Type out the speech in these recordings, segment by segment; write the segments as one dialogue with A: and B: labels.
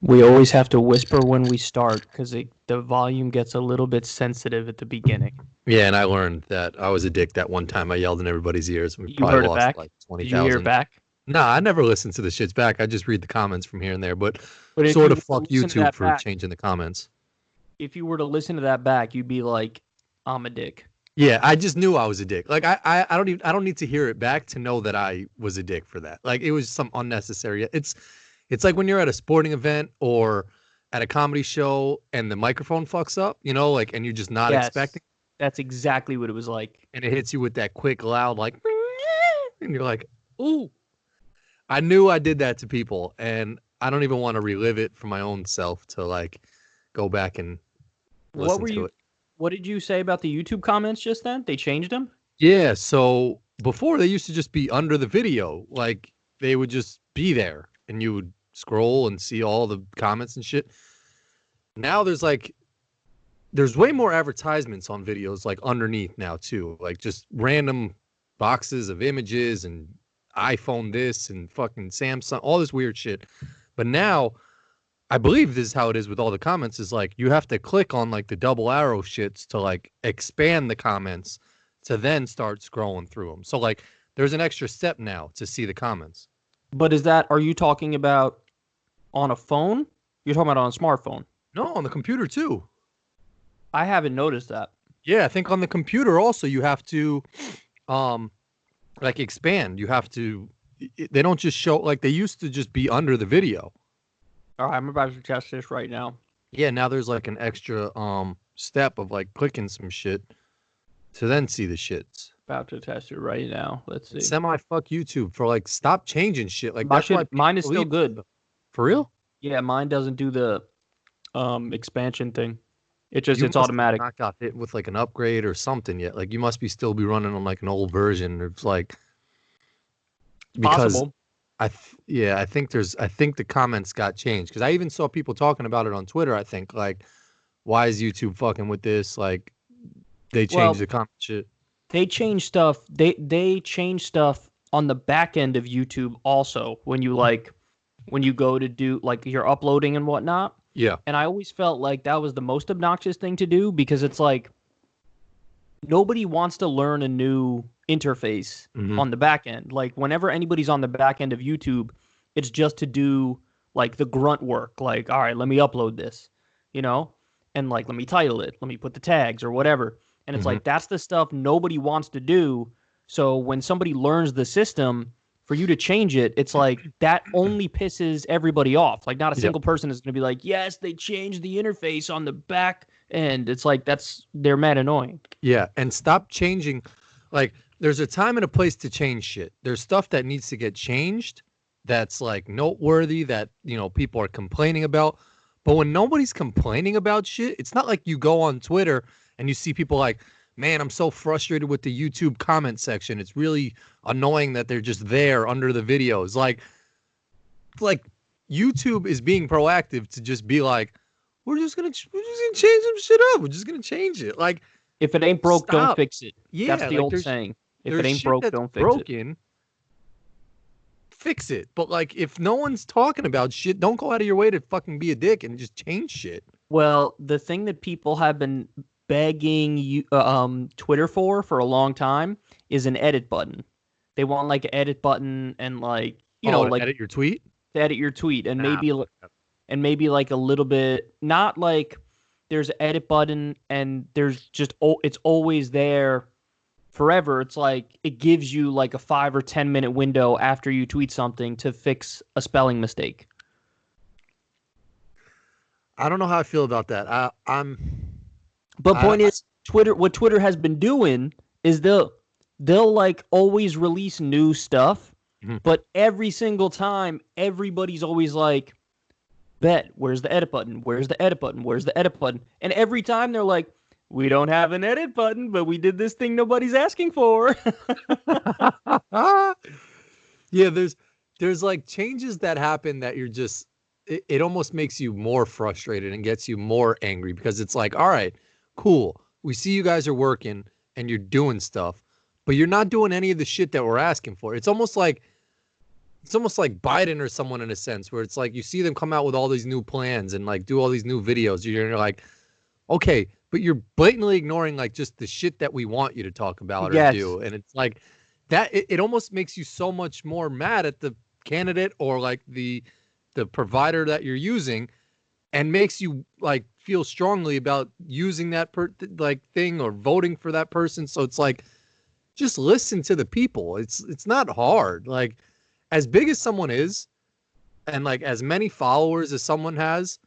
A: We always have to whisper when we start because the volume gets a little bit sensitive at the beginning.
B: Yeah, and I learned that I was a dick that one time I yelled in everybody's ears. We
A: You
B: probably
A: heard it
B: lost
A: back?
B: like
A: Did you hear it
B: 20,000.
A: back?
B: Nah, I never listen to the shits back. I just read the comments from here and there. But
A: But if
B: sort
A: you
B: of
A: were to
B: fuck
A: listen to
B: YouTube
A: that
B: for
A: back,
B: changing the comments.
A: if you were to listen to that back, you'd be like, "I'm a dick."
B: Yeah, I just knew I was a dick. Like I don't need to hear it back to know that I was a dick for that. Like it was some unnecessary. It's like when you're at a sporting event or at a comedy show and the microphone fucks up, like and you're just not
A: Yes,
B: expecting
A: that's exactly what it was like.
B: and it hits you with that quick loud like and you're like, "Ooh." I knew I did that to people and I don't even want to relive it for my own self to like go back and
A: What
B: listen
A: were
B: to
A: you?
B: it.
A: What did you say about the YouTube comments just then? They changed them?
B: Yeah, so before they used to just be under the video, like they would just be there and you would scroll and see all the comments and shit. Now there's way more advertisements on videos like underneath now too, like just random boxes of images and iPhone this and fucking Samsung, all this weird shit. But now I believe this is how it is with all the comments is like you have to click on like the double arrow shits to like expand the comments to then start scrolling through them. So like there's an extra step now to see the comments.
A: But are you talking about on a phone? You're talking about on a smartphone.
B: No, on the computer too.
A: I haven't noticed that.
B: Yeah, I think on the computer also you have to um like expand. You have to they don't just show like they used to just be under the video.
A: All right, I'm about to test this right now.
B: Yeah, now there's like an extra step of like clicking some shit to then see the shits.
A: About to test it right now. Let's see.
B: Semi fuck YouTube for like stop changing shit. Like that's why people
A: Mine is still
B: believe
A: good.
B: for real.
A: Yeah, mine doesn't do the expansion thing.
B: You
A: It's
B: must have
A: automatic.
B: not got hit with like an upgrade or something yet. Like you must be still be running on like an old version. It's like because
A: Possible.
B: I think the comments got changed because I even saw people talking about it on Twitter. I think like why is YouTube fucking with this? Like they changed
A: Well,
B: the comment shit.
A: they change stuff. They change stuff on the back end of YouTube also when you go to do like you're uploading and whatnot.
B: Yeah.
A: And I always felt like that was the most obnoxious thing to do because it's like nobody wants to learn a new interface on the back end. Like whenever anybody's on the back end of YouTube, it's just to do like the grunt work. Like, all right, let me upload this, you know, and like let me title it, let me put the tags or whatever. And it's like that's the stuff nobody wants to do. So when somebody learns the system, for you to change it, it's like that only pisses everybody off. Like not a single person is going to be like, yes, they changed the interface on the back end. It's like they're mad annoying.
B: Yeah, and stop changing. Like, there's a time and a place to change shit. There's stuff that needs to get changed that's like noteworthy that, people are complaining about. But when nobody's complaining about shit, it's not like you go on Twitter and you see people like, man, I'm so frustrated with the YouTube comment section. It's really annoying that they're just there under the videos. Like YouTube is being proactive to just be like, we're just gonna change some shit up. We're just gonna change it. Like,
A: if it ain't broke, don't
B: stop.
A: fix it.
B: Yeah,
A: That's the
B: like
A: old saying. If it
B: there's
A: ain't
B: shit
A: broke,
B: that's
A: don't fix
B: broken. Fix it. But like, if no one's talking about shit, don't go out of your way to fucking be a dick and just change shit.
A: Well, the thing that people have been begging you, Twitter for a long time is an edit button. They want like an edit button and like
B: to edit your tweet.
A: To edit your tweet and
B: Nah.
A: maybe like a little bit not like there's an edit button and there's just it's always there forever. It's like it gives you like a 5 or 10 minute window after you tweet something to fix a spelling mistake.
B: I don't know how I feel about that.
A: Point is, what Twitter has been doing is they'll like always release new stuff, but every single time, everybody's always like, bet, where's the edit button? Where's the edit button? Where's the edit button? And every time they're like, we don't have an edit button, but we did this thing nobody's asking for.
B: Yeah, there's like changes that happen that you're just it almost makes you more frustrated and gets you more angry because it's like, all right, cool. We see you guys are working and you're doing stuff, but you're not doing any of the shit that we're asking for. It's almost like it's almost like Biden or someone in a sense, where it's like you see them come out with all these new plans and like do all these new videos. You're like, okay, but you're blatantly ignoring like just the shit that we want you to talk about or
A: Yes.
B: do. And it's like that, it almost makes you so much more mad at the candidate or like the provider that you're using, and makes you like feel strongly about using that like thing or voting for that person. So it's like, just listen to the people. It's not hard. Like, as big as someone is, and like as many followers as someone has,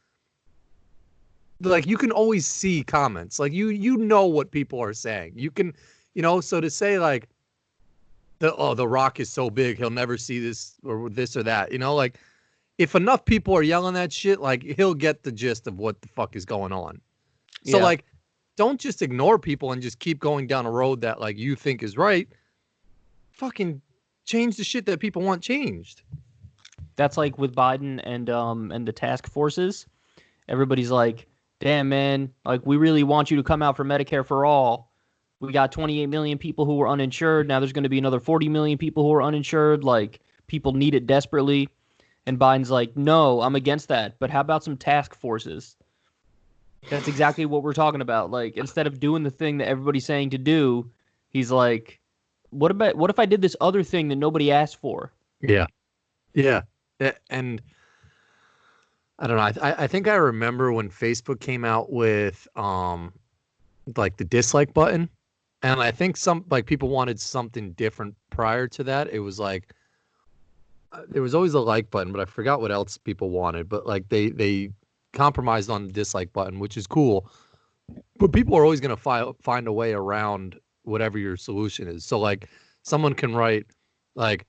B: like you can always see comments. Like you know what people are saying. You can, so to say like the Rock is so big he'll never see this or that, like if enough people are yelling that shit, like he'll get the gist of what the fuck is going on. So like, don't just ignore people and just keep going down a road that like you think is right. Fucking change the shit that people want changed.
A: That's like with Biden and the task forces. Everybody's like, damn, man, like we really want you to come out for Medicare for all. We got 28 million people who were uninsured. Now there's going to be another 40 million people who are uninsured. Like, people need it desperately. And Biden's like, no, I'm against that. But how about some task forces? That's exactly what we're talking about. Like, instead of doing the thing that everybody's saying to do, he's like, what if I did this other thing that nobody asked for?
B: Yeah. Yeah. And I don't know. I think I remember when Facebook came out with like the dislike button, and I think some like people wanted something different prior to that. It was like there was always a like button, but I forgot what else people wanted. But like they compromised on the dislike button, which is cool. But people are always going to find a way around whatever your solution is. So like someone can write like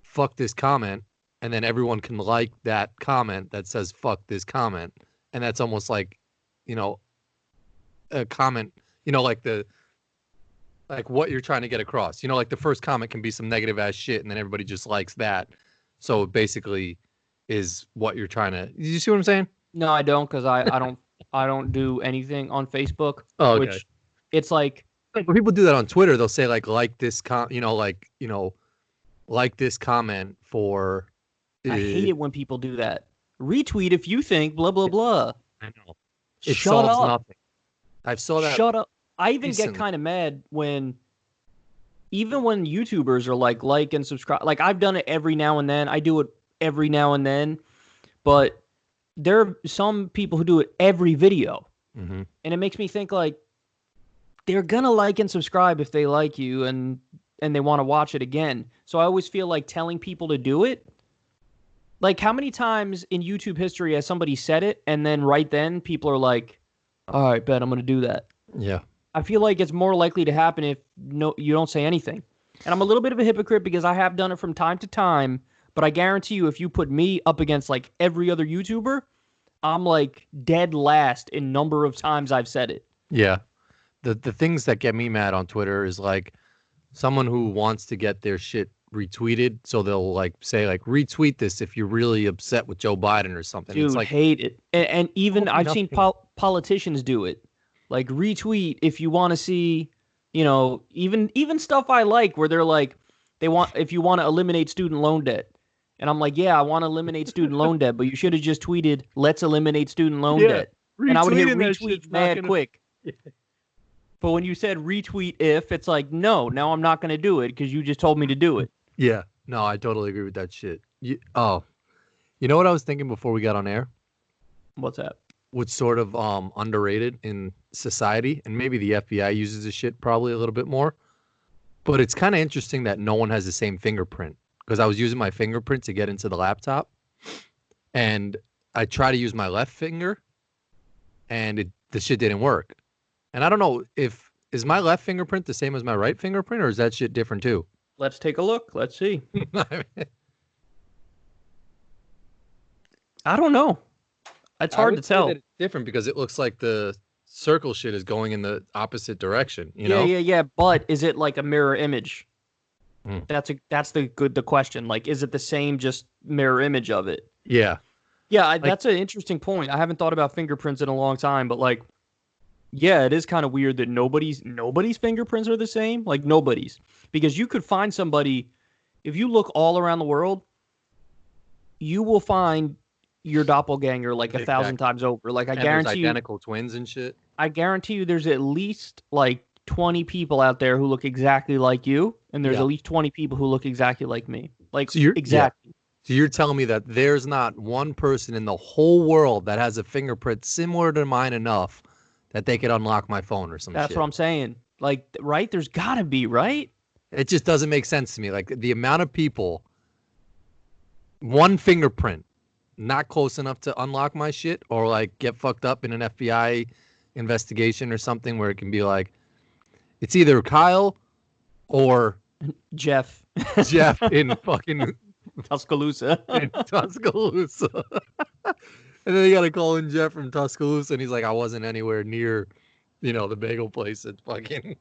B: fuck this comment, and then everyone can like that comment that says fuck this comment, and that's almost like a comment, like what you're trying to get across. Like the first comment can be some negative ass shit, and then everybody just likes that. So it basically is what you're trying to. You see what I'm saying?
A: No, I don't, because I don't do anything on Facebook.
B: Oh, okay.
A: Which it's like
B: when people do that on Twitter, they'll say like this like this comment for.
A: I hate it when people do that. Retweet if you think blah blah blah.
B: I know. It
A: Shut
B: solves
A: up.
B: nothing. I've saw that.
A: Shut up. I even
B: recently.
A: get kind of mad when YouTubers are like and subscribe. Like, I've done it every now and then. I do it every now and then, but there are some people who do it every video,
B: and
A: it makes me think like they're gonna like and subscribe if they like you and they want to watch it again. So I always feel like telling people to do it. Like, how many times in YouTube history has somebody said it and then right then people are like, all right, bet I'm going to do that.
B: Yeah.
A: I feel like it's more likely to happen if you don't say anything. And I'm a little bit of a hypocrite because I have done it from time to time, but I guarantee you if you put me up against like every other YouTuber, I'm like dead last in number of times I've said it.
B: Yeah. The things that get me mad on Twitter is like someone who wants to get their shit retweeted, so they'll like say like retweet this if you're really upset with Joe Biden or something.
A: Dude,
B: it's like,
A: hate it. And even I've seen politicians do it. Like, retweet if you want to see, even stuff I like where they're like, if you want to eliminate student loan debt. And I'm like, yeah, I want to eliminate student loan debt, but you should have just tweeted, let's eliminate student loan debt. And I would hit retweet mad quick. Yeah. But when you said retweet if, it's like, no, now I'm not going to do it because you just told me to do it.
B: Yeah. No, I totally agree with that shit. You know what I was thinking before we got on air?
A: What's that?
B: What's sort of underrated in society, and maybe the FBI uses this shit probably a little bit more, but it's kind of interesting that no one has the same fingerprint, because I was using my fingerprint to get into the laptop, and I try to use my left finger, and the shit didn't work. And I don't know is my left fingerprint the same as my right fingerprint, or is that shit different too?
A: Let's take a look. Let's see. I don't know. It's hard to tell.
B: It's different because it looks like the circle shit is going in the opposite direction.
A: Yeah. But is it like a mirror image? That's the question. Like, is it the same, just mirror image of it?
B: Yeah.
A: Yeah, that's an interesting point. I haven't thought about fingerprints in a long time, but like, yeah, it is kind of weird that nobody's fingerprints are the same. Like, nobody's, because you could find somebody if you look all around the world. you will find your doppelganger like 1,000 times over. Like I guarantee you,
B: identical twins and shit.
A: I guarantee you, there's at least like 20 people out there who look exactly like you, and there's at least 20 people who look exactly like me. Like exactly.
B: So you're telling me that there's not one person in the whole world that has a fingerprint similar to mine enough that they could unlock my phone or some shit.
A: That's what I'm saying. Like, right? There's gotta be, right?
B: It just doesn't make sense to me. Like the amount of people, one fingerprint, not close enough to unlock my shit or like get fucked up in an FBI investigation or something where it can be like, it's either Kyle or
A: Jeff
B: in fucking
A: Tuscaloosa.
B: In Tuscaloosa. And then you got to call in Jeff from Tuscaloosa, and he's like, I wasn't anywhere near, the bagel place. It's fucking.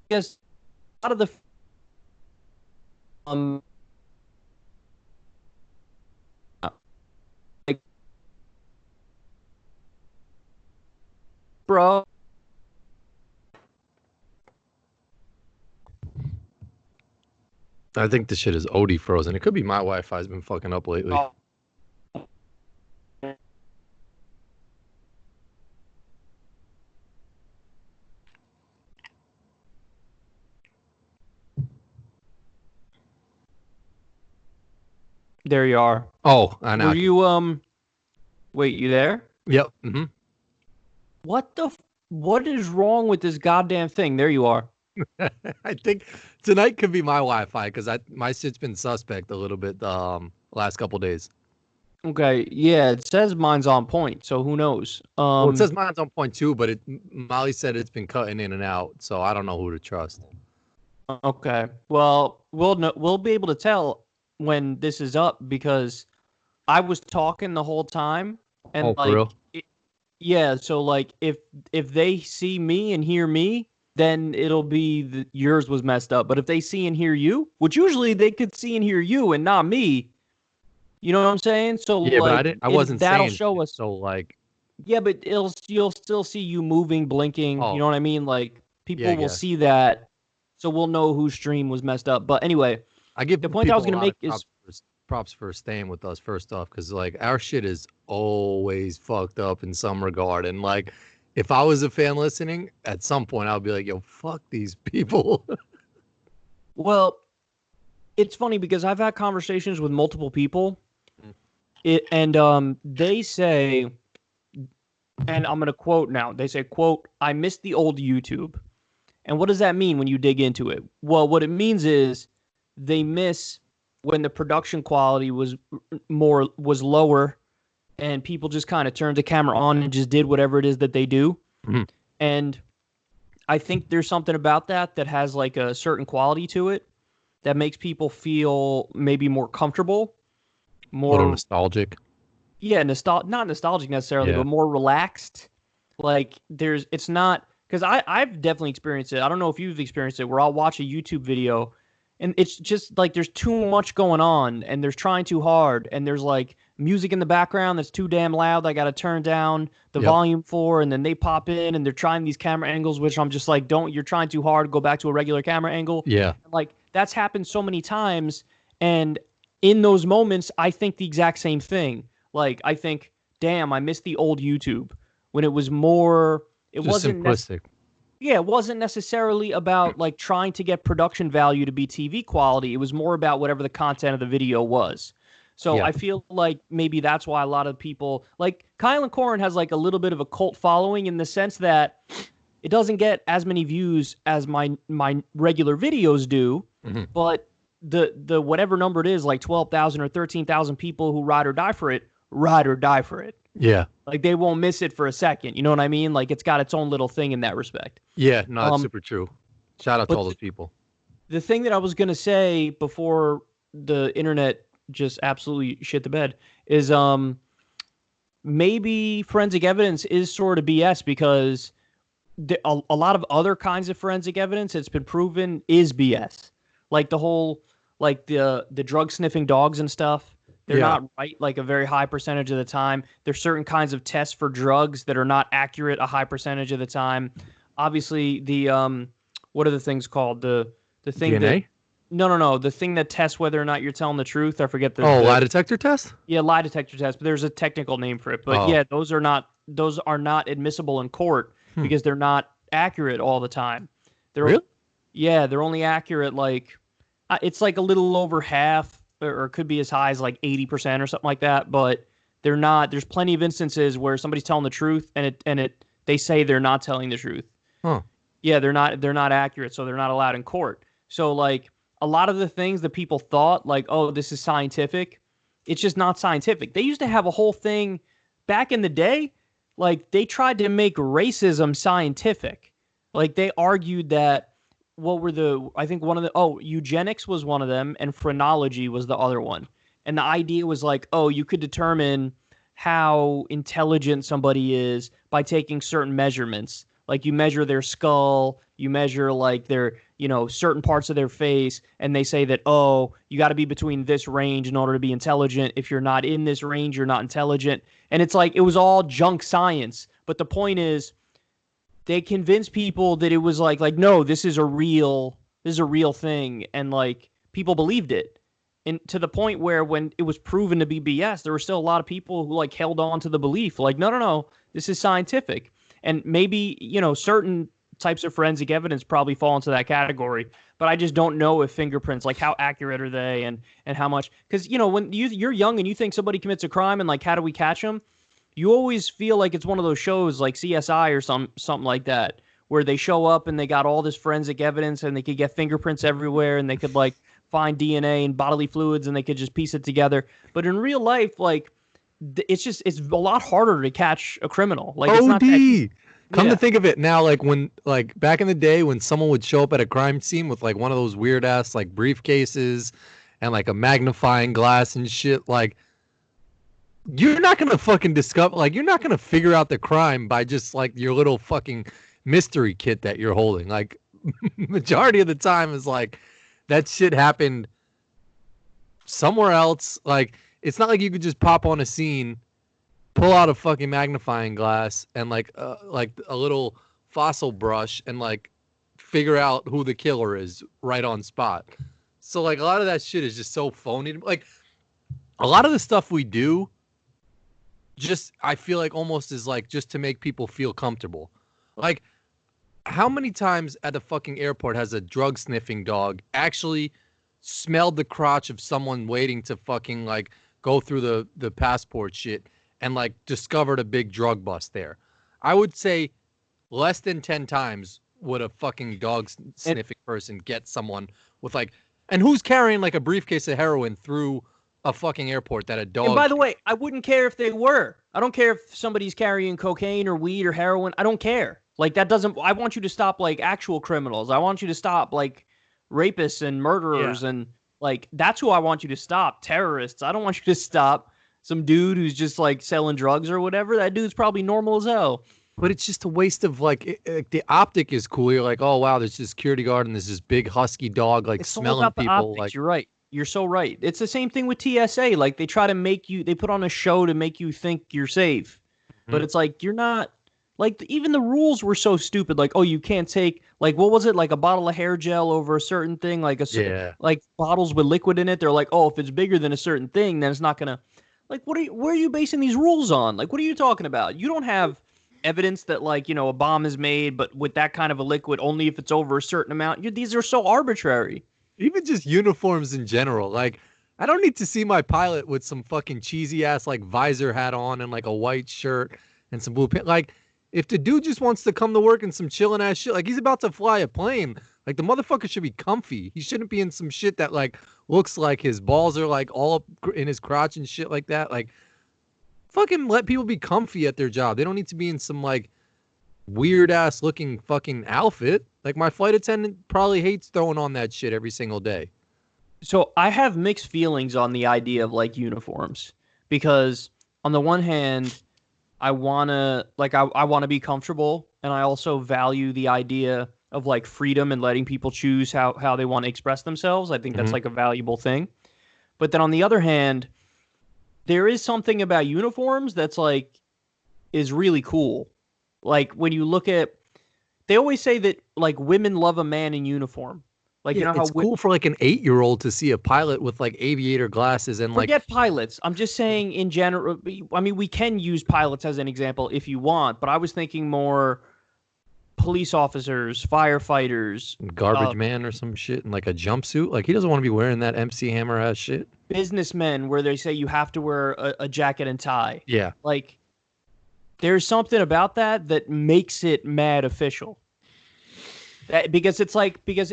A: Yes, out of the like, bro.
B: I think this shit is OD frozen. It could be my Wi-Fi's been fucking up lately.
A: Oh. There you are.
B: Oh, I know.
A: Were you wait, you there?
B: Yep. Mm-hmm.
A: What is wrong with this goddamn thing? There you are.
B: I think tonight could be my Wi-Fi because my shit's been suspect a little bit last couple days.
A: Okay, yeah, it says mine's on point, so who knows?
B: Well, it says mine's on point too, but Molly said it's been cutting in and out, so I don't know who to trust.
A: Okay, well, we'll be able to tell when this is up because I was talking the whole time, and
B: for real?
A: Yeah, so like if they see me and hear me, then it'll be yours was messed up. But if they see and hear you, which usually they could see and hear you and not me, you know what I'm saying? So
B: yeah,
A: like,
B: but I wasn't
A: that'll
B: saying
A: show us.
B: So like,
A: yeah, but you'll still see you moving, blinking.
B: Oh.
A: You know what I mean? Like people will see that, so we'll know whose stream was messed up. But anyway,
B: I give
A: the point I was going to make is
B: props for staying with us first off, because like our shit is always fucked up in some regard, and like if I was a fan listening, at some point I'll be like, yo, fuck these people.
A: Well, it's funny because I've had conversations with multiple people, and they say, and I'm going to quote now, they say, quote, I miss the old YouTube. And what does that mean when you dig into it? Well, what it means is they miss when the production quality was lower and people just kind of turned the camera on and just did whatever it is that they do.
B: Mm-hmm.
A: And I think there's something about that has like a certain quality to it that makes people feel maybe more comfortable, more
B: nostalgic.
A: Yeah, not nostalgic necessarily, but more relaxed. Like it's not, because I've definitely experienced it. I don't know if you've experienced it, where I'll watch a YouTube video and it's just like there's too much going on and there's trying too hard and there's like music in the background that's too damn loud. I got to turn down the volume for, and then they pop in and they're trying these camera angles, which I'm just like, you're trying too hard. Go back to a regular camera angle.
B: Yeah.
A: Like that's happened so many times. And in those moments, I think the exact same thing. Like I think, damn, I miss the old YouTube when it was more, it
B: just
A: wasn't
B: simplistic.
A: Yeah, it wasn't necessarily about like trying to get production value to be TV quality. It was more about whatever the content of the video was. So I feel like maybe that's why a lot of people, like Kyle and Corin has like a little bit of a cult following in the sense that it doesn't get as many views as my regular videos do, but the whatever number it is, like 12,000 or 13,000 people who ride or die for it.
B: Yeah.
A: Like they won't miss it for a second. You know what I mean? Like it's got its own little thing in that respect.
B: Yeah, no, that's super true. Shout out to all those people.
A: The thing that I was going to say before the internet just absolutely shit the bed is maybe forensic evidence is sort of BS because a lot of other kinds of forensic evidence, it's been proven, is BS. Like the whole, like the drug sniffing dogs and stuff. They're not right like a very high percentage of the time. There's certain kinds of tests for drugs that are not accurate a high percentage of the time. Obviously, the what are the things called? The thing
B: DNA?
A: No. The thing that tests whether or not you're telling the truth. I forget the.
B: Oh,
A: the
B: lie detector test?
A: Yeah, lie detector test. But there's a technical name for it. But yeah, those are not admissible in court because they're not accurate all the time.
B: Really?
A: Yeah, they're only accurate like it's like a little over half, or it could be as high as like 80% or something like that. But they're not. There's plenty of instances where somebody's telling the truth and they say they're not telling the truth.
B: Huh.
A: Yeah, they're not accurate, so they're not allowed in court. So like a lot of the things that people thought like, oh, this is scientific, it's just not scientific. They used to have a whole thing back in the day, like they tried to make racism scientific. Like they argued that I think one of the eugenics was one of them and phrenology was the other one. And the idea was like, oh, you could determine how intelligent somebody is by taking certain measurements. Like you measure their skull, you measure like their, certain parts of their face, and they say that, oh, you got to be between this range in order to be intelligent. If you're not in this range, you're not intelligent. And it's like, it was all junk science. But the point is, they convinced people that it was like, no, this is a real thing. And like, people believed it. And to the point where when it was proven to be BS, there were still a lot of people who like held on to the belief, like, no, this is scientific. And maybe, certain types of forensic evidence probably fall into that category. But I just don't know if fingerprints, like how accurate are they and how much. Because, when you're young and you think somebody commits a crime and like, how do we catch them? You always feel like it's one of those shows like CSI or something like that, where they show up and they got all this forensic evidence and they could get fingerprints everywhere and they could like find DNA and bodily fluids and they could just piece it together. But in real life, like, it's a lot harder to catch a criminal. Like, it's not that.
B: Come to think of it now, like when, like back in the day when someone would show up at a crime scene with like one of those weird ass like briefcases and like a magnifying glass and shit, like you're not gonna fucking discover, like you're not gonna figure out the crime by just like your little fucking mystery kit that you're holding. Like majority of the time is like that shit happened somewhere else. Like it's not like you could just pop on a scene, pull out a fucking magnifying glass and like a little fossil brush and like figure out who the killer is right on spot. So like a lot of that shit is just so phony. Like a lot of the stuff we do, just I feel like almost is like just to make people feel comfortable. Like how many times at the fucking airport has a drug sniffing dog actually smelled the crotch of someone waiting to fucking like go through the passport shit and like discovered a big drug bust there? I would say less than 10 times would a fucking dog sniffing person get someone with like, and who's carrying like a briefcase of heroin through a fucking airport that a dog.
A: And by the way, I wouldn't care if they were. I don't care if somebody's carrying cocaine or weed or heroin. I don't care. Like that doesn't, I want you to stop like actual criminals. I want you to stop like rapists and murderers and like, that's who I want you to stop. Terrorists. I don't want you to stop some dude who's just like selling drugs or whatever. That dude's probably normal as hell.
B: But it's just a waste of like the optic is cool. You're like, oh wow, there's this security guard and there's this big husky dog like
A: it's
B: smelling
A: all about
B: people.
A: The optics. Like you're right. You're so right. It's the same thing with TSA. Like they try to make you, they put on a show to make you think you're safe, but it's like you're not. Like even the rules were so stupid. Like, oh, you can't take like what was it, like a bottle of hair gel over a certain thing, like like bottles with liquid in it. They're like, oh, if it's bigger than a certain thing, then it's not gonna. Like, where are you basing these rules on? Like, what are you talking about? You don't have evidence that like a bomb is made, but with that kind of a liquid, only if it's over a certain amount. These are so arbitrary.
B: Even just uniforms in general. Like, I don't need to see my pilot with some fucking cheesy ass like visor hat on and like a white shirt and some blue pants. Like, if the dude just wants to come to work in some chilling ass shit, like he's about to fly a plane, like the motherfucker should be comfy. He shouldn't be in some shit that like looks like his balls are like all up in his crotch and shit like that. Like, fucking let people be comfy at their job. They don't need to be in some like weird ass looking fucking outfit. Like my flight attendant probably hates throwing on that shit every single day.
A: So I have mixed feelings on the idea of like uniforms because on the one hand, I want to be comfortable, and I also value the idea of like freedom and letting people choose how they want to express themselves. I think that's like a valuable thing. But then on the other hand, there is something about uniforms that's like is really cool. Like when you look at, they always say that like women love a man in uniform. Like,
B: yeah,
A: you know how
B: it's cool for like an 8-year-old to see a pilot with like aviator glasses and like.
A: Forget pilots. I'm just saying in general. I mean, we can use pilots as an example if you want, but I was thinking more police officers, firefighters,
B: Garbage man or some shit in like a jumpsuit. Like he doesn't want to be wearing that MC Hammer ass shit.
A: businessmen where they say you have to wear a jacket and tie.
B: Yeah.
A: Like, there's something about that makes it mad official. Because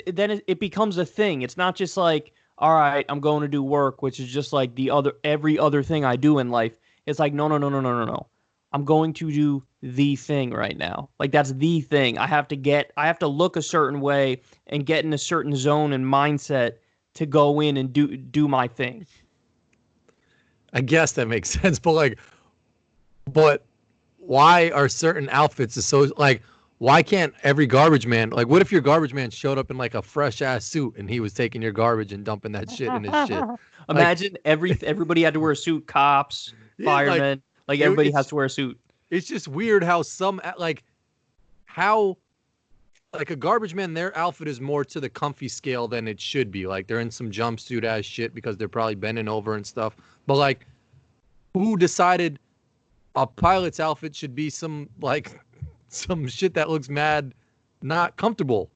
A: then it becomes a thing. It's not just like, all right, I'm going to do work, which is just like every other thing I do in life. It's like, no. I'm going to do the thing right now. Like, that's the thing. I have to look a certain way and get in a certain zone and mindset to go in and do my thing.
B: I guess that makes sense, but why are certain outfits so like? Why can't every garbage man, like, what if your garbage man showed up in like a fresh ass suit and he was taking your garbage and dumping that shit in his shit?
A: Imagine everybody had to wear a suit. Cops, firemen, like everybody has to wear a suit.
B: It's just weird how how a garbage man, their outfit is more to the comfy scale than it should be. Like they're in some jumpsuit ass shit because they're probably bending over and stuff. But like, who decided a pilot's outfit should be some shit that looks mad not comfortable?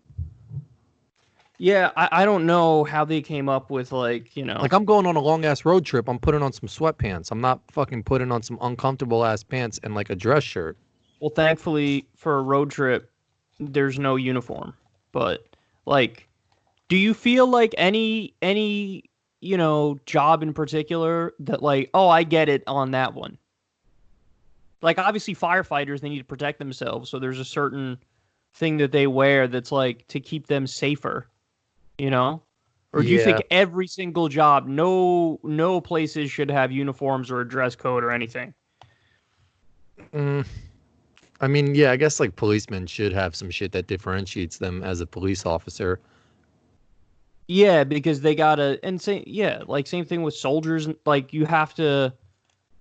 A: Yeah, I don't know how they came up with like
B: I'm going on a long ass road trip. I'm putting on some sweatpants. I'm not fucking putting on some uncomfortable ass pants and like a dress shirt.
A: Well, thankfully for a road trip, there's no uniform. But like, do you feel like any job in particular that like, oh, I get it on that one? Like, obviously firefighters, they need to protect themselves, so there's a certain thing that they wear that's like to keep them safer, Or do you think every single job, no places should have uniforms or a dress code or anything?
B: I mean, yeah, I guess like policemen should have some shit that differentiates them as a police officer.
A: Yeah, because they gotta, same thing with soldiers. Like, you have to.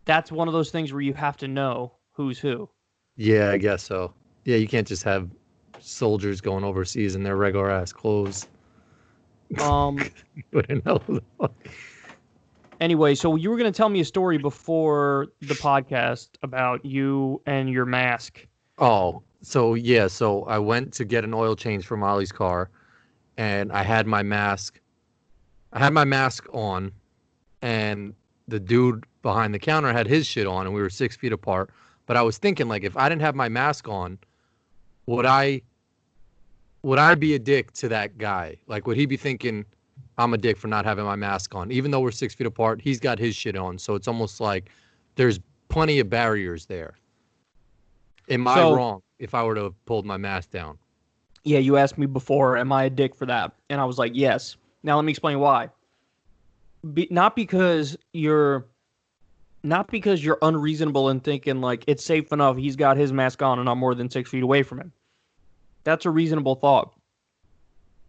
A: That's one of those things where you have to know who's who.
B: Yeah, I guess so. Yeah, you can't just have soldiers going overseas in their regular ass clothes.
A: Anyway, so you were going to tell me a story before the podcast about you and your mask.
B: Oh, so yeah, so I went to get an oil change for Molly's car, and I had my mask. On, and the dude behind the counter had his shit on, and we were 6 feet apart. But I was thinking, like, if I didn't have my mask on, would I be a dick to that guy? Like, would he be thinking I'm a dick for not having my mask on? Even though we're 6 feet apart, he's got his shit on. So it's almost like there's plenty of barriers there. Am I wrong if I were to have pulled my mask down?
A: Yeah, you asked me before, am I a dick for that? And I was like, yes. Now let me explain why. Not because you're unreasonable in thinking like it's safe enough. He's got his mask on and I'm more than 6 feet away from him. That's a reasonable thought.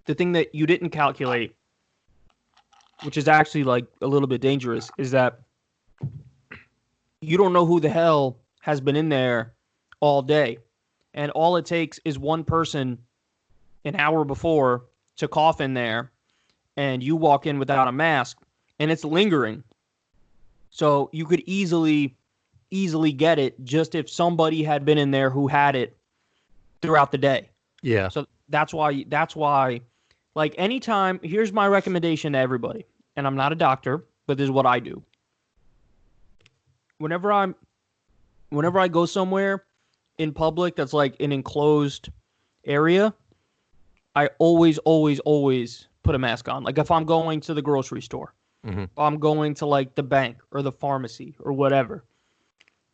A: The thing that you didn't calculate, which is actually like a little bit dangerous, is that you don't know who the hell has been in there all day. And all it takes is one person an hour before to cough in there, and you walk in without a mask, and it's lingering. So you could easily get it just if somebody had been in there who had it throughout the day.
B: Yeah.
A: So that's why, like, anytime, here's my recommendation to everybody, and I'm not a doctor, but this is what I do. Whenever I go somewhere in public that's like an enclosed area, I always put a mask on. Like if I'm going to the grocery store, if I'm going to like the bank or the pharmacy or whatever,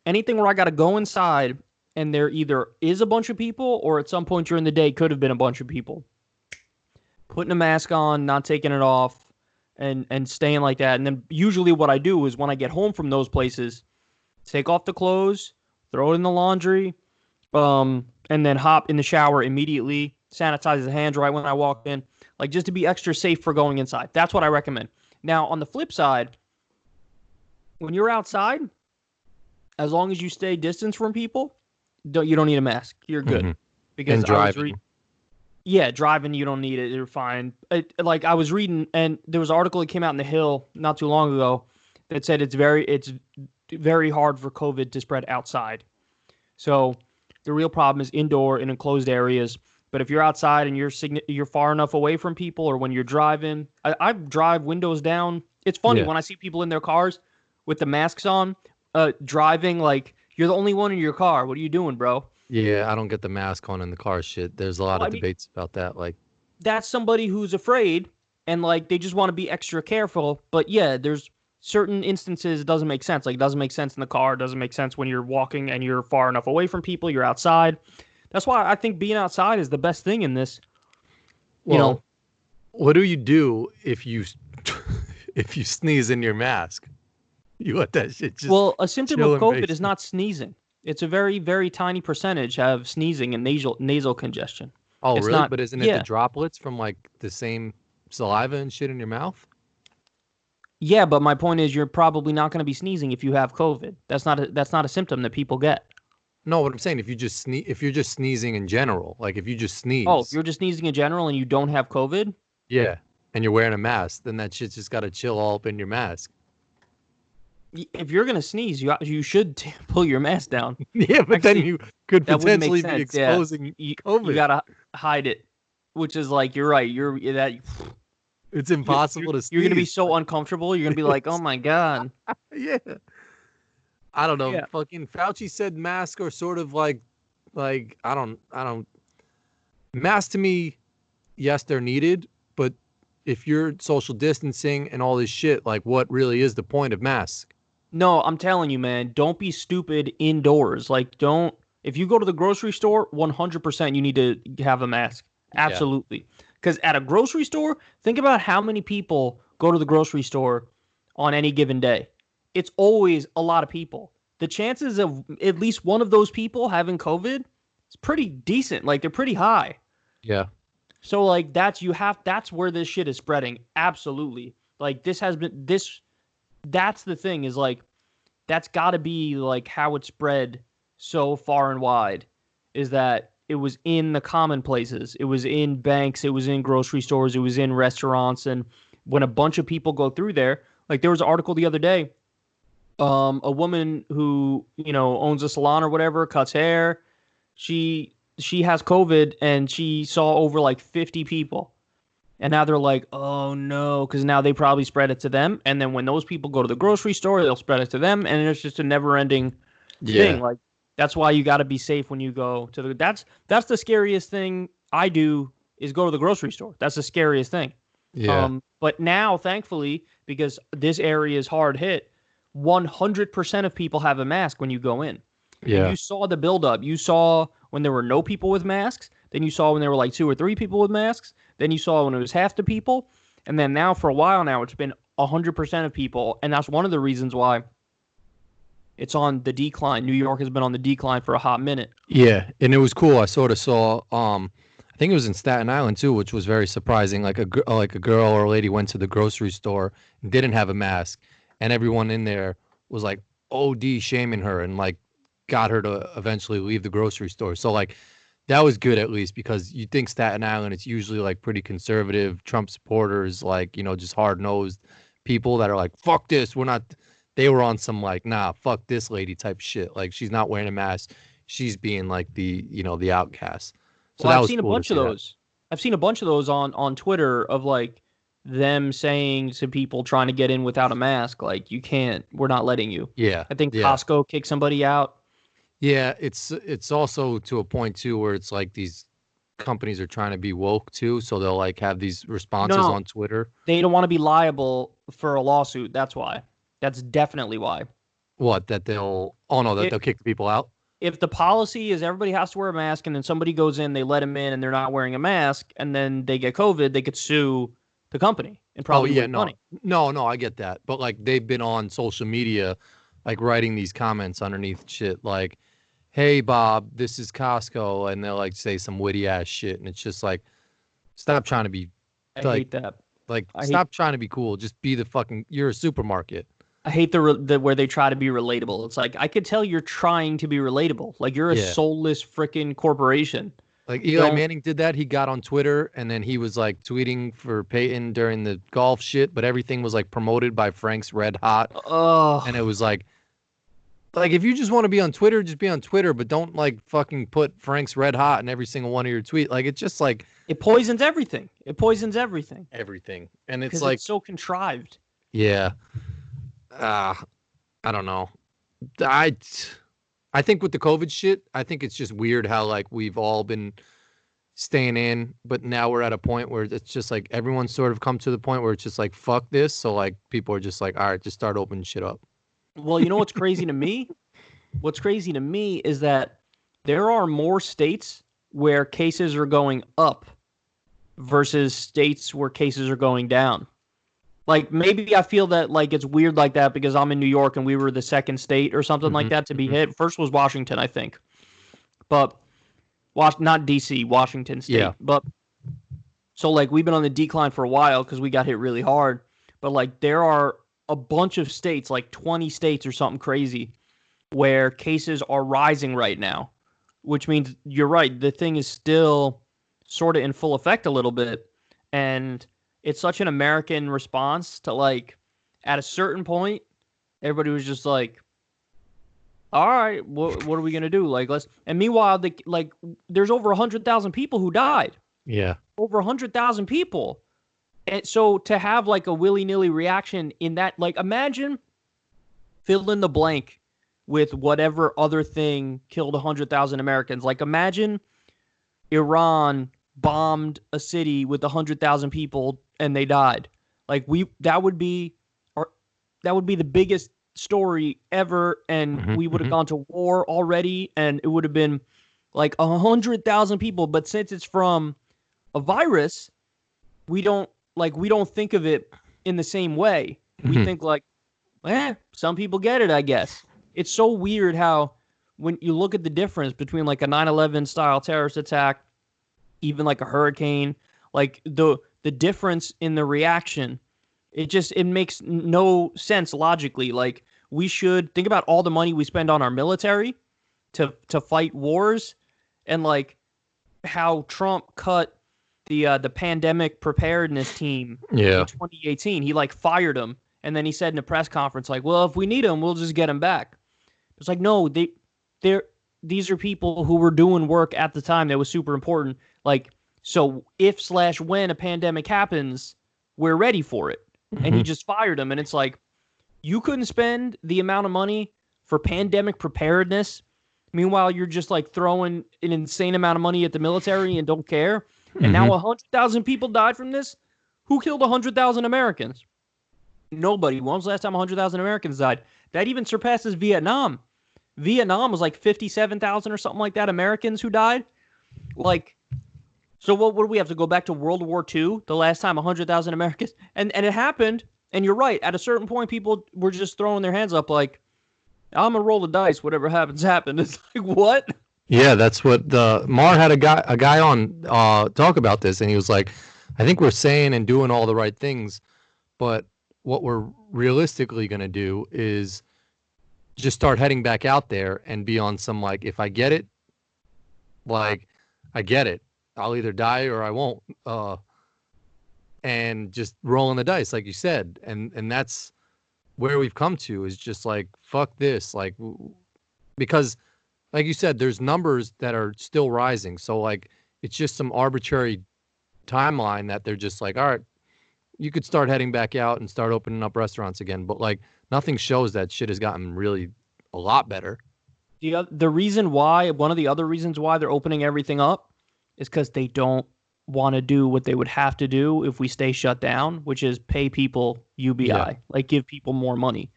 A: anything where I got to go inside and there either is a bunch of people or at some point during the day could have been a bunch of people, putting a mask on, not taking it off, and staying like that. And then usually what I do is when I get home from those places, take off the clothes, throw it in the laundry, and then hop in the shower immediately, sanitize the hands right when I walk in, like just to be extra safe for going inside. That's what I recommend. Now, on the flip side, when you're outside, as long as you stay distance from people, you don't need a mask. You're good. Because
B: and driving.
A: Yeah, driving, you don't need it. You're fine. Like I was reading, and there was an article that came out in the Hill not too long ago that said it's very hard for COVID to spread outside. So the real problem is indoor in enclosed areas. But if you're outside and you're far enough away from people, or when you're driving, I drive windows down. It's funny
B: Yeah.
A: when I see people in their cars with the masks on, driving. Like, you're the only one in your car. What are you doing, bro?
B: Yeah, I don't get the mask on in the car shit. There's a lot
A: Well,
B: of
A: I mean,
B: debates about that. Like,
A: that's somebody who's afraid, and like they just want to be extra careful. But yeah, there's certain instances it doesn't make sense. Like, it doesn't make sense in the car. It doesn't make sense when you're walking and you're far enough away from people. You're outside. That's why I think being outside is the best thing in this.
B: well, what do you do if you if you sneeze in your mask? You let that shit just
A: Well, a symptom
B: chill
A: of
B: and
A: COVID
B: base.
A: is not sneezing. It's a very, very tiny percentage have sneezing and nasal congestion.
B: Oh,
A: It's
B: really?
A: not.
B: But isn't it the
A: Yeah,
B: droplets from like the same saliva and shit in your mouth?
A: yeah. But my point is, you're probably not going to be sneezing if you have COVID. That's not a symptom that people get.
B: No, what I'm saying, if you're just sneezing in general, like if you just
A: Oh, if
B: sneeze,
A: you're just sneezing in general and you don't have COVID,
B: yeah, and you're wearing a mask, then that shit's just got to chill all up in your mask.
A: if you're gonna sneeze, you should pull your mask down.
B: Yeah, but then
A: Actually,
B: you could
A: that wouldn't make
B: potentially be
A: sense. Yeah,
B: exposing
A: you
B: COVID.
A: gotta hide it, which is like, you're right.
B: It's
A: You're,
B: impossible to
A: you're gonna be
B: sneeze.
A: so uncomfortable. You're gonna be like, oh my god.
B: Yeah. I don't know.
A: Yeah.
B: Fucking Fauci said masks are sort of like I don't masks to me, yes, they're needed, but if you're social distancing and all this shit, like what really is the point of masks?
A: No, I'm telling you, man, don't be stupid indoors. Like, if you go to the grocery store, 100% you need to have a mask.
B: Yeah.
A: Absolutely. Because at a grocery store, think about how many people go to the grocery store on any given day. It's always a lot of people. The chances of at least one of those people having COVID is pretty decent. Like, they're pretty high.
B: Yeah.
A: So like that's where this shit is spreading. Absolutely. Like, that's the thing, is like, that's got to be like how it spread so far and wide, is that it was in the common places. It was in banks, it was in grocery stores, it was in restaurants. And when a bunch of people go through there, like there was an article the other day, a woman who, owns a salon or whatever, cuts hair, she has COVID, and she saw over like 50 people. And now they're like, oh no, because now they probably spread it to them. And then when those people go to the grocery store, they'll spread it to them. And it's just a never ending thing. Like, that's why you got to be safe when you go to that's the scariest thing I do, is go to the grocery store. That's the scariest thing.
B: Yeah.
A: But now, thankfully, because this area is hard hit, 100% of people have a mask when you go in.
B: Yeah.
A: And you saw the buildup. You saw when there were no people with masks. Then you saw when there were like 2 or 3 people with masks. Then you saw when it was half the people. And then now, for a while now, it's been 100% of people. And that's one of the reasons why it's on the decline. New York has been on the decline for a hot minute.
B: Yeah, and it was cool. I sort of saw I think it was in Staten Island too, which was very surprising. Like a girl or a lady went to the grocery store and didn't have a mask, and everyone in there was like OD shaming her and like got her to eventually leave the grocery store. So like that was good, at least, because you think Staten Island, it's usually like pretty conservative Trump supporters, like, just hard-nosed people that are like, fuck this, we're not. They were on some like, nah, fuck this lady type shit. Like, she's not wearing a mask. She's being like the outcast. So
A: Well,
B: that
A: I've
B: was
A: seen a
B: cool to
A: bunch of
B: see that.
A: those. I've seen a bunch of those on Twitter, of like them saying to people trying to get in without a mask, like, you can't, we're not letting you.
B: Yeah.
A: I think
B: Yeah.
A: Costco kicked somebody out.
B: Yeah. It's also to a point too where it's like these companies are trying to be woke too. So they'll like have these responses
A: No.
B: on Twitter.
A: They don't want to be liable for a lawsuit. That's why. That's definitely why.
B: What? That they'll, oh no, that they'll kick the people out?
A: If the policy is everybody has to wear a mask, and then somebody goes in, they let them in, and they're not wearing a mask, and then they get COVID, they could sue the company and probably
B: Oh yeah,
A: lose
B: no.
A: money.
B: No, I get that. But like they've been on social media, like writing these comments underneath shit like, hey Bob, this is Costco, and they'll like say some witty ass shit, and it's just like, stop trying to be
A: I
B: like,
A: hate that.
B: like
A: I
B: stop trying to be cool. Just be the fucking, you're a supermarket.
A: I hate the where they try to be relatable. It's like, I could tell you're trying to be relatable. Like, you're a
B: Yeah.
A: soulless freaking corporation.
B: Like Eli Manning did that. He got on Twitter and then he was like tweeting for Peyton during the golf shit, but everything was like promoted by Frank's Red Hot. And it was like if you just want to be on Twitter, just be on Twitter, but don't like fucking put Frank's Red Hot in every single one of your tweets. Like it's just like
A: it poisons everything. It poisons everything.
B: Everything. And it's like
A: it's so contrived.
B: Yeah. I don't know. I think with the COVID shit, I think it's just weird how like we've all been staying in, but now we're at a point where it's just like everyone's sort of come to the point where it's just like fuck this. So like people are just like, all right, just start opening shit up.
A: Well, you know what's crazy to me? What's crazy to me is that there are more states where cases are going up versus states where cases are going down. Like, maybe I feel that, like, it's weird like that because I'm in New York and we were the second state or something like that to be hit. First was Washington, I think. But, not D.C., Washington State.
B: Yeah.
A: But, so, like, we've been on the decline for a while because we got hit really hard. But, like, there are a bunch of states, like 20 states or something crazy, where cases are rising right now. Which means, you're right, the thing is still sort of in full effect a little bit. And it's such an American response to, like, at a certain point, everybody was just like, all right, what are we going to do? Like, and meanwhile, there's over 100,000 people who died.
B: Yeah.
A: Over 100,000 people. And so to have, like, a willy-nilly reaction in that, like, imagine fill in the blank with whatever other thing killed 100,000 Americans. Like, imagine Iran bombed a city with 100,000 people and they died. Like that would be the biggest story ever, and we would have gone to war already, and it would have been like 100,000 people. But since it's from a virus, we don't think of it in the same way. We think like, some people get it, I guess. It's so weird how when you look at the difference between like a 9/11 style terrorist attack, even like a hurricane, like the difference in the reaction, it makes no sense logically. Like, we should think about all the money we spend on our military to fight wars, and like how Trump cut the pandemic preparedness team in 2018. He like fired them, and then he said in a press conference like, well, if we need them, we'll just get them back. It's like, no, these are people who were doing work at the time that was super important. Like, so if/when a pandemic happens, we're ready for it. And he just fired him. And it's like, you couldn't spend the amount of money for pandemic preparedness. Meanwhile, you're just like throwing an insane amount of money at the military and don't care. And now 100,000 people died from this. Who killed 100,000 Americans? Nobody. When was the last time 100,000 Americans died? That even surpasses Vietnam. Vietnam was like 57,000 or something like that Americans who died. Like, so what do we have to go back to World War II? The last time 100,000 Americans, and it happened. And you're right. At a certain point, people were just throwing their hands up like, I'm gonna roll the dice. Whatever happens, happens. It's like, what?
B: Yeah, that's what Mar had a guy on talk about this, and he was like, I think we're saying and doing all the right things, but what we're realistically gonna do is just start heading back out there and be on some like, if I get it, like I get it. I'll either die or I won't. And just rolling the dice, like you said. And that's where we've come to, is just like, fuck this. Like, because like you said, there's numbers that are still rising. So like, it's just some arbitrary timeline that they're just like, all right, you could start heading back out and start opening up restaurants again. But like, nothing shows that shit has gotten really a lot better.
A: The reason why, one of the other reasons why they're opening everything up is because they don't want to do what they would have to do if we stay shut down, which is pay people UBI, like give people more money.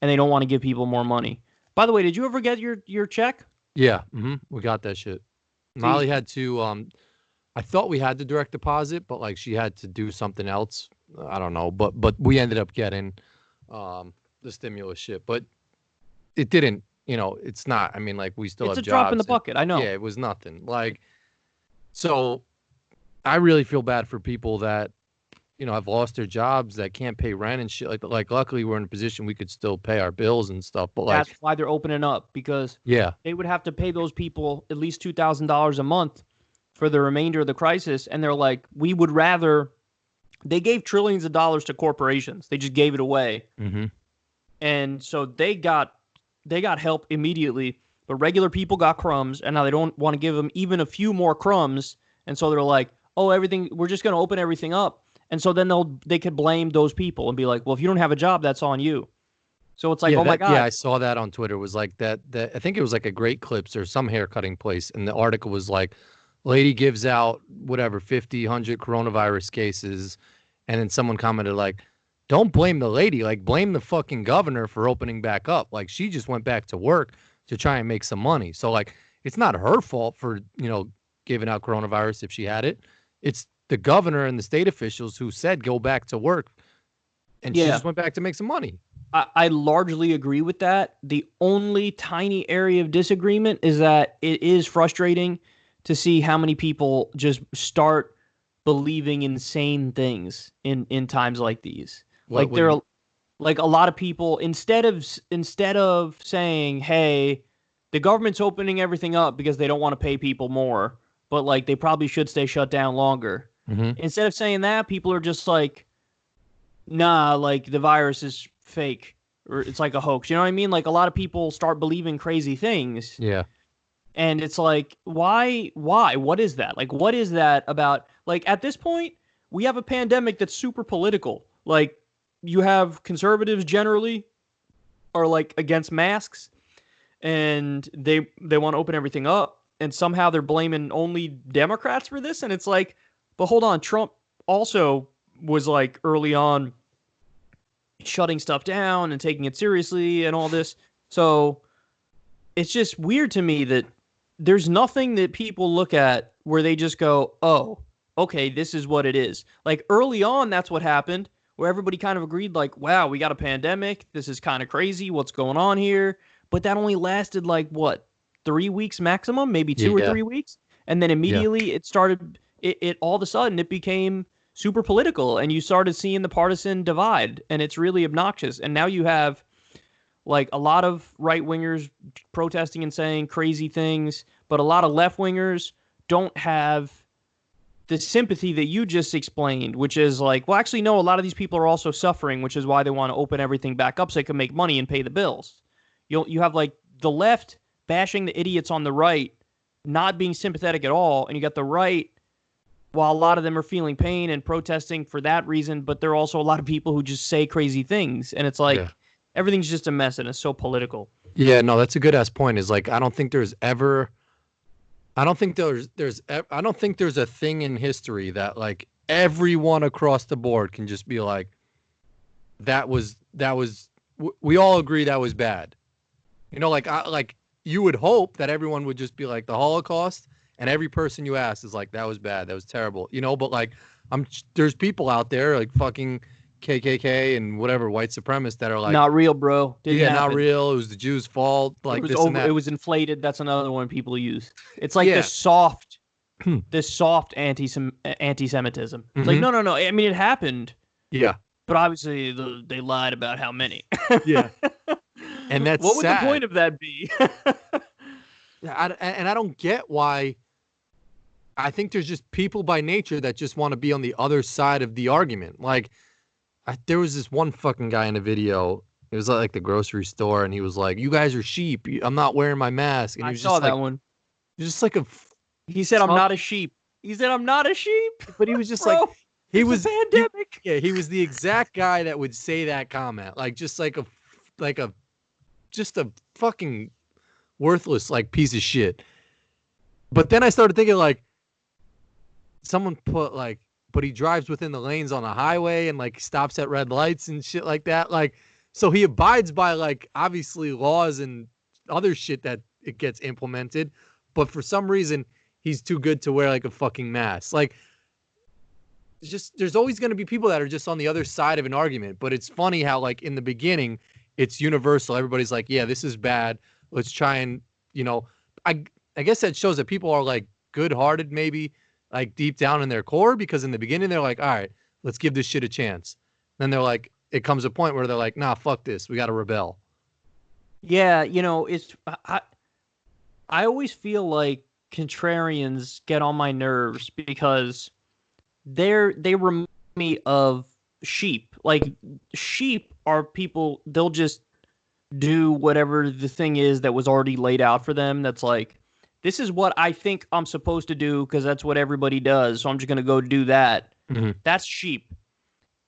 A: And they don't want to give people more money. By the way, did you ever get your check?
B: Yeah, we got that shit. Molly had to, I thought we had the direct deposit, but like she had to do something else. I don't know, but we ended up getting the stimulus shit. But it didn't, it's not. I mean, like we still have jobs.
A: It's a drop in the bucket. I know.
B: Yeah, it was nothing. Like, so I really feel bad for people that, have lost their jobs, that can't pay rent and shit. Like luckily we're in a position we could still pay our bills and stuff. But like,
A: that's why they're opening up, because
B: they
A: would have to pay those people at least $2,000 a month for the remainder of the crisis. And they're like, we would rather. They gave trillions of dollars to corporations. They just gave it away.
B: Mm-hmm.
A: And so they got help immediately, but regular people got crumbs, and now they don't want to give them even a few more crumbs. And so they're like, oh, we're just going to open everything up. And so then they could blame those people and be like, well, if you don't have a job, that's on you. So it's like,
B: my God. Yeah, I saw that on Twitter. It was like that I think it was like a Great Clips or some hair cutting place. And the article was like, lady gives out whatever, 50, 100 coronavirus cases. And then someone commented like, don't blame the lady, like blame the fucking governor for opening back up. Like she just went back to work to try and make some money. So like, it's not her fault for, giving out coronavirus if she had it. It's the governor and the state officials who said, go back to work. And she just went back to make some money.
A: I largely agree with that. The only tiny area of disagreement is that it is frustrating to see how many people just start believing insane things in times like these. Like there are like a lot of people, instead of saying, hey, the government's opening everything up because they don't want to pay people more, but like they probably should stay shut down longer.
B: Mm-hmm.
A: Instead of saying that, people are just like, nah, like the virus is fake or it's like a hoax. You know what I mean? Like a lot of people start believing crazy things.
B: Yeah.
A: And it's like, why? What is that? Like, what is that about? Like, at this point, we have a pandemic that's super political. Like, you have conservatives generally are like against masks, and they want to open everything up, and somehow they're blaming only Democrats for this. And it's like, but hold on, Trump also was like early on shutting stuff down and taking it seriously and all this. So it's just weird to me that there's nothing that people look at where they just go, oh, okay, this is what it is. Like early on, that's what happened, where everybody kind of agreed like, wow, we got a pandemic. This is kind of crazy. What's going on here? But that only lasted like, what, 3 weeks maximum, maybe 2 or 3 weeks. And then immediately it started, it all of a sudden it became super political, and you started seeing the partisan divide, and it's really obnoxious. And now you have like a lot of right-wingers protesting and saying crazy things, but a lot of left-wingers don't have the sympathy that you just explained, which is like, well, actually, no, a lot of these people are also suffering, which is why they want to open everything back up so they can make money and pay the bills. You have like the left bashing the idiots on the right, not being sympathetic at all, and you got the right, while a lot of them are feeling pain and protesting for that reason, but there are also a lot of people who just say crazy things, and it's like everything's just a mess, and it's so political.
B: Yeah, no, that's a good ass point. Is like I don't think there's a thing in history that like everyone across the board can just be like, we all agree that was bad. Like you would hope that everyone would just be like the Holocaust, and every person you ask is like, that was bad, that was terrible, but like there's people out there like fucking KKK and whatever white supremacists that are like,
A: not real, bro. Didn't happen.
B: Not real. It was the Jews' fault. Like
A: it was inflated. That's another one people use. It's like this soft anti-Semitism. It's like, no. I mean, it happened.
B: Yeah.
A: But obviously they lied about how many.
B: Yeah. And that's
A: what would
B: sad.
A: the point of that be?
B: I don't get why. I think there's just people by nature that just want to be on the other side of the argument. Like, there was this one fucking guy in a video. It was like the grocery store, and he was like, "You guys are sheep. I'm not wearing my mask." And
A: I
B: he was
A: saw
B: just
A: that
B: like,
A: one.
B: Just like
A: he said, "I'm not a sheep." He said, "I'm not a sheep."
B: But he was just
A: Bro,
B: like, he was
A: a pandemic.
B: He was the exact guy that would say that comment, like just a fucking worthless like piece of shit. But then I started thinking like, someone put like, but he drives within the lanes on a highway and like stops at red lights and shit like that. Like, so he abides by like obviously laws and other shit that it gets implemented, but for some reason he's too good to wear like a fucking mask. Like, there's always going to be people that are just on the other side of an argument. But it's funny how like in the beginning it's universal. Everybody's like, yeah, this is bad. Let's try and, I guess that shows that people are like good-hearted maybe, like deep down in their core, because in the beginning they're like, all right, let's give this shit a chance. Then they're like, it comes a point where they're like, nah, fuck this. We got to rebel.
A: Yeah. I always feel like contrarians get on my nerves because they remind me of sheep. Like, sheep are people, they'll just do whatever the thing is that was already laid out for them. That's like, this is what I think I'm supposed to do because that's what everybody does. So I'm just going to go do that.
B: Mm-hmm.
A: That's sheep.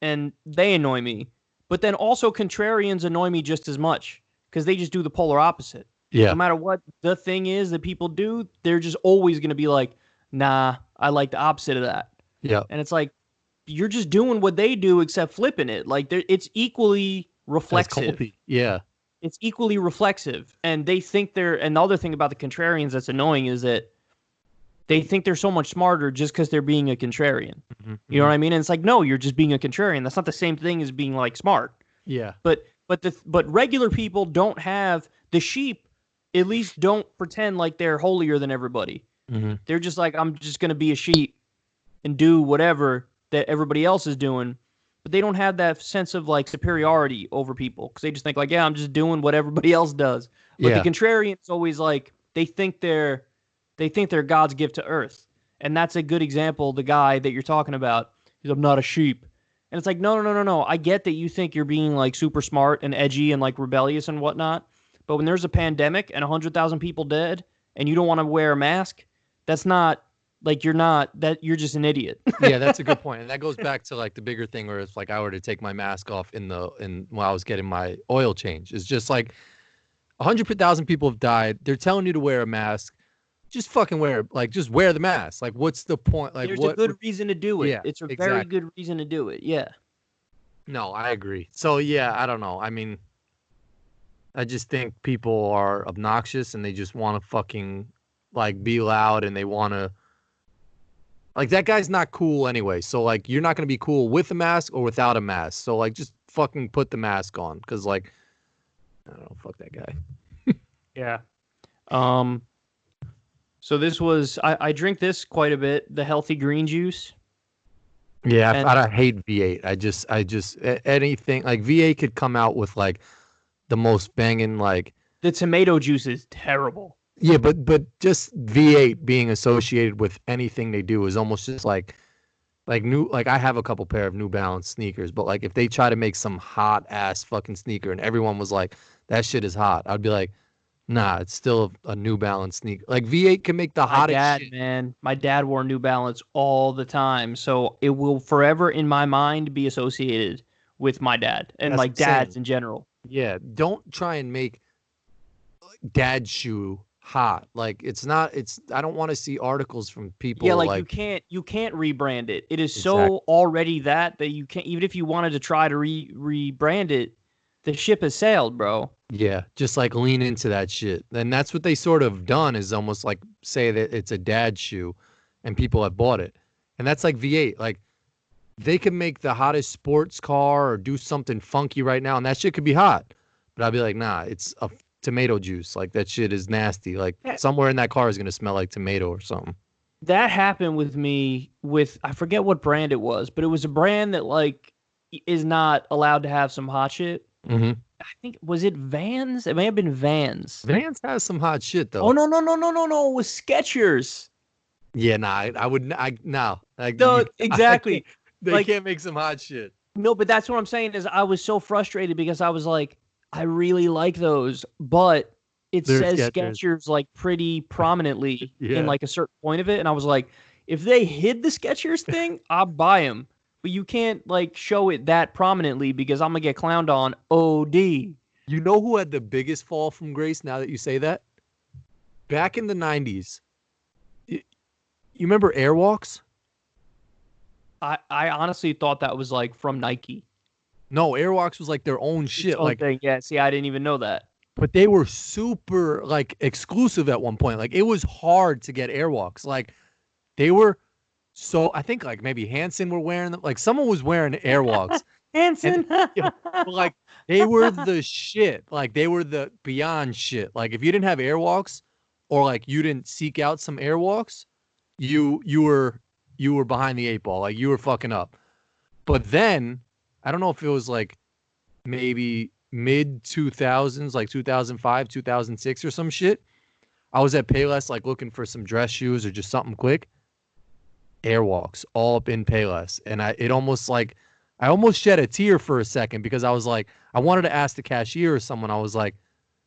A: And they annoy me. But then also contrarians annoy me just as much because they just do the polar opposite.
B: Yeah.
A: No matter what the thing is that people do, they're just always going to be like, nah, I like the opposite of that.
B: Yeah.
A: And it's like, you're just doing what they do except flipping it. Like, it's equally reflexive.
B: Yeah.
A: It's equally reflexive. And they think and the other thing about the contrarians that's annoying is that they think they're so much smarter just because they're being a contrarian.
B: Mm-hmm.
A: You know what I mean? And it's like, no, you're just being a contrarian. That's not the same thing as being like smart.
B: Yeah.
A: But regular people don't have the sheep. At least don't pretend like they're holier than everybody.
B: Mm-hmm.
A: They're just like, I'm just gonna be a sheep and do whatever that everybody else is doing. But they don't have that sense of like superiority over people because they just think like, yeah, I'm just doing what everybody else does. But the contrarian's always like they think they're God's gift to earth, and that's a good example. The guy that you're talking about, he's I'm not a sheep, and it's like no. I get that you think you're being like super smart and edgy and like rebellious and whatnot, but when there's a pandemic and 100,000 people dead, and you don't want to wear a mask, that's not. Like you're just an idiot.
B: Yeah, that's a good point. And that goes back to like the bigger thing where if like I were to take my mask off while I was getting my oil change. It's just like 100,000 people have died. They're telling you to wear a mask. Just fucking wear it. Like just wear the mask. Like what's the point? Like
A: there's a good reason to do it.
B: Yeah,
A: it's a very good reason to do it. Yeah.
B: No, I agree. So yeah, I don't know. I mean, I just think people are obnoxious and they just want to fucking like be loud and they want to. Like, that guy's not cool anyway. So, like, you're not going to be cool with a mask or without a mask. So, like, just fucking put the mask on. Because, like, I don't know, fuck that guy.
A: Yeah. So this was, I drink this quite a bit, the healthy green juice.
B: Yeah, I hate V8. I just, anything, like, V8 could come out with, like, the most banging, like.
A: The tomato juice is terrible.
B: Yeah, but just V8 being associated with anything they do is almost just like I have a couple pair of New Balance sneakers, but like if they try to make some hot ass fucking sneaker and everyone was like, that shit is hot, I'd be like, nah, it's still a New Balance sneaker. Like V8 can make the hottest shit.
A: Man, my dad wore New Balance all the time, so it will forever in my mind be associated with my dad and like dads in general.
B: Yeah, don't try and make dad shoe hot. Like I don't want to see articles from people.
A: Yeah, like you can't rebrand it. It is so already that you can't, even if you wanted to try to rebrand it, the ship has sailed, bro.
B: Yeah, just like lean into that shit. And that's what they sort of done is almost like say that it's a dad shoe and people have bought it. And that's like V8. Like they could make the hottest sports car or do something funky right now and that shit could be hot. But I'd be like, nah, it's a tomato juice. Like that shit is nasty. Like somewhere in that car is going to smell like tomato or something.
A: That happened with me with, I forget what brand it was, but it was a brand that like is not allowed to have some hot shit.
B: Mm-hmm.
A: I think, was it Vans? It may have been Vans.
B: Vans has some hot shit though.
A: Oh, no. It was Skechers.
B: Yeah, nah, I would, no. Like,
A: no, exactly.
B: They can't make some hot shit.
A: No, but that's what I'm saying is I was so frustrated because I was like, I really like those, but it says Skechers like pretty prominently in like a certain point of it. And I was like, if they hid the Skechers thing, I'll buy them. But you can't like show it that prominently because I'm going to get clowned on OD.
B: You know who had the biggest fall from grace now that you say that? Back in the 90s. You remember Airwalks?
A: I honestly thought that was like from Nike.
B: No, Airwalks was like their own shit. Like
A: thing. Yeah, see, I didn't even know that.
B: But they were super like exclusive at one point. Like it was hard to get Airwalks. Like they were so I think like maybe Hanson were wearing them. Like someone was wearing Airwalks.
A: Hanson.
B: Like they were the shit. Like they were the beyond shit. Like if you didn't have Airwalks or like you didn't seek out some Airwalks, you were behind the eight ball. Like you were fucking up. But then I don't know if it was like maybe mid 2000s, like 2005, 2006 or some shit. I was at Payless like looking for some dress shoes or just something quick. Airwalks all up in Payless, and I almost shed a tear for a second because I was like, I wanted to ask the cashier or someone. I was like,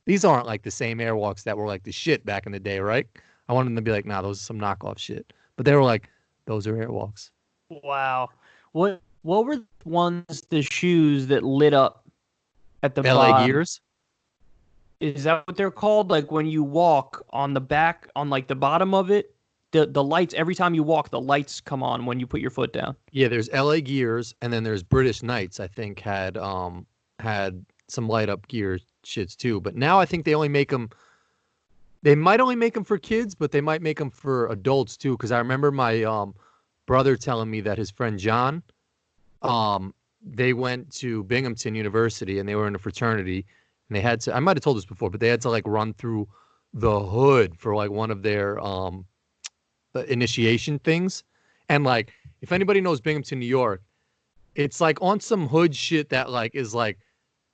B: these aren't like the same Airwalks that were like the shit back in the day, right? I wanted them to be like, nah, those are some knockoff shit. But they were like, those are Airwalks.
A: Wow. What were the shoes that lit up at the
B: LA
A: bottom?
B: Gears?
A: Is that what they're called? Like when you walk on the back, on like the bottom of it, the lights, every time you walk, the lights come on when you put your foot down.
B: Yeah, there's LA Gears, and then there's British Knights, I think, had some light up gear shits too. But now I think they only make them. They might only make them for kids, but they might make them for adults too. Because I remember my brother telling me that his friend John, they went to Binghamton University and they were in a fraternity, and they had to. I might have told this before, but they had to like run through the hood for like one of their initiation things. And like, if anybody knows Binghamton, New York, it's like on some hood shit that like is like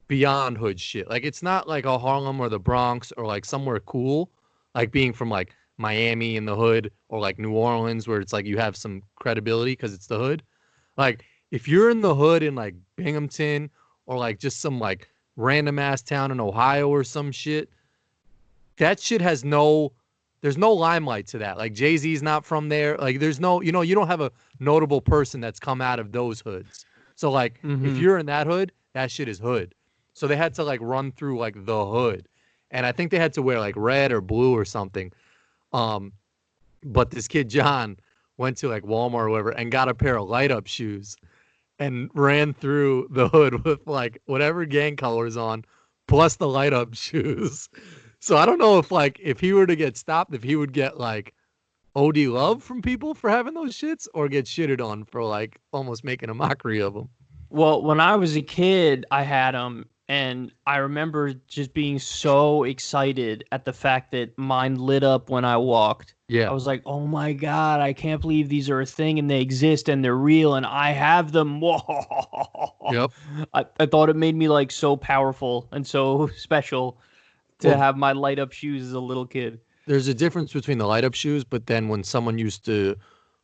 B: beyond hood shit. Like it's not like a Harlem or the Bronx or like somewhere cool, like being from like Miami in the hood or like New Orleans where it's like you have some credibility because it's the hood. Like if you're in the hood in like Binghamton or like just some like random ass town in Ohio or some shit, that shit has there's no limelight to that. Like Jay-Z's not from there. Like there's no, you don't have a notable person that's come out of those hoods. So like if you're in that hood, that shit is hood. So they had to like run through like the hood. And I think they had to wear like red or blue or something. But this kid John went to like Walmart or whatever and got a pair of light up shoes and ran through the hood with like whatever gang colors on plus the light up shoes. So I don't know if he were to get stopped, if he would get like OD love from people for having those shits or get shitted on for like almost making a mockery of them.
A: Well, when I was a kid, I had them, and I remember just being so excited at the fact that mine lit up when I walked.
B: Yeah.
A: I was like, oh my God, I can't believe these are a thing and they exist and they're real and I have them. Whoa.
B: Yep.
A: I thought it made me like so powerful and so special to have my light up shoes as a little kid.
B: There's a difference between the light up shoes, but then when someone used to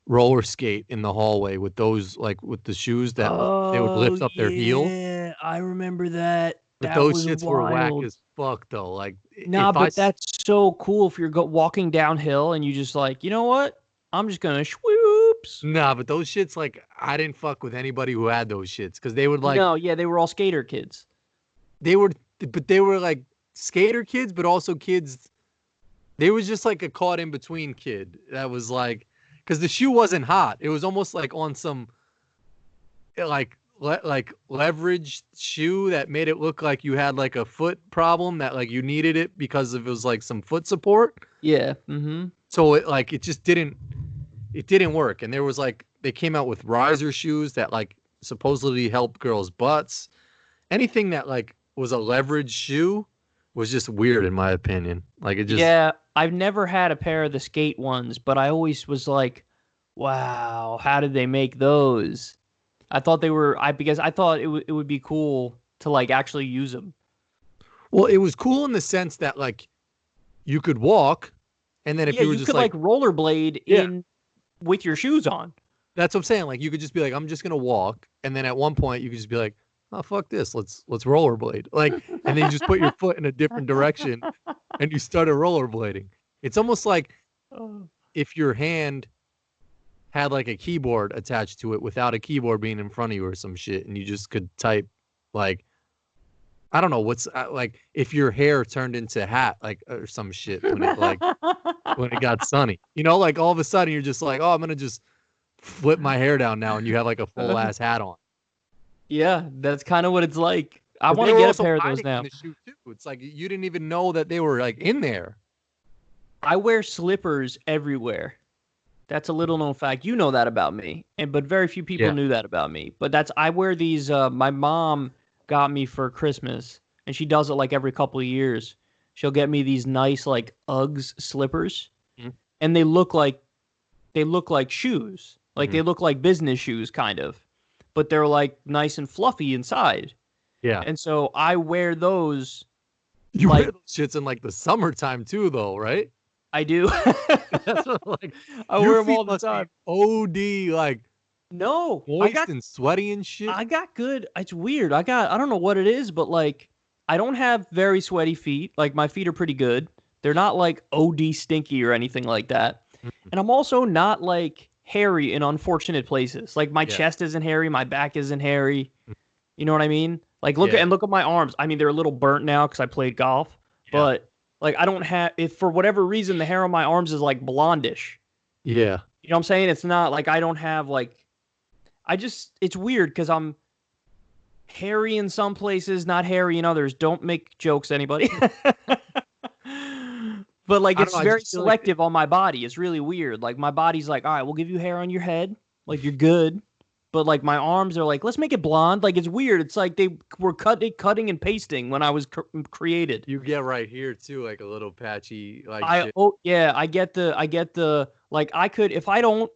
B: roller skate in the hallway with those, like with the shoes that they would lift up their heel.
A: Yeah, I remember that.
B: But
A: That
B: those
A: was
B: shits
A: wild.
B: were whack as fuck though. Like,
A: nah, but that's so cool if you're walking downhill and you just like, you know what? I'm just gonna swoops.
B: Nah, but those shits, like, I didn't fuck with anybody who had those shits because they would like.
A: No, yeah, they were all skater kids.
B: They were like skater kids, but also kids. They was just like a caught in between kid that was like, because the shoe wasn't hot. It was almost like on some like leveraged shoe that made it look like you had like a foot problem that like you needed it because it was like some foot support.
A: Yeah. Mm-hmm.
B: So it just didn't work. And there was like, they came out with riser shoes that like supposedly help girls' butts. Anything that like was a leverage shoe was just weird in my opinion. Like it just.
A: Yeah, I've never had a pair of the skate ones, but I always was like, wow, how did they make those? I thought they were, because I thought it would be cool to like actually use them.
B: Well, it was cool in the sense that like you could walk, and then if you were just
A: could like rollerblade in with your shoes on.
B: That's what I'm saying. Like you could just be like, I'm just gonna walk, and then at one point you could just be like, oh fuck this, let's rollerblade. Like, and then you just put your foot in a different direction, and you started rollerblading. It's almost like if your hand had like a keyboard attached to it without a keyboard being in front of you or some shit, and you just could type like, I don't know what's like if your hair turned into a hat like or some shit when it like when it got sunny, like all of a sudden you're just like, oh, I'm gonna just flip my hair down now, and you have like a full ass hat on.
A: Yeah, that's kind of what it's like. I want to get a pair of those now.
B: It's like you didn't even know that they were like in there.
A: I wear slippers everywhere. That's a little known fact. You know that about me, but very few people knew that about me. But I wear these. My mom got me for Christmas, and she does it like every couple of years. She'll get me these nice like Uggs slippers, and they look like shoes. Like they look like business shoes, kind of, but they're like nice and fluffy inside.
B: Yeah.
A: And so I wear those.
B: You wear those shits in like the summertime too, though, right?
A: I do.
B: That's what, like,
A: I
B: your
A: wear them
B: feet
A: all the
B: must be
A: time.
B: OD, like
A: No,
B: moist and sweaty and shit.
A: I got good. It's weird. I don't know what it is, but like I don't have very sweaty feet. Like my feet are pretty good. They're not like OD stinky or anything like that. And I'm also not like hairy in unfortunate places. Like my chest isn't hairy, my back isn't hairy. You know what I mean? Like look at my arms. I mean they're a little burnt now because I played golf, but like I don't have if for whatever reason the hair on my arms is like blondish.
B: Yeah.
A: You know what I'm saying? It's not like I don't have like it's weird because I'm hairy in some places, not hairy in others. Don't make jokes, anybody. But like it's very selective on my body. It's really weird. Like my body's like, all right, we'll give you hair on your head. Like you're good. But like my arms are like, let's make it blonde. Like it's weird. It's like they were cutting and pasting when I was created.
B: You get right here too, like a little patchy. Like
A: I get the like I could if I don't.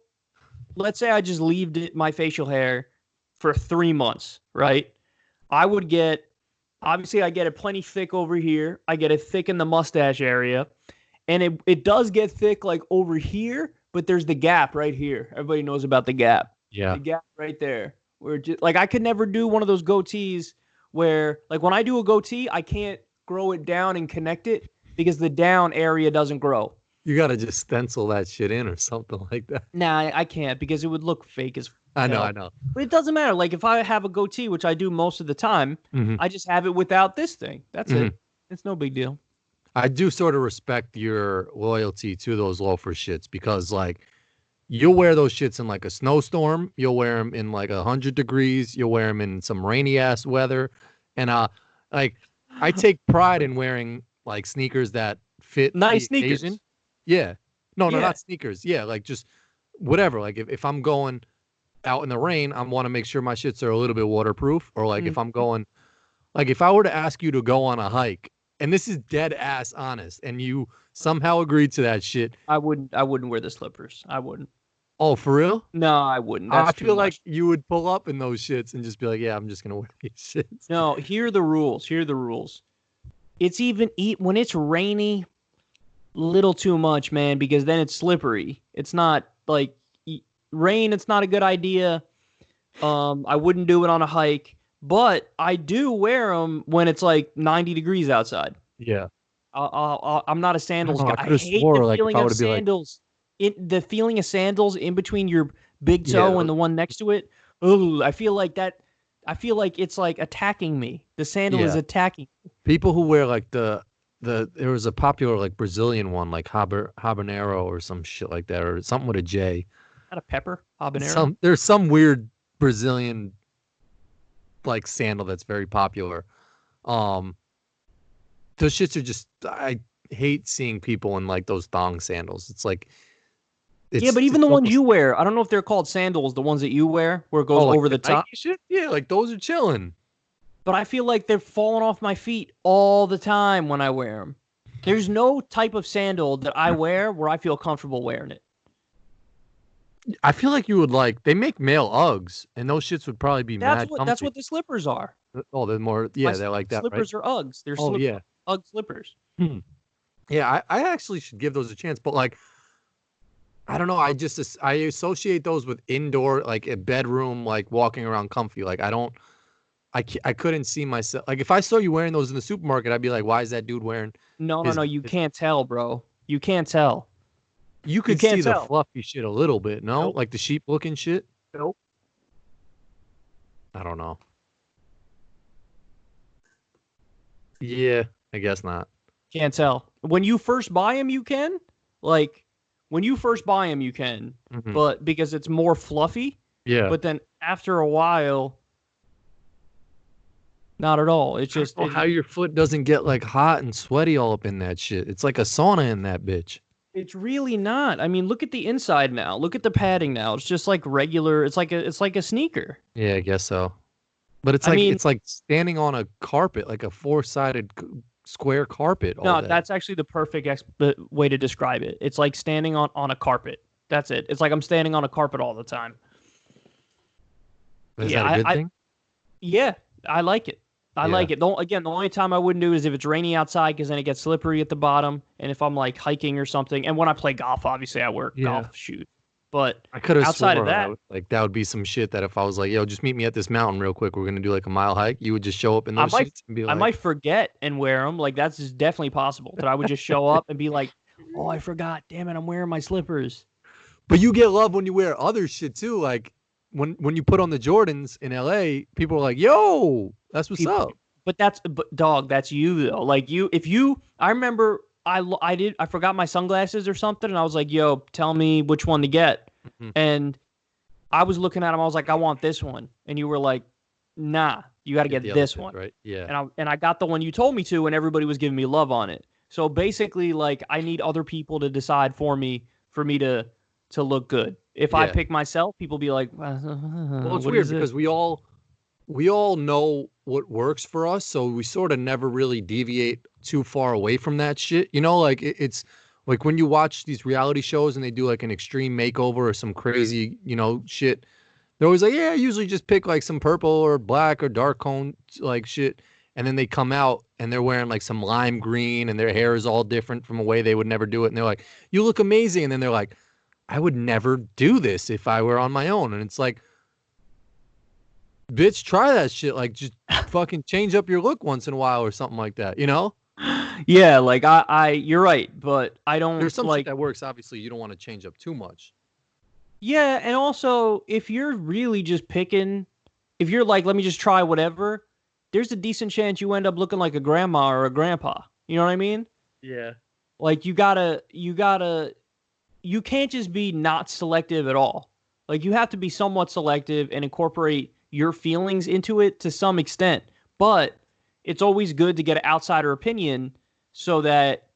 A: Let's say I just leave my facial hair for 3 months, right? I would get, obviously I get it plenty thick over here. I get it thick in the mustache area. And it does get thick like over here, but there's the gap right here. Everybody knows about the gap.
B: Yeah.
A: The gap right there. Where just, like I could never do one of those goatees where like when I do a goatee, I can't grow it down and connect it because the down area doesn't grow.
B: You got to just stencil that shit in or something like that.
A: Nah, I can't because it would look fake as
B: I know.
A: But it doesn't matter. Like if I have a goatee, which I do most of the time, I just have it without this thing. That's it. It's no big deal.
B: I do sort of respect your loyalty to those loafer shits because like you'll wear those shits in like a snowstorm. You'll wear them in like 100 degrees. You'll wear them in some rainy ass weather. And like I take pride in wearing like sneakers that fit
A: nice
B: the
A: sneakers.
B: occasion. Yeah. No, not sneakers. Yeah, like just whatever. Like if I'm going out in the rain, I want to make sure my shits are a little bit waterproof. Or like if I'm going, like if I were to ask you to go on a hike, and this is dead ass honest, and you somehow agreed to that shit,
A: I wouldn't wear the slippers. I wouldn't.
B: Oh, for real?
A: No, I wouldn't.
B: I feel like you would pull up in those shits and just be like, yeah, I'm just gonna wear these shits.
A: No, here are the rules. It's even when it's rainy. Little too much, man, because then it's slippery. It's not like rain. It's not a good idea. I wouldn't do it on a hike, but I do wear them when it's like 90 degrees outside.
B: Yeah.
A: I'm not a sandals guy. I hate
B: the
A: feeling of sandals. The feeling of sandals in between your big toe and the one next to it. Ooh, I feel like it's like attacking me. The sandal is attacking me.
B: People who wear like there was a popular like Brazilian one like habanero or some shit like that or something with a J.
A: Not a pepper habanero.
B: There's some weird Brazilian like sandal that's very popular. Those shits are just I hate seeing people in like those thong sandals. It's like
A: but even the ones you wear, I don't know if they're called sandals. The ones that you wear where it goes over the top.
B: Shit? Yeah, like those are chilling.
A: But I feel like they're falling off my feet all the time when I wear them. There's no type of sandal that I wear where I feel comfortable wearing it.
B: I feel like you would like, they make male Uggs, and those shits would probably be mad comfy.
A: That's what the slippers are.
B: Oh, they're more, they're like that,
A: slippers are Uggs. They're Ugg slippers.
B: Yeah, I actually should give those a chance, but like, I don't know, I associate those with indoor, like a bedroom, like walking around comfy. Like I couldn't see myself. Like, if I saw you wearing those in the supermarket, I'd be like, why is that dude wearing...
A: No. You can't tell, bro. You can't tell.
B: You could see the fluffy shit a little bit, no? Nope. Like the sheep-looking shit?
A: Nope.
B: I don't know. Yeah, I guess not.
A: Can't tell. When you first buy them, you can. Like, when you first buy them, you can. But because it's more fluffy.
B: Yeah.
A: But then after a while... Not at all. It's just
B: how your foot doesn't get like hot and sweaty all up in that shit. It's like a sauna in that bitch.
A: It's really not. I mean, look at the inside now. Look at the padding now. It's just like regular. It's like a sneaker.
B: Yeah, I guess so. But it's like standing on a carpet, like a four-sided square carpet.
A: That's actually the perfect way to describe it. It's like standing on a carpet. That's it. It's like I'm standing on a carpet all the time.
B: Is that a good thing?
A: Yeah, I like it. I like it. Again, the only time I wouldn't do is if it's rainy outside because then it gets slippery at the bottom. And if I'm like hiking or something. And when I play golf, obviously I wear golf shoes. But
B: I could have
A: outside of
B: sworn
A: that,
B: like that would be some shit that if I was like, yo, just meet me at this mountain real quick. We're going to do like a mile hike. You would just show up in those shits and be like.
A: I might forget and wear them. Like that's just definitely possible that I would just show up and be like, oh, I forgot. Damn it. I'm wearing my slippers.
B: But you get love when you wear other shit too. Like when you put on the Jordans in LA, people are like, yo, that's what's up.
A: But dog, that's you though. Like I remember I forgot my sunglasses or something, and I was like, yo, tell me which one to get. Mm-hmm. And I was looking at them, I was like, I want this one. And you were like, nah, you got to get this one.
B: Right. Yeah.
A: And I got the one you told me to, and everybody was giving me love on it. So basically, like, I need other people to decide for me to look good. If I pick myself, people be like,
B: well, it's weird because we all know what works for us, so we sort of never really deviate too far away from that shit. You know, like it's like when you watch these reality shows and they do like an extreme makeover or some crazy, you know, shit. They're always like, yeah, I usually just pick like some purple or black or dark cone like shit. And then they come out and they're wearing like some lime green and their hair is all different from a way they would never do it. And they're like, you look amazing. And then they're like, I would never do this if I were on my own. And it's like, bitch, try that shit. Like, just fucking change up your look once in a while or something like that, you know?
A: Yeah, like you're right, but I don't.
B: There's some
A: like
B: shit that works. Obviously, you don't want to change up too much.
A: Yeah, and also if you're really just picking, if you're like, let me just try whatever, there's a decent chance you end up looking like a grandma or a grandpa. You know what I mean?
B: Yeah.
A: Like you can't just be not selective at all. Like you have to be somewhat selective and incorporate your feelings into it to some extent. But it's always good to get an outsider opinion so that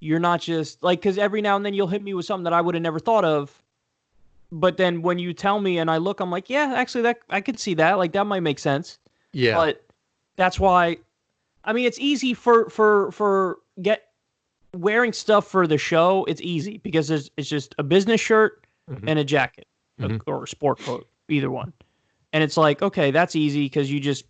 A: you're not just like, because every now and then you'll hit me with something that I would have never thought of. But then when you tell me and I look, I'm like, yeah, actually that I could see that. Like that might make sense.
B: Yeah.
A: But that's why, I mean, it's easy for wearing stuff for the show. It's easy because it's just a business shirt and a jacket or a sport coat, either one. And it's like, okay, that's easy because you just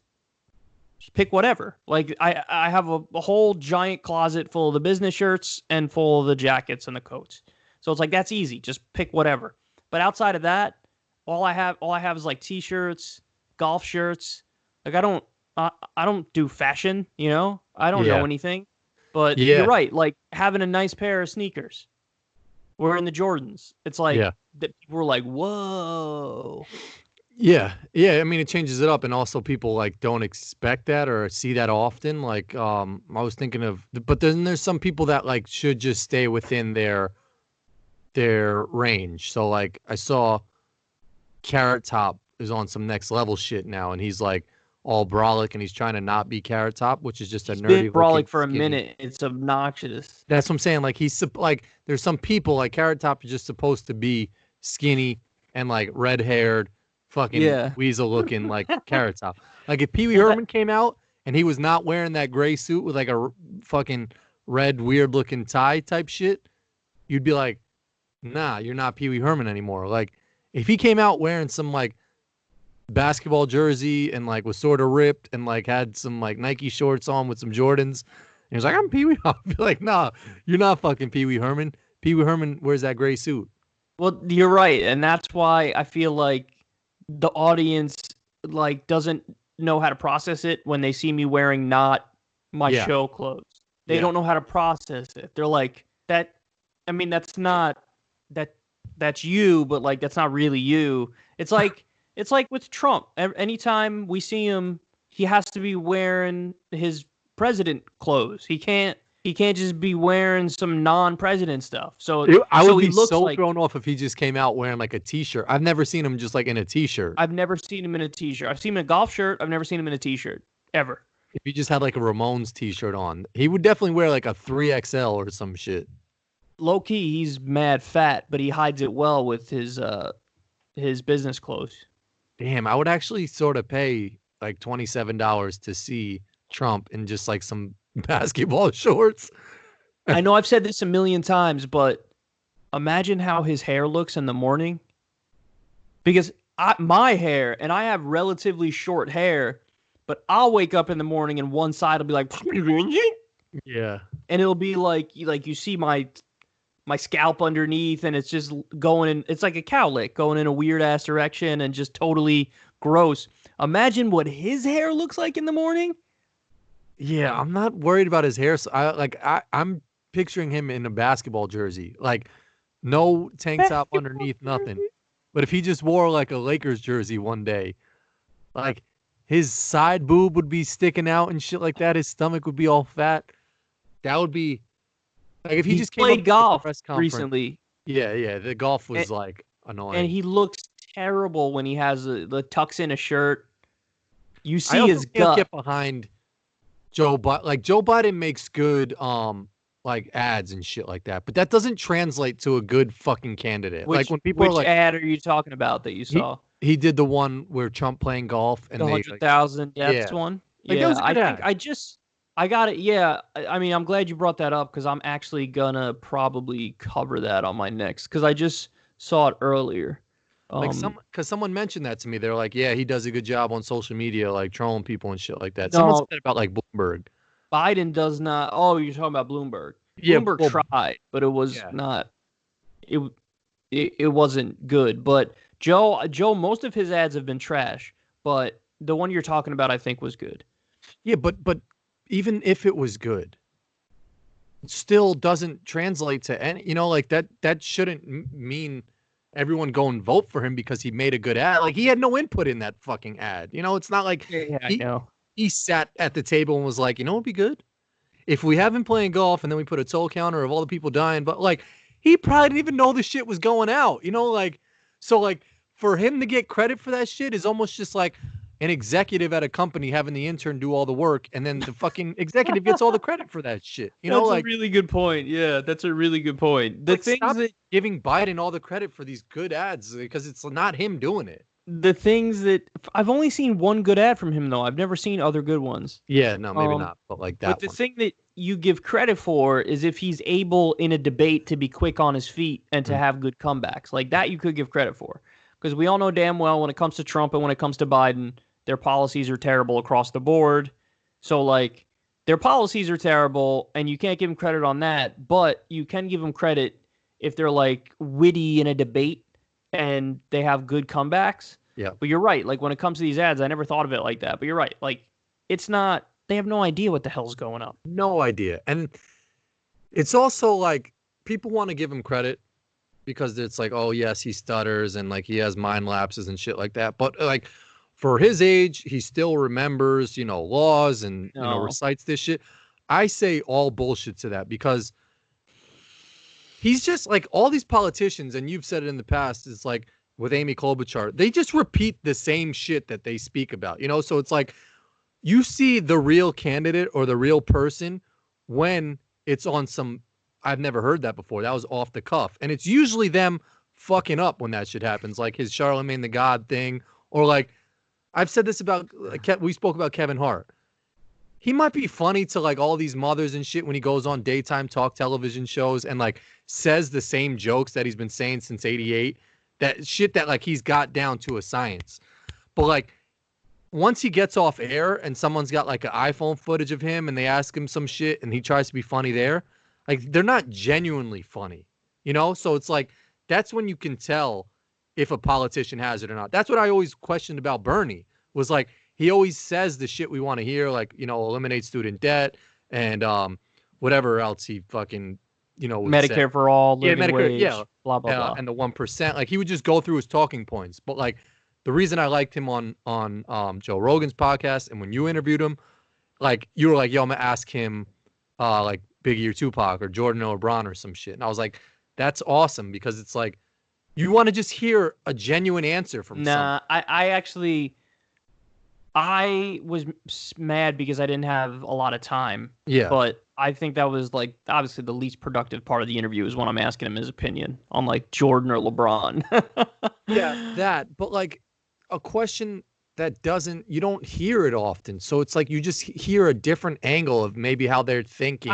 A: pick whatever. Like I have a whole giant closet full of the business shirts and full of the jackets and the coats. So it's like, that's easy. Just pick whatever. But outside of that, all I have is like t-shirts, golf shirts. Like I don't do fashion, you know? I don't know anything. But you're right. Like having a nice pair of sneakers, wearing the Jordans. It's like that people were like, whoa.
B: Yeah. Yeah. I mean, it changes it up. And also people like don't expect that or see that often. Like, I was thinking of, but then there's some people that like should just stay within their range. So like I saw Carrot Top is on some next level shit now. And he's like all brolic and he's trying to not be Carrot Top, which is just a nerdy
A: brolic for a minute. It's obnoxious.
B: That's what I'm saying. Like he's like, there's some people like Carrot Top is just supposed to be skinny and like red haired, fucking weasel looking like Carrot Top. Like if Pee Wee Herman came out and he was not wearing that gray suit with like a fucking red weird looking tie type shit, you'd be like, nah, you're not Pee Wee Herman anymore. Like if he came out wearing some like basketball jersey and like was sort of ripped and like had some like Nike shorts on with some Jordans, and he was like, I'm Pee Wee, I'd be like, nah, you're not fucking Pee Wee Herman. Pee Wee Herman wears that gray suit.
A: Well, you're right, and that's why I feel like the audience like doesn't know how to process it when they see me wearing not my show clothes. They don't know how to process it. They're like, that, I mean, that's not that's you, but like that's not really you. It's like with Trump. Anytime we see him, he has to be wearing his president clothes. He can't just be wearing some non-president stuff. So
B: I would be so thrown off if he just came out wearing like a t-shirt. I've never seen him just like in a t-shirt.
A: I've never seen him in a t-shirt. I've seen him in a golf shirt. I've never seen him in a t-shirt ever.
B: If he just had like a Ramones t-shirt on, he would definitely wear like a 3XL or some shit.
A: Low key, he's mad fat, but he hides it well with his business clothes.
B: Damn, I would actually sort of pay like $27 to see Trump in just like some basketball shorts.
A: I know I've said this a million times, but imagine how his hair looks in the morning. Because my hair, and I have relatively short hair, But I'll wake up in the morning and one side will be like,
B: Yeah.
A: and it'll be like you see my scalp underneath, and it's just going in. It's like a cowlick going in a weird ass direction and just totally gross. Imagine what his hair looks like in the morning.
B: Yeah, I'm not worried about his hair. So I'm picturing him in a basketball jersey, like no tank top underneath, nothing. But if he just wore like a Lakers jersey one day, like his side boob would be sticking out and shit like that. His stomach would be all fat. That would be like if he just came up
A: played golf
B: press conference
A: recently.
B: Yeah. The golf was like annoying,
A: and he looks terrible when he has the tucks in a shirt. You
B: I
A: see
B: also
A: his
B: can't
A: gut.
B: get behind Joe Biden. Like Joe Biden makes good like ads and shit like that, but that doesn't translate to a good fucking candidate. Like when people are like,
A: ad are you talking about that you saw?
B: He did the one where Trump playing golf and
A: The 100,000 deaths one.
B: Like,
A: Yeah,
B: that was a good
A: I think
B: ad.
A: I got it. Yeah, I mean, I'm glad you brought that up because I'm actually gonna probably cover that on my next because I just saw it earlier.
B: Like because someone mentioned that to me. They're like, yeah, he does a good job on social media, like trolling people and shit like that. Someone said
A: No,
B: that about like Bloomberg.
A: Biden does not. Oh, you're talking about Bloomberg.
B: Yeah,
A: Bloomberg
B: well,
A: tried, but it was
B: yeah.
A: not. It it wasn't good. But Joe, most of his ads have been trash. But the one you're talking about, I think, was good.
B: Yeah, but even if it was good, it still doesn't translate to any. You know, like that shouldn't mean everyone go and vote for him because he made a good ad. Like he had no input in that fucking ad. You know, it's not like
A: Yeah, I know.
B: he sat at the table and was like, you know, what'd be good if we have him playing golf and then we put a toll counter of all the people dying. But like, he probably didn't even know the shit was going out. You know, like so like for him to get credit for that shit is almost just like an executive at a company having the intern do all the work, and then the fucking executive gets all the credit for that shit. You know, like
A: a really good point. Yeah, that's a really good point. The
B: like,
A: things
B: stop
A: that
B: giving Biden all the credit for these good ads because it's not him doing it.
A: I've only seen one good ad from him though. I've never seen other good ones.
B: Yeah, no, maybe not, but like that.
A: But the thing that you give credit for is if he's able in a debate to be quick on his feet and to have good comebacks. Like that you could give credit for. Because we all know damn well when it comes to Trump and when it comes to Biden, their policies are terrible across the board. So like their policies are terrible and you can't give them credit on that, but you can give them credit if they're like witty in a debate and they have good comebacks.
B: Yeah.
A: But you're right. Like when it comes to these ads, I never thought of it like that. But you're right. Like it's not. They have no idea what the hell's going on.
B: No idea. And it's also like people want to give him credit because it's like, oh yes, he stutters and like he has mind lapses and shit like that. But like for his age, he still remembers, you know, laws and you know recites this shit. I say all bullshit to that because he's just like all these politicians, and you've said it in the past, is like with Amy Klobuchar, they just repeat the same shit that they speak about, you know? So it's like you see the real candidate or the real person when it's on some, I've never heard that before. That was off the cuff. And it's usually them fucking up when that shit happens, like his Charlemagne the God thing, or like I've said this about, we spoke about Kevin Hart. He might be funny to like all these mothers and shit when he goes on daytime talk television shows and like says the same jokes that he's been saying since '88. That shit that like he's got down to a science. But like once he gets off air and someone's got like an iPhone footage of him and they ask him some shit and he tries to be funny there, like they're not genuinely funny, you know? So it's like, that's when you can tell if a politician has it or not. That's what I always questioned about Bernie was like, he always says the shit we want to hear, like, you know, eliminate student debt and whatever else he fucking, you know,
A: Medicare for all, living
B: Medicare,
A: wage,
B: yeah,
A: blah, blah, blah.
B: and the 1%. Like he would just go through his talking points. But like the reason I liked him on Joe Rogan's podcast and when you interviewed him, like you were like, yo, I'm gonna ask him like Biggie or Tupac or Jordan or LeBron or some shit. And I was like, that's awesome because it's like you want to just hear a genuine answer from someone.
A: I was mad because I didn't have a lot of time.
B: Yeah.
A: But I think that was like obviously the least productive part of the interview is when I'm asking him his opinion on like Jordan or LeBron.
B: Yeah, that. But like a question that you don't hear it often. So it's like you just hear a different angle of maybe how they're thinking.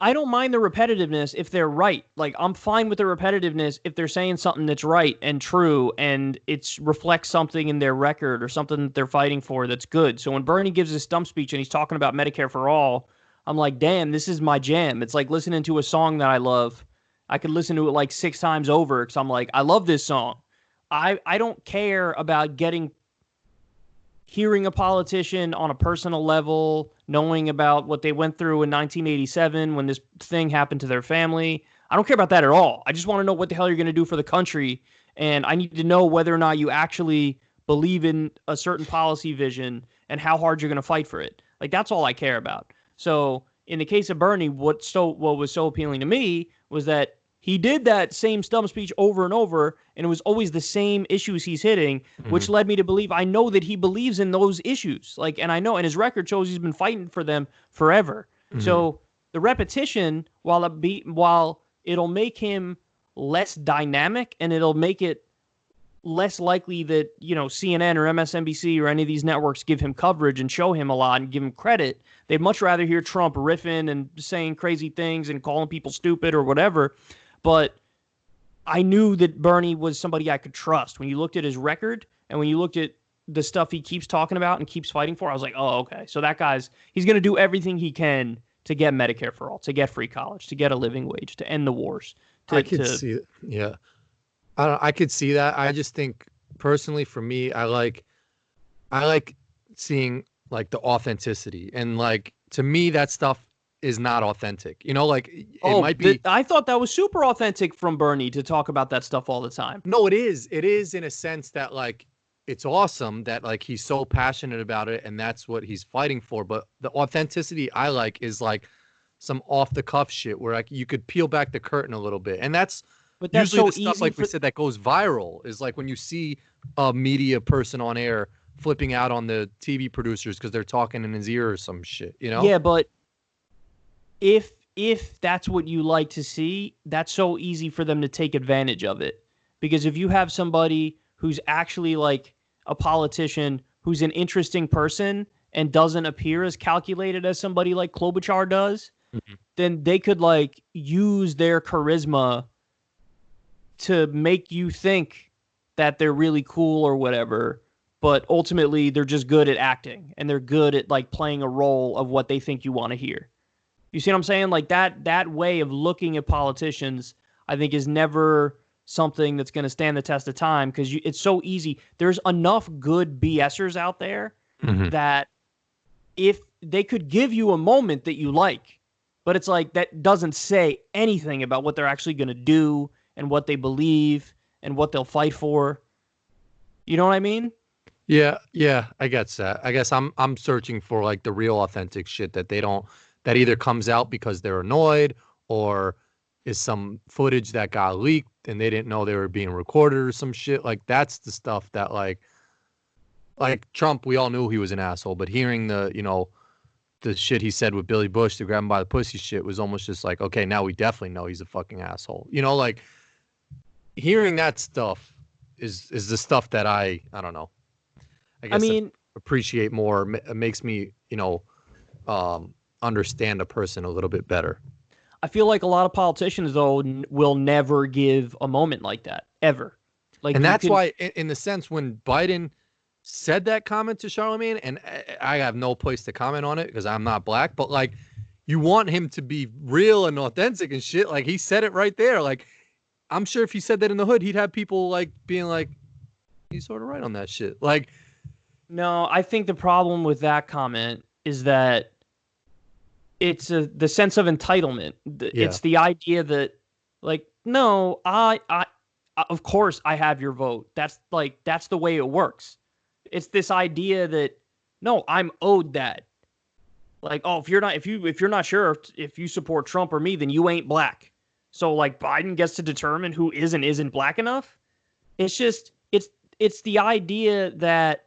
A: I don't mind the repetitiveness if they're right. Like, I'm fine with the repetitiveness if they're saying something that's right and true and it reflects something in their record or something that they're fighting for that's good. So when Bernie gives his stump speech and he's talking about Medicare for all, I'm like, damn, this is my jam. It's like listening to a song that I love. I could listen to it like 6 times over because I'm like, I love this song. I don't care about hearing a politician on a personal level, knowing about what they went through in 1987 when this thing happened to their family. I don't care about that at all. I just want to know what the hell you're going to do for the country. And I need to know whether or not you actually believe in a certain policy vision and how hard you're going to fight for it. Like, that's all I care about. So in the case of Bernie, what was so appealing to me was that he did that same stump speech over and over, and it was always the same issues he's hitting, which led me to believe, I know that he believes in those issues. Like, and I know, and his record shows he's been fighting for them forever. So the repetition, while it'll make him less dynamic and it'll make it less likely that, you know, CNN or MSNBC or any of these networks give him coverage and show him a lot and give him credit. They'd much rather hear Trump riffing and saying crazy things and calling people stupid or whatever. But I knew that Bernie was somebody I could trust. When you looked at his record and when you looked at the stuff he keeps talking about and keeps fighting for, I was like, oh, okay. So he's going to do everything he can to get Medicare for all, to get free college, to get a living wage, to end the wars.
B: I could see it. Yeah. I could see that. I just think personally for me, I like seeing like the authenticity, and like to me that stuff is not authentic. You know, like it might be.
A: I thought that was super authentic from Bernie to talk about that stuff all the time.
B: No, it is. It is in a sense that like it's awesome that like he's so passionate about it and that's what he's fighting for. But the authenticity I like is like some off the cuff shit where like you could peel back the curtain a little bit, and that's usually so the stuff like we said that goes viral is like when you see a media person on air flipping out on the TV producers because they're talking in his ear or some shit, you know?
A: Yeah, but if that's what you like to see, that's so easy for them to take advantage of it. Because if you have somebody who's actually like a politician, who's an interesting person and doesn't appear as calculated as somebody like Klobuchar does, then they could like use their charisma to make you think that they're really cool or whatever. But ultimately they're just good at acting and they're good at like playing a role of what they think you want to hear. You see what I'm saying? Like that way of looking at politicians, I think is never something that's going to stand the test of time because it's so easy. There's enough good BSers out there that if they could give you a moment that you like, but it's like that doesn't say anything about what they're actually going to do and what they believe and what they'll fight for. You know what I mean?
B: Yeah, I guess that. I guess I'm searching for like the real authentic shit that they don't, that either comes out because they're annoyed or is some footage that got leaked and they didn't know they were being recorded or some shit. Like that's the stuff that like Trump, we all knew he was an asshole, but hearing the, you know, the shit he said with Billy Bush, the grab him by the pussy shit was almost just like, okay, now we definitely know he's a fucking asshole. You know, like hearing that stuff is the stuff that I don't know. I mean, appreciate more. It makes me, you know, understand a person a little bit better.
A: I feel like a lot of politicians, though, will never give a moment like that, ever. Like,
B: and that's why, in the sense, when Biden said that comment to Charlemagne, and I have no place to comment on it because I'm not black, but, like, you want him to be real and authentic and shit. Like, he said it right there. Like, I'm sure if he said that in the hood, he'd have people, like, being like, he's sort of right on that shit. Like,
A: no, I think the problem with that comment is that it's the sense of entitlement. It's the idea that, like, no, I of course I have your vote. That's the way it works. It's this idea that, no, I'm owed that. Like, oh, if you're not sure if you support Trump or me, then you ain't black. So like Biden gets to determine who is and isn't black enough. It's just it's the idea that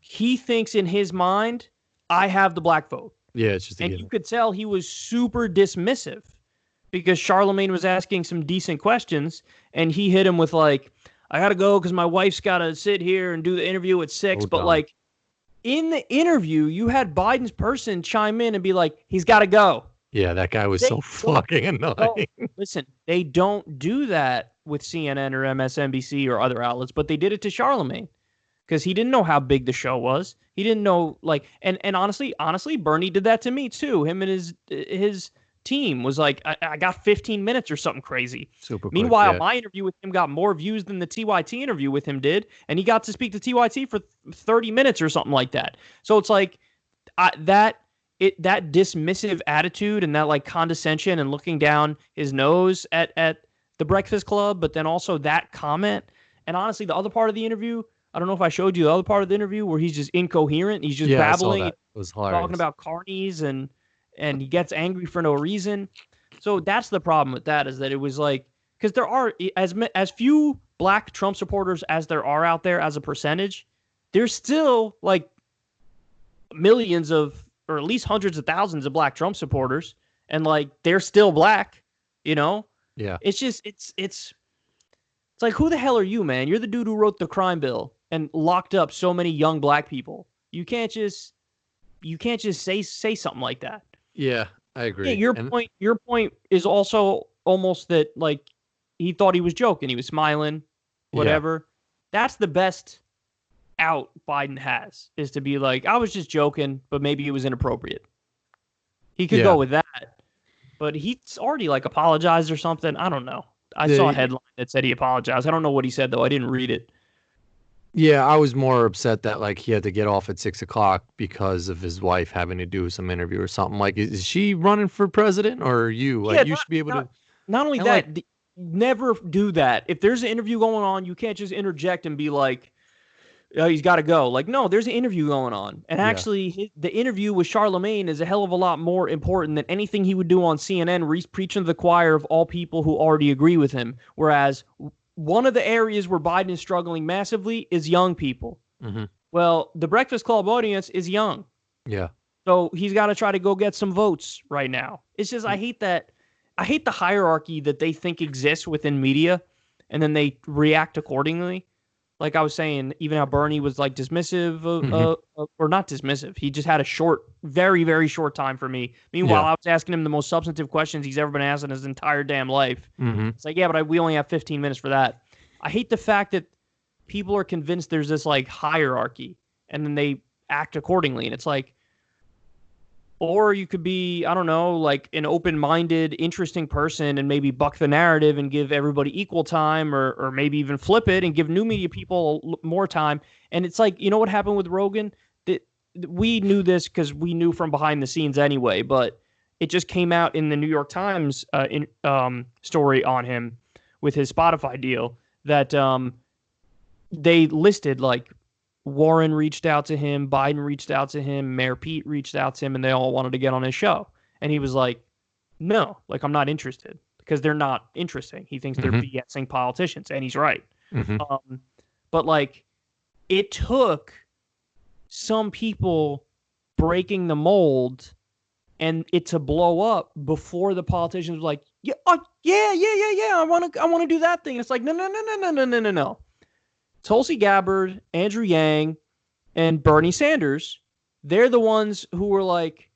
A: he thinks in his mind, I have the black vote.
B: Yeah, it's just
A: and you could tell he was super dismissive because Charlemagne was asking some decent questions and he hit him with like, I got to go because my wife's got to sit here and do the interview at 6. But like in the interview, you had Biden's person chime in and be like, he's got to go.
B: Yeah, that guy was so fucking annoying.
A: Listen, they don't do that with CNN or MSNBC or other outlets, but they did it to Charlemagne because he didn't know how big the show was. He didn't know, like, and honestly, Bernie did that to me too. Him and his team was like, I got 15 minutes or something crazy.
B: Super quick,
A: Meanwhile,
B: yeah.
A: my interview with him got more views than the TYT interview with him did, and he got to speak to TYT for 30 minutes or something like that. So it's like that dismissive attitude and that like condescension and looking down his nose at the Breakfast Club, but then also that comment. And honestly, the other part of the interview, I don't know if I showed you the other part of the interview where he's just incoherent. He's just babbling.
B: It was hilarious.
A: Talking about carnies and he gets angry for no reason. So that's the problem with that, is that it was like, because there are as few black Trump supporters as there are out there as a percentage, there's still like millions of, or at least hundreds of thousands of black Trump supporters, and like they're still black, you know?
B: Yeah.
A: It's just it's like, who the hell are you, man? You're the dude who wrote the crime bill and locked up so many young black people. You can't just say something like that.
B: Yeah, I agree.
A: Yeah, your point is also almost that like he thought he was joking, he was smiling, whatever. Yeah. That's the best out Biden has, is to be like, I was just joking, but maybe it was inappropriate. He could go with that, but he's already like apologized or something. I don't know. I saw a headline that said he apologized. I don't know what he said though. I didn't read it.
B: Yeah, I was more upset that like he had to get off at 6:00 because of his wife having to do some interview or something. Like, is she running for president or are you? Like, you should be able to.
A: Not only that, never do that. If there's an interview going on, you can't just interject and be like, oh, he's got to go. Like, no, there's an interview going on. And actually, the interview with Charlemagne is a hell of a lot more important than anything he would do on CNN, where he's preaching to the choir of all people who already agree with him. Whereas one of the areas where Biden is struggling massively is young people.
B: Mm-hmm.
A: Well, the Breakfast Club audience is young.
B: Yeah.
A: So he's got to try to go get some votes right now. It's just, I hate that. I hate the hierarchy that they think exists within media, and then they react accordingly. Like I was saying, even how Bernie was like dismissive, or not dismissive. He just had a short, very, very short time for me. Meanwhile, I was asking him the most substantive questions he's ever been asked in his entire damn life.
B: Mm-hmm.
A: It's like, yeah, but we only have 15 minutes for that. I hate the fact that people are convinced there's this like hierarchy, and then they act accordingly. And it's like, or you could be, I don't know, like an open-minded, interesting person and maybe buck the narrative and give everybody equal time, or maybe even flip it and give new media people more time. And it's like, you know what happened with Rogan? That we knew this because we knew from behind the scenes anyway, but it just came out in the New York Times story on him with his Spotify deal that they listed like Warren reached out to him, Biden reached out to him, Mayor Pete reached out to him, and they all wanted to get on his show. And he was like, no, like, I'm not interested, because they're not interesting. He thinks they're BSing politicians, and he's right.
B: Mm-hmm.
A: But like, it took some people breaking the mold and it to blow up before the politicians were like, yeah, I want to do that thing. And it's like, no. Tulsi Gabbard, Andrew Yang, and Bernie Sanders, they're the ones who were like,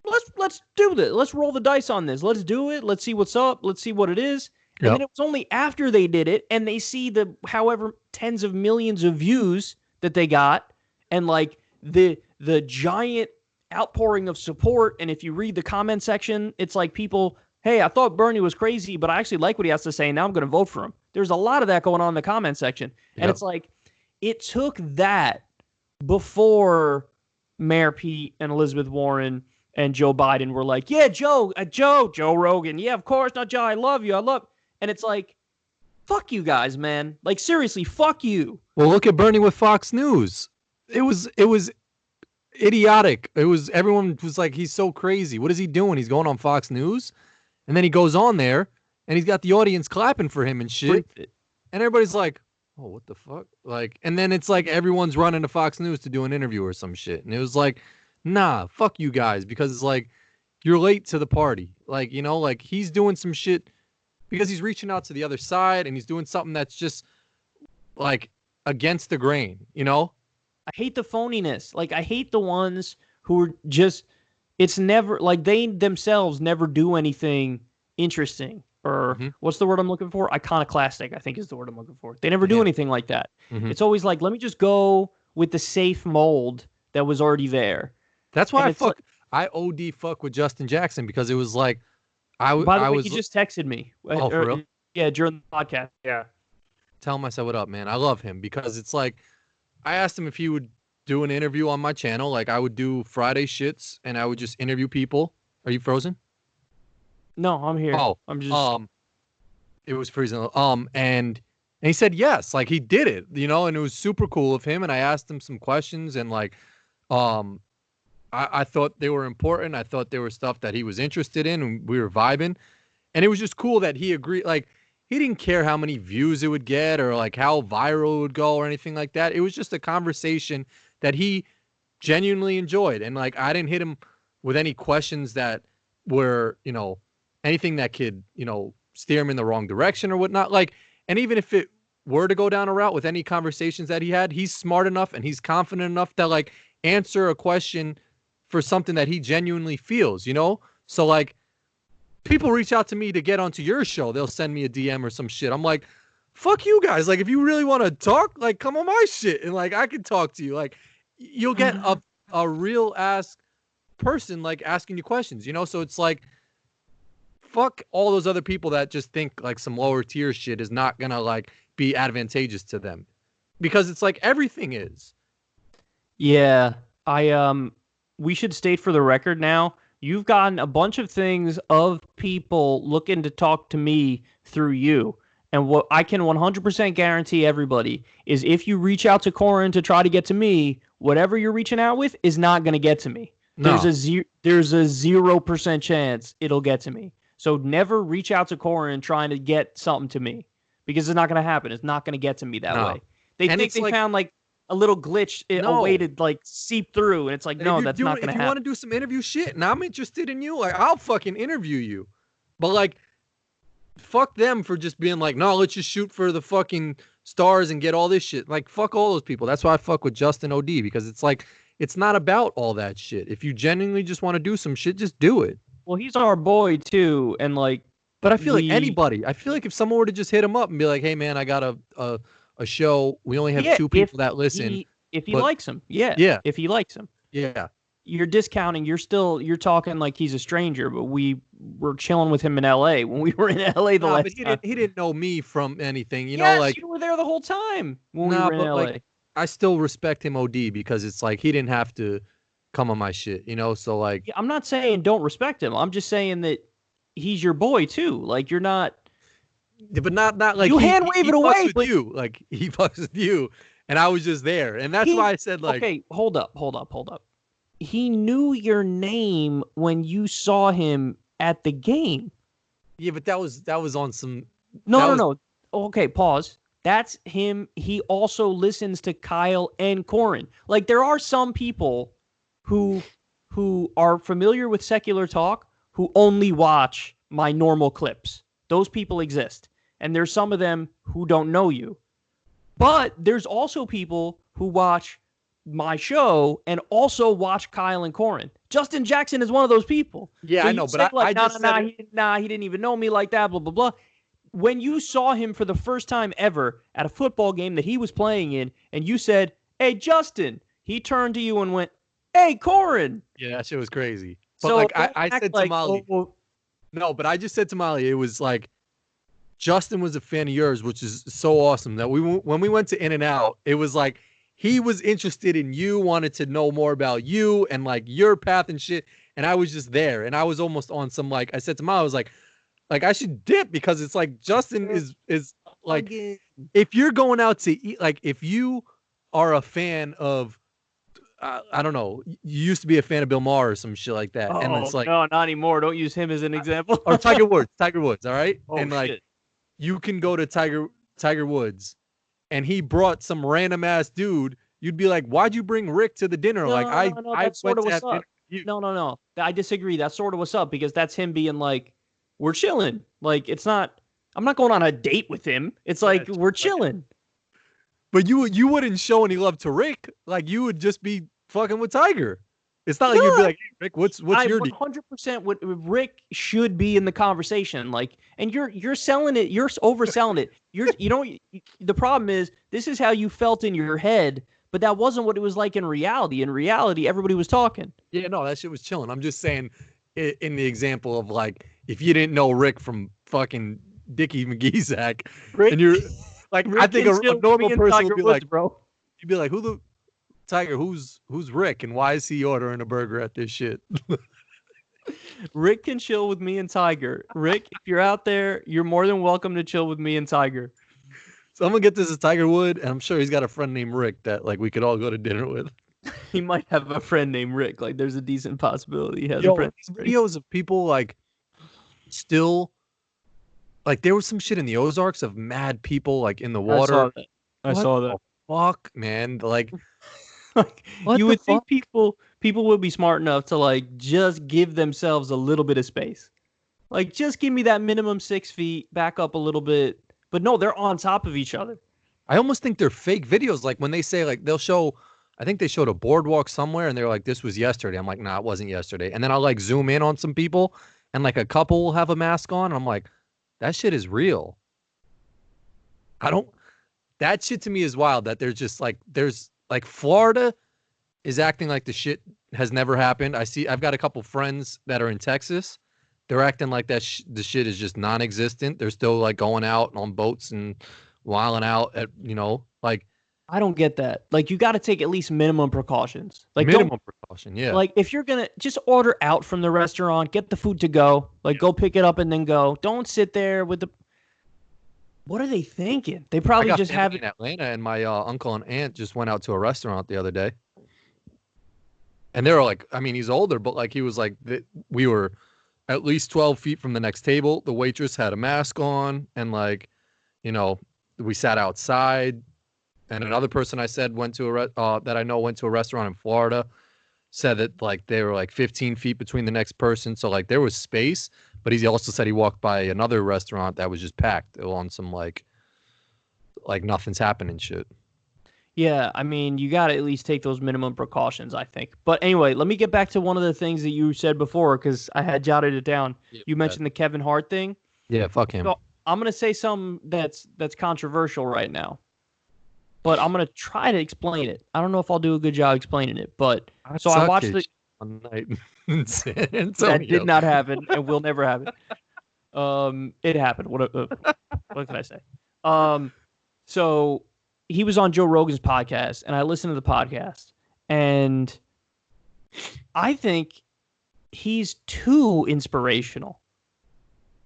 A: let's do this. Let's roll the dice on this. Let's do it. Let's see what's up. Let's see what it is. And then it was only after they did it and they see the however tens of millions of views that they got, and like the giant outpouring of support. And if you read the comment section, it's like people, hey, I thought Bernie was crazy, but I actually like what he has to say. Now I'm going to vote for him. There's a lot of that going on in the comment section. And it's like, it took that before Mayor Pete and Elizabeth Warren and Joe Biden were like, yeah, Joe Rogan. Yeah, of course. Not Joe. I love you. And it's like, fuck you guys, man. Like, seriously, fuck you.
B: Well, look at Bernie with Fox News. It was idiotic. Everyone was like, he's so crazy. What is he doing? He's going on Fox News. And then he goes on there and he's got the audience clapping for him and shit. And everybody's like, oh, what the fuck? Like, and then it's like everyone's running to Fox News to do an interview or some shit. And it was like, nah, fuck you guys. Because it's like, you're late to the party. Like, you know, like he's doing some shit because he's reaching out to the other side and he's doing something that's just like against the grain, you know?
A: I hate the phoniness. Like, I hate the ones who are just it's never like they themselves never do anything interesting or what's the word I'm looking for? Iconoclastic, I think is the word I'm looking for. They never do anything like that. It's always like, let me just go with the safe mold that was already there.
B: That's why I OD fuck with Justin Jackson, because it was like,
A: by the way, he just texted me.
B: Oh, for real?
A: Yeah, during the podcast. Yeah.
B: Tell him I said what up, man. I love him, because it's like, I asked him if he would do an interview on my channel. Like, I would do Friday shits and I would just interview people. Are you frozen?
A: No, I'm here.
B: Oh,
A: I'm just
B: it was freezing. And he said yes, like he did it, you know, and it was super cool of him. And I asked him some questions, and like, I thought they were important. I thought there was stuff that he was interested in, and we were vibing. And it was just cool that he agreed. Like, he didn't care how many views it would get or like how viral it would go or anything like that. It was just a conversation that he genuinely enjoyed. And like, I didn't hit him with any questions that were, you know, anything that could, you know, steer him in the wrong direction or whatnot. Like, and even if it were to go down a route with any conversations that he had, he's smart enough and he's confident enough to like answer a question for something that he genuinely feels, you know? So like, people reach out to me to get onto your show. They'll send me a DM or some shit. I'm like, fuck you guys. Like, if you really want to talk, like, come on my shit. And like, I can talk to you. Like, you'll get a real ass person, like, asking you questions, you know? So it's like, fuck all those other people that just think like some lower tier shit is not going to like be advantageous to them, because it's like everything is.
A: Yeah. We should state for the record now, you've gotten a bunch of things of people looking to talk to me through you. And what I can 100% guarantee everybody is, if you reach out to Corin to try to get to me, whatever you're reaching out with is not going to get to me. No. There's a 0% chance it'll get to me. So never reach out to Corin trying to get something to me, because it's not going to happen. It's not going to get to me that way. They think they found like a little glitch, a way to like seep through, and it's like, no, that's not going to happen.
B: If you want to do some interview shit and I'm interested in you, like, I'll fucking interview you. But like, fuck them for just being like, no, let's just shoot for the fucking stars and get all this shit. Like, fuck all those people. That's why I fuck with Justin OD, because it's like, it's not about all that shit. If you genuinely just want to do some shit, just do it.
A: Well, he's our boy too, and like,
B: but I feel like anybody. I feel like if someone were to just hit him up and be like, hey man, I got a show. We only have 2 people that listen.
A: If he likes him, yeah. If he likes him,
B: yeah.
A: You're discounting. You're talking like he's a stranger, but we were chilling with him in L.A. when we were in L.A. last time.
B: He didn't know me from anything, you
A: know.
B: Like,
A: you were there the whole time when we were in L.A.
B: Like, I still respect him OD, because it's like he didn't have to come on my shit, you know. So like,
A: I'm not saying don't respect him. I'm just saying that he's your boy too. Like, you're not.
B: But not like
A: you hand wave it away.
B: With you, like, he fucks with you, and I was just there, and that's why I said like,
A: okay, hold up. He knew your name when you saw him at the game.
B: Yeah, but that was on some.
A: No. Okay, pause. That's him. He also listens to Kyle and Corin. Like, there are some people who are familiar with secular talk who only watch my normal clips. Those people exist. And there's some of them who don't know you. But there's also people who watch my show and also watch Kyle and Corin. Justin Jackson is one of those people.
B: Yeah, so I know, but
A: like, he didn't even know me like that, blah, blah, blah. When you saw him for the first time ever at a football game that he was playing in, and you said, hey, Justin, he turned to you and went, hey, Corin.
B: Yeah, that shit was crazy. But so like, I said to Molly, no, but I just said to Molly, it was like, Justin was a fan of yours, which is so awesome that when we went to In-N-Out, it was like, he was interested in you, wanted to know more about you and like your path and shit. And I was just there, and I was almost on some, like, I said to Molly, I was like I should dip, because it's like, Justin is like, if you're going out to eat, like, if you are a fan of, I don't know, you used to be a fan of Bill Maher or some shit like that.
A: Oh,
B: and it's like,
A: no, not anymore. Don't use him as an example.
B: Or Tiger Woods. All right.
A: Oh,
B: and like,
A: shit.
B: You can go to Tiger Woods, and he brought some random ass dude. You'd be like, why'd you bring Rick to the dinner?
A: No,
B: like, I
A: that's sort of what's up. No. I disagree. That's sort of what's up, because that's him being like, we're chilling. Like, it's not, I'm not going on a date with him. It's like, we're chilling.
B: But you wouldn't show any love to Rick. Like, you would just be fucking with Tiger. It's not like you'd be like, hey, Rick, what's your deal?
A: 100% would Rick should be in the conversation. Like, and you're selling it. You're overselling it. The problem is this is how you felt in your head, but that wasn't what it was like in reality. In reality, everybody was talking.
B: Yeah, no, that shit was chilling. I'm just saying, in the example of like, if you didn't know Rick from fucking Dickie McGeezack, and you're like,
A: Rick
B: I think a normal person would be like,
A: bro.
B: You'd be like, who's Rick, and why is he ordering a burger at this shit?
A: Rick can chill with me and Tiger. Rick, if you're out there, you're more than welcome to chill with me and Tiger.
B: So I'm gonna get this as Tiger Wood, and I'm sure he's got a friend named Rick that like we could all go to dinner with.
A: He might have a friend named Rick. Like, there's a decent possibility he has a friend.
B: These videos of people like still, like there was some shit in the Ozarks of mad people like in the water.
A: I saw that.
B: Fuck, man, like.
A: You would think people would be smart enough to like just give themselves a little bit of space. Like, just give me that minimum 6 feet, back up a little bit. But no, they're on top of each other.
B: I almost think they're fake videos. Like when they say like they'll show, I think they showed a boardwalk somewhere and they're like, this was yesterday. I'm like, nah, it wasn't yesterday. And then I'll like zoom in on some people and like a couple will have a mask on. And I'm like, that shit is real. That shit to me is wild that there's just like, like Florida is acting like the shit has never happened. I've got a couple friends that are in Texas. They're acting like the shit is just non-existent. They're still like going out on boats and wilding out at, like.
A: I don't get that. Like, you got to take at least minimum precautions. Like,
B: minimum precaution, yeah.
A: Like, if you're going to just order out from the restaurant, get the food to go. Like, go pick it up and then go. Don't sit there with the. What are they thinking? They probably just have it
B: in Atlanta, and my uncle and aunt just went out to a restaurant the other day. And they were like, I mean, he's older, but like he was like, we were at least 12 feet from the next table. The waitress had a mask on, and like, we sat outside. And another person I said that I know went to a restaurant in Florida, said that like they were like 15 feet between the next person, so like there was space. But he also said he walked by another restaurant that was just packed on some like nothing's happening shit.
A: Yeah, I mean, you got to at least take those minimum precautions, I think. But anyway, let me get back to one of the things that you said before, because I had jotted it down. Yeah, you mentioned the Kevin Hart thing.
B: Yeah, fuck him.
A: So I'm gonna say something that's controversial right now, but I'm gonna try to explain it. I don't know if I'll do a good job explaining it, but so I watched the
B: one night.
A: That did not happen and will never happen. It happened. What can I say? So he was on Joe Rogan's podcast, and I listened to the podcast, and I think he's too inspirational.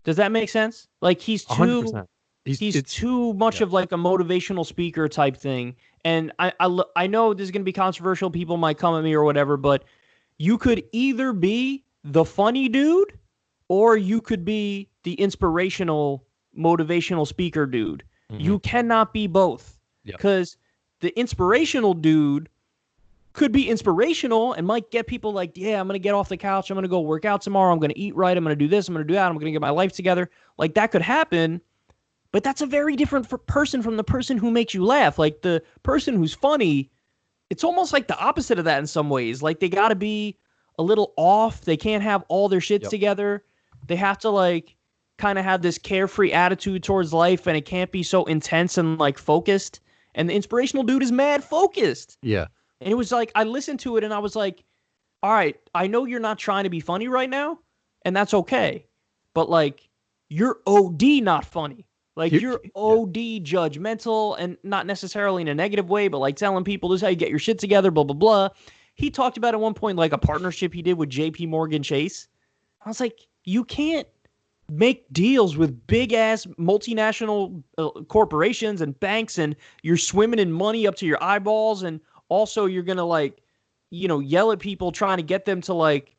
A: Does that make sense? Like, he's too 100%. He's too much of like a motivational speaker type thing. And I know this is going to be controversial. People might come at me or whatever, but you could either be the funny dude or you could be the inspirational, motivational speaker dude. Mm-hmm. You cannot be both. Because the inspirational dude could be inspirational and might get people like, yeah, I'm going to get off the couch. I'm going to go work out tomorrow. I'm going to eat right. I'm going to do this. I'm going to do that. I'm going to get my life together. Like, that could happen. But that's a very different person from the person who makes you laugh. Like, the person who's funny, it's almost like the opposite of that in some ways. Like, they got to be a little off. They can't have all their shits together. They have to, like, kind of have this carefree attitude towards life, and it can't be so intense and, like, focused. And the inspirational dude is mad focused.
B: Yeah.
A: And it was like, I listened to it and I was like, all right, I know you're not trying to be funny right now, and that's okay. But, like, you're OD not funny. Like, you're OD judgmental, and not necessarily in a negative way, but like telling people this is how you get your shit together, blah, blah, blah. He talked about at one point, like, a partnership he did with JP Morgan Chase. I was like, you can't make deals with big ass multinational corporations and banks, and you're swimming in money up to your eyeballs. And also you're going to, like, yell at people trying to get them to, like,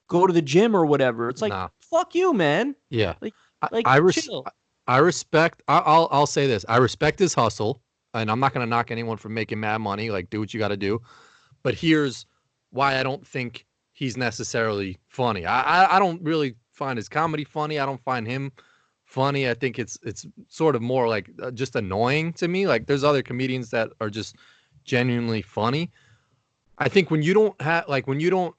A: go to the gym or whatever. It's like, fuck you, man.
B: Yeah.
A: Chill.
B: I respect, I'll say this. I respect his hustle, and I'm not going to knock anyone for making mad money. Like, do what you got to do. But here's why I don't think he's necessarily funny. I don't really find his comedy funny. I don't find him funny. I think it's sort of more like just annoying to me. Like, there's other comedians that are just genuinely funny. I think when you don't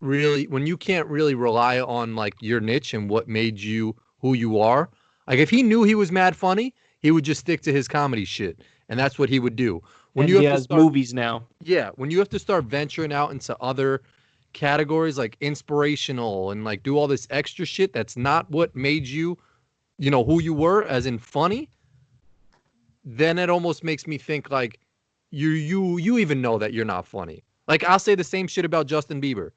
B: when you can't really rely on like your niche and what made you who you are. Like if he knew he was mad funny, he would just stick to his comedy shit, and that's what he would do. When
A: And
B: you
A: he
B: have to
A: has
B: start,
A: movies now.
B: yeah, when you have to start venturing out into other categories like inspirational and like do all this extra shit that's not what made you, who you were, as in funny, then it almost makes me think like you even know that you're not funny. Like I'll say the same shit about Justin Bieber.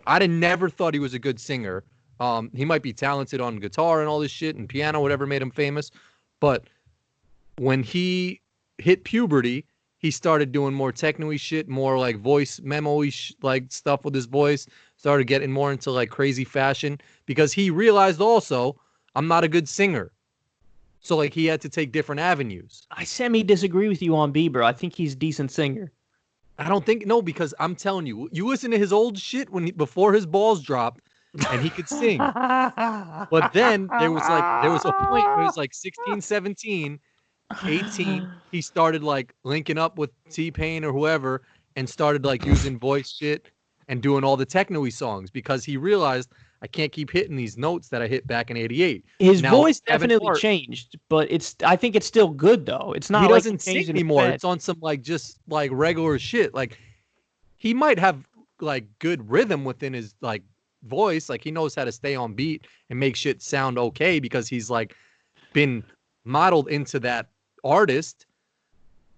B: Never thought he was a good singer. He might be talented on guitar and all this shit and piano, whatever made him famous. But when he hit puberty, he started doing more techno-y shit, more like voice memo-y like stuff with his voice. Started getting more into like crazy fashion because he realized also I'm not a good singer. So like he had to take different avenues.
A: I semi-disagree with you on Bieber. I think he's a decent singer.
B: I don't think no, because I'm telling you, you listen to his old shit before his balls dropped, and he could sing. But then there was a point where he was like 16, 17, 18. He started like linking up with T-Pain or whoever and started like using voice shit and doing all the techno-y songs because he realized I can't keep hitting these notes that I hit back in '88.
A: His voice definitely changed, but I think it's still good though. It's not
B: he
A: like
B: doesn't sing anymore. It's on some like just like regular shit. Like he might have like good rhythm within his like voice. Like he knows how to stay on beat and make shit sound okay because he's like been modeled into that artist.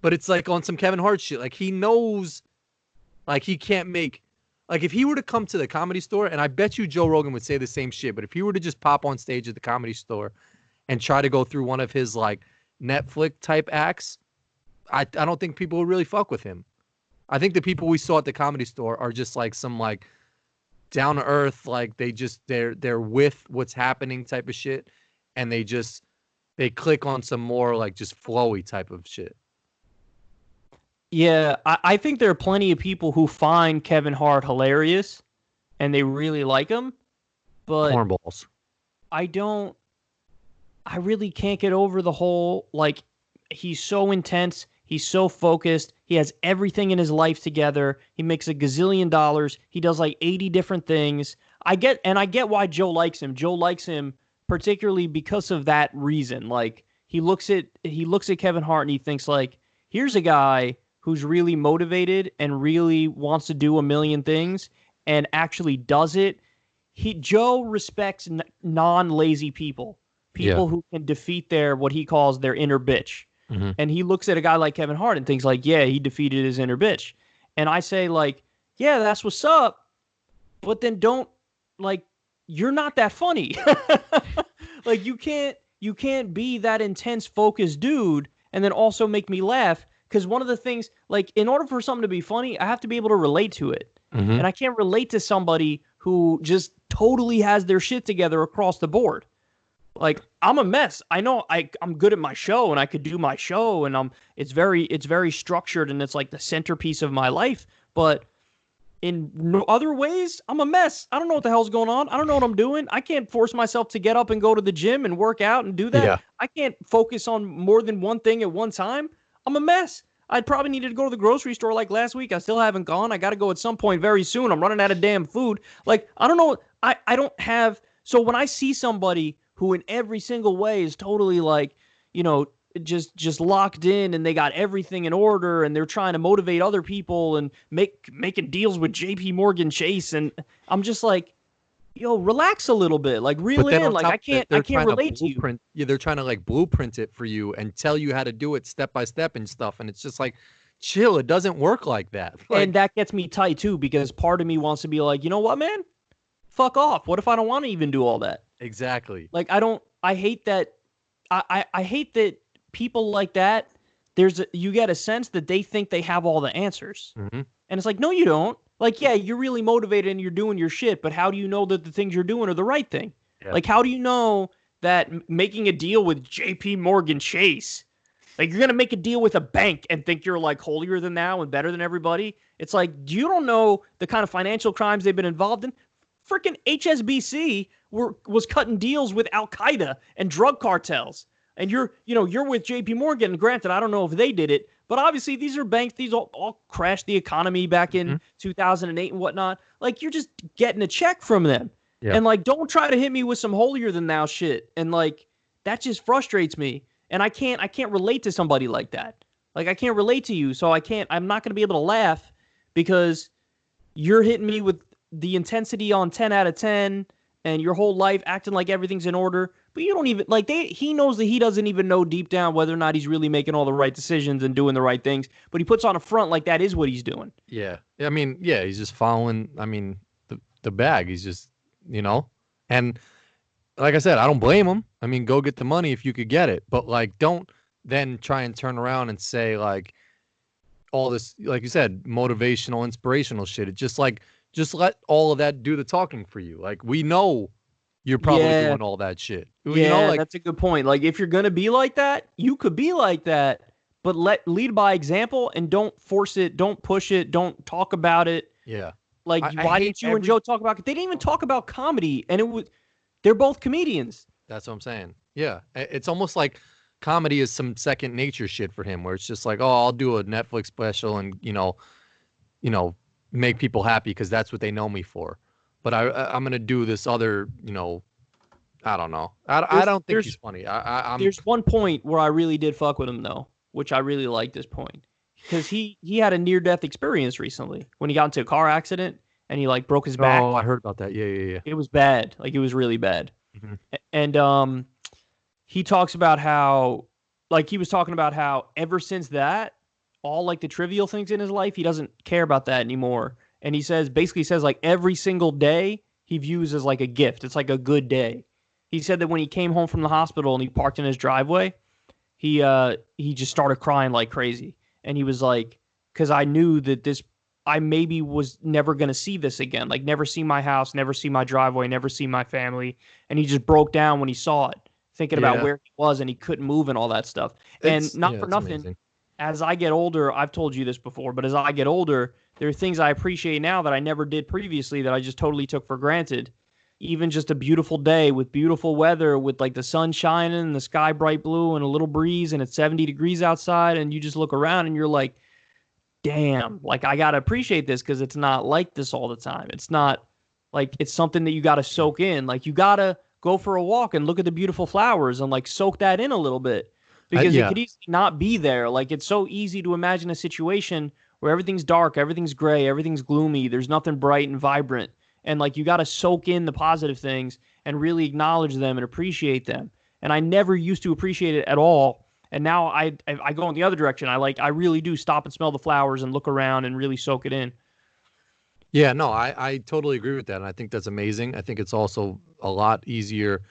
B: But it's like on some Kevin Hart shit. Like he knows like he can't make. Like, if he were to come to the Comedy Store, and I bet you Joe Rogan would say the same shit, but if he were to just pop on stage at the Comedy Store and try to go through one of his, like, Netflix-type acts, I don't think people would really fuck with him. I think the people we saw at the Comedy Store are just, like, some, like, down-to-earth, like, they're with what's happening type of shit, and they click on some more, like, just flowy type of shit.
A: Yeah, I think there are plenty of people who find Kevin Hart hilarious and they really like him, but
B: cornballs.
A: I really can't get over the whole, like, he's so intense, he's so focused, he has everything in his life together, he makes $1 gazillion, he does like 80 different things. I get why Joe likes him. Joe likes him particularly because of that reason. Like, he looks at Kevin Hart and he thinks like, here's a guy who's really motivated and really wants to do a million things and actually does it. Joe respects non-lazy people who can defeat what he calls their inner bitch. Mm-hmm. And he looks at a guy like Kevin Hart and thinks like, yeah, he defeated his inner bitch. And I say like, yeah, that's what's up. But then you're not that funny. Like you can't be that intense, focused dude and then also make me laugh. Because one of the things, like, in order for something to be funny, I have to be able to relate to it. Mm-hmm. And I can't relate to somebody who just totally has their shit together across the board. Like, I'm a mess. I know I'm good at my show and I could do my show and it's very structured and it's like the centerpiece of my life. But in other ways, I'm a mess. I don't know what the hell's going on. I don't know what I'm doing. I can't force myself to get up and go to the gym and work out and do that. Yeah. I can't focus on more than one thing at one time. I'm a mess. I probably needed to go to the grocery store like last week. I still haven't gone. I got to go at some point very soon. I'm running out of damn food. Like, I don't know. I don't have. So when I see somebody who in every single way is totally like, just locked in and they got everything in order and they're trying to motivate other people and making deals with JP Morgan Chase. And I'm just like, yo, relax a little bit. Like reel it in. Like I can't relate to you.
B: Yeah, they're trying to like blueprint it for you and tell you how to do it step by step and stuff. And it's just like, chill. It doesn't work like that. Like,
A: and that gets me tight too, because part of me wants to be like, you know what, man? Fuck off. What if I don't want to even do all that?
B: Exactly.
A: Like I hate that. I hate that people like that. You get a sense that they think they have all the answers. Mm-hmm. And it's like, no, you don't. Like, yeah, you're really motivated and you're doing your shit, but how do you know that the things you're doing are the right thing? Yeah. Like, how do you know that making a deal with JP Morgan Chase, like you're going to make a deal with a bank and think you're like holier than thou and better than everybody? It's like, you don't know the kind of financial crimes they've been involved in. Freaking HSBC was cutting deals with Al-Qaeda and drug cartels. And you're with JP Morgan. Granted, I don't know if they did it, But obviously, these are banks. These all crashed the economy back in 2008 and whatnot. Like, you're just getting a check from them.
B: Yeah.
A: And, like, don't try to hit me with some holier-than-thou shit. And, like, that just frustrates me. And I can't relate to somebody like that. Like, I can't relate to you, so I'm not going to be able to laugh because you're hitting me with the intensity on 10 out of 10 and your whole life acting like everything's in order. But you don't even, like, he knows that he doesn't even know deep down whether or not he's really making all the right decisions and doing the right things. But he puts on a front like that is what he's doing.
B: Yeah. I mean, yeah, he's just following, the bag. He's just, and like I said, I don't blame him. I mean, go get the money if you could get it. But, like, don't then try and turn around and say, like, all this, like you said, motivational, inspirational shit. It's just like, just let all of that do the talking for you. Like, we know you're probably doing all that shit.
A: Yeah, that's a good point. Like, if you're going to be like that, you could be like that, but lead by example and don't force it. Don't push it. Don't talk about it.
B: Yeah.
A: Like, why didn't you and Joe talk about it? They didn't even talk about comedy, and they're both comedians.
B: That's what I'm saying. Yeah. It's almost like comedy is some second nature shit for him, where it's just like, oh, I'll do a Netflix special and, make people happy because that's what they know me for. But I'm going to do this other, I don't know. I don't think he's funny.
A: There's one point where I really did fuck with him, though, which I really liked this point. Because he had a near-death experience recently when he got into a car accident and he, like, broke his back.
B: Oh, I heard about that. Yeah.
A: It was bad. Like, it was really bad.
B: Mm-hmm.
A: And he talks about how, like, he was talking about how ever since that, all, like, the trivial things in his life, he doesn't care about that anymore. And he basically says, like, every single day he views as, like, a gift. It's like a good day. He said that when he came home from the hospital and he parked in his driveway, he just started crying like crazy. And he was like, because I knew that I maybe was never going to see this again. Like, never see my house, never see my driveway, never see my family. And he just broke down when he saw it, thinking about where he was and he couldn't move and all that stuff. And not for nothing, amazing. As I get older, I've told you this before, but as I get older, there are things I appreciate now that I never did previously that I just totally took for granted. Even just a beautiful day with beautiful weather, with, like, the sun shining and the sky bright blue and a little breeze and it's 70 degrees outside, and you just look around and you're like, damn, like, I got to appreciate this because it's not like this all the time. It's not like, it's something that you got to soak in. Like, you got to go for a walk and look at the beautiful flowers and, like, soak that in a little bit because it could easily not be there. Like, it's so easy to imagine a situation where everything's dark, everything's gray, everything's gloomy, there's nothing bright and vibrant. And, like, you got to soak in the positive things and really acknowledge them and appreciate them. And I never used to appreciate it at all. And now I go in the other direction. I really do stop and smell the flowers and look around and really soak it in.
B: Yeah, no, I totally agree with that. And I think that's amazing. I think it's also a lot easier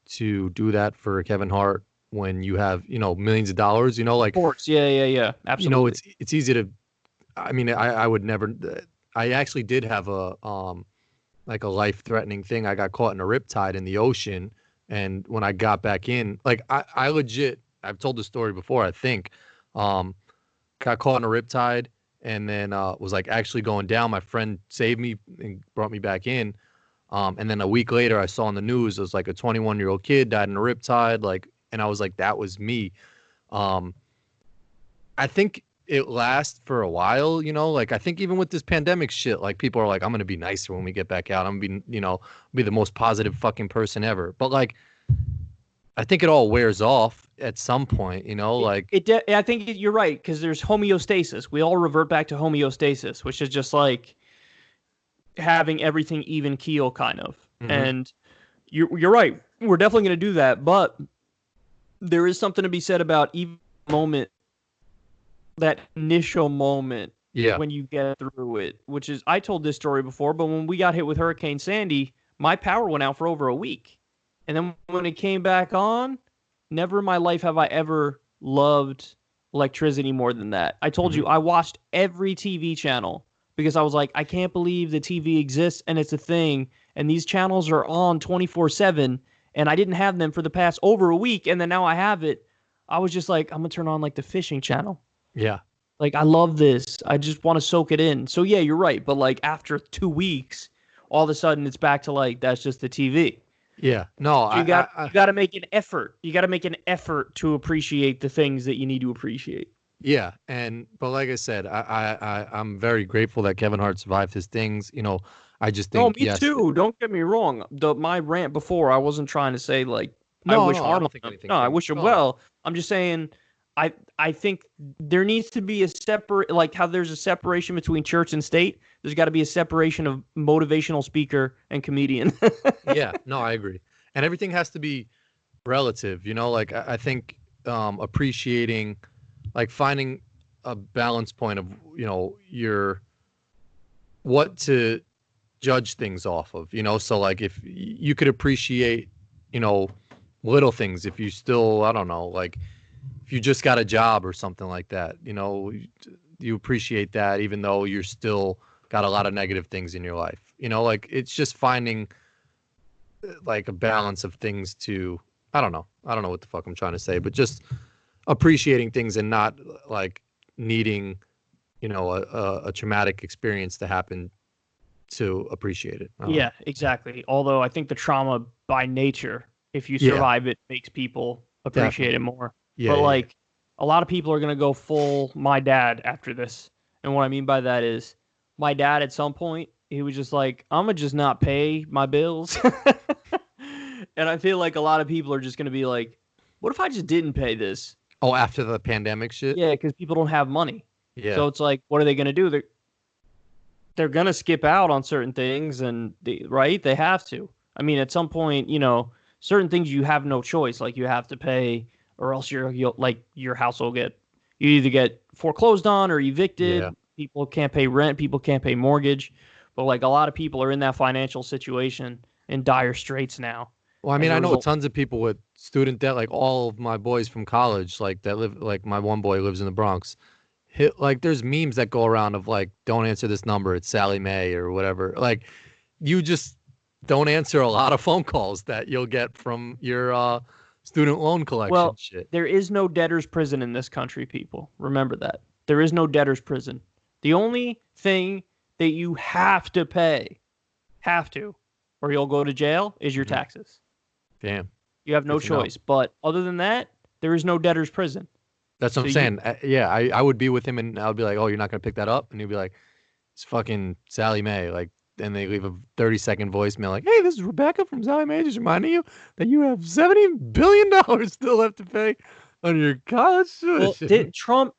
B: to do that for Kevin Hart when you have, millions of dollars, like.
A: Of course. Yeah. Absolutely.
B: It's easy to, I mean, I would never, I actually did have a life-threatening thing. I got caught in a riptide in the ocean. And when I got back in, like, I legit, I've told the story before, I think, got caught in a riptide and then was, like, actually going down. My friend saved me and brought me back in. And then a week later, I saw on the news, it was like a 21-year-old kid died in a riptide. Like, and I was like, that was me. I think it lasts for a while, like, I think even with this pandemic shit, like, people are like, I'm going to be nicer when we get back out. I'm going to be, be the most positive fucking person ever. But, like, I think it all wears off at some point, like.
A: I think you're right, because there's homeostasis. We all revert back to homeostasis, which is just like having everything even keel, kind of. Mm-hmm. And you're right. We're definitely going to do that. But there is something to be said about even moment, that initial moment when you get through it, which is, I told this story before, but when we got hit with Hurricane Sandy, my power went out for over a week. And then when it came back on, never in my life have I ever loved electricity more than that. I told you, I watched every TV channel because I was like, I can't believe the TV exists and it's a thing. And these channels are on 24/7. And I didn't have them for the past over a week. And then now I have it. I was just like, I'm going to turn on, like, the fishing channel.
B: Yeah.
A: Like, I love this. I just want to soak it in. So, yeah, you're right. But, like, after 2 weeks, all of a sudden it's back to, like, that's just the TV.
B: Yeah. No,
A: so you got to make an effort. You got to make an effort to appreciate the things that you need to appreciate.
B: Yeah, but like I said, I'm very grateful that Kevin Hart survived his things. I just
A: No,
B: think
A: me
B: yes.
A: too. Don't get me wrong. My rant before, I wasn't trying to say like I
B: No,
A: wish
B: no, I
A: harm
B: don't
A: on
B: think
A: him.
B: anything.
A: No, I wish him
B: No.
A: well. I'm just saying, I think there needs to be a separate, like how there's a separation between church and state. There's got to be a separation of motivational speaker and comedian.
B: Yeah, no, I agree. And everything has to be relative. Like I think appreciating, like finding a balance point of your what to judge things off of. So like if you could appreciate you know little things, if you still, I don't know, like if you just got a job or something like that, you appreciate that even though you're still got a lot of negative things in your life. Like it's just finding like a balance of things to, I don't know what the fuck I'm trying to say, but just appreciating things and not like needing a traumatic experience to happen to appreciate it. I don't know.
A: Yeah, exactly. Although I think the trauma by nature, if you
B: Yeah,
A: survive it, makes people appreciate
B: definitely.
A: it more.
B: Yeah,
A: But
B: yeah, yeah.
A: like a lot of people are gonna go full my dad after this. And what I mean by that is my dad at some point, he was just like, I'm gonna just not pay my bills. And I feel like a lot of people are just gonna be like, what if I just didn't pay this?
B: Oh, after the pandemic shit.
A: Yeah, because people don't have money.
B: Yeah.
A: So it's like, what are they gonna do? They're gonna skip out on certain things, and right, they have to. I mean, at some point, certain things you have no choice. Like you have to pay, or else you'll like your house will get you either get foreclosed on or
B: Yeah.
A: evicted. People can't pay rent. People can't pay mortgage. But like a lot of people are in that financial situation in dire straits now
B: Well, I mean,
A: as a
B: I know
A: result.
B: tons of people with student debt, like all of my boys from college, like that live, like my one boy lives in the Bronx. Like there's memes that go around of like, don't answer this number, it's Sally Mae or whatever. Like you just don't answer a lot of phone calls that you'll get from your student loan collection
A: Well,
B: shit.
A: there is no debtor's prison in this country, people. Remember that. There is no debtor's prison. The only thing that you have to, or you'll go to jail, is your
B: Hmm.
A: taxes.
B: Damn.
A: You have no
B: Good to know.
A: choice. But other than that, there is no debtor's prison.
B: That's what
A: So
B: I'm
A: you,
B: saying. Yeah, I would be with him and I would be like, oh, you're not going to pick that up? And he'd be like, it's fucking Sally Mae. Like, and they leave a 30-second voicemail like, hey, this is Rebecca from Sally Mae, just reminding you that you have $70 billion still left to pay on your college
A: well,
B: tuition.
A: did Trump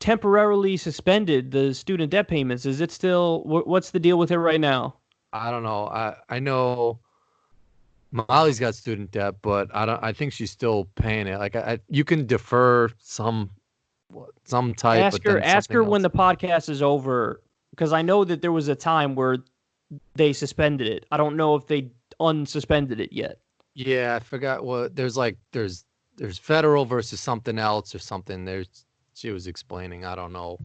A: temporarily suspended the student debt payments? Is it still, what's the deal with it right now?
B: I don't know. I know Molly's got student debt, but I think she's still paying it. Like you can defer some type, but then
A: Ask
B: something
A: her when
B: else.
A: the podcast is over, because I know that there was a time where they suspended it. I don't know if they unsuspended it yet.
B: Yeah, I forgot what there's federal versus something else or something. She was explaining. I don't know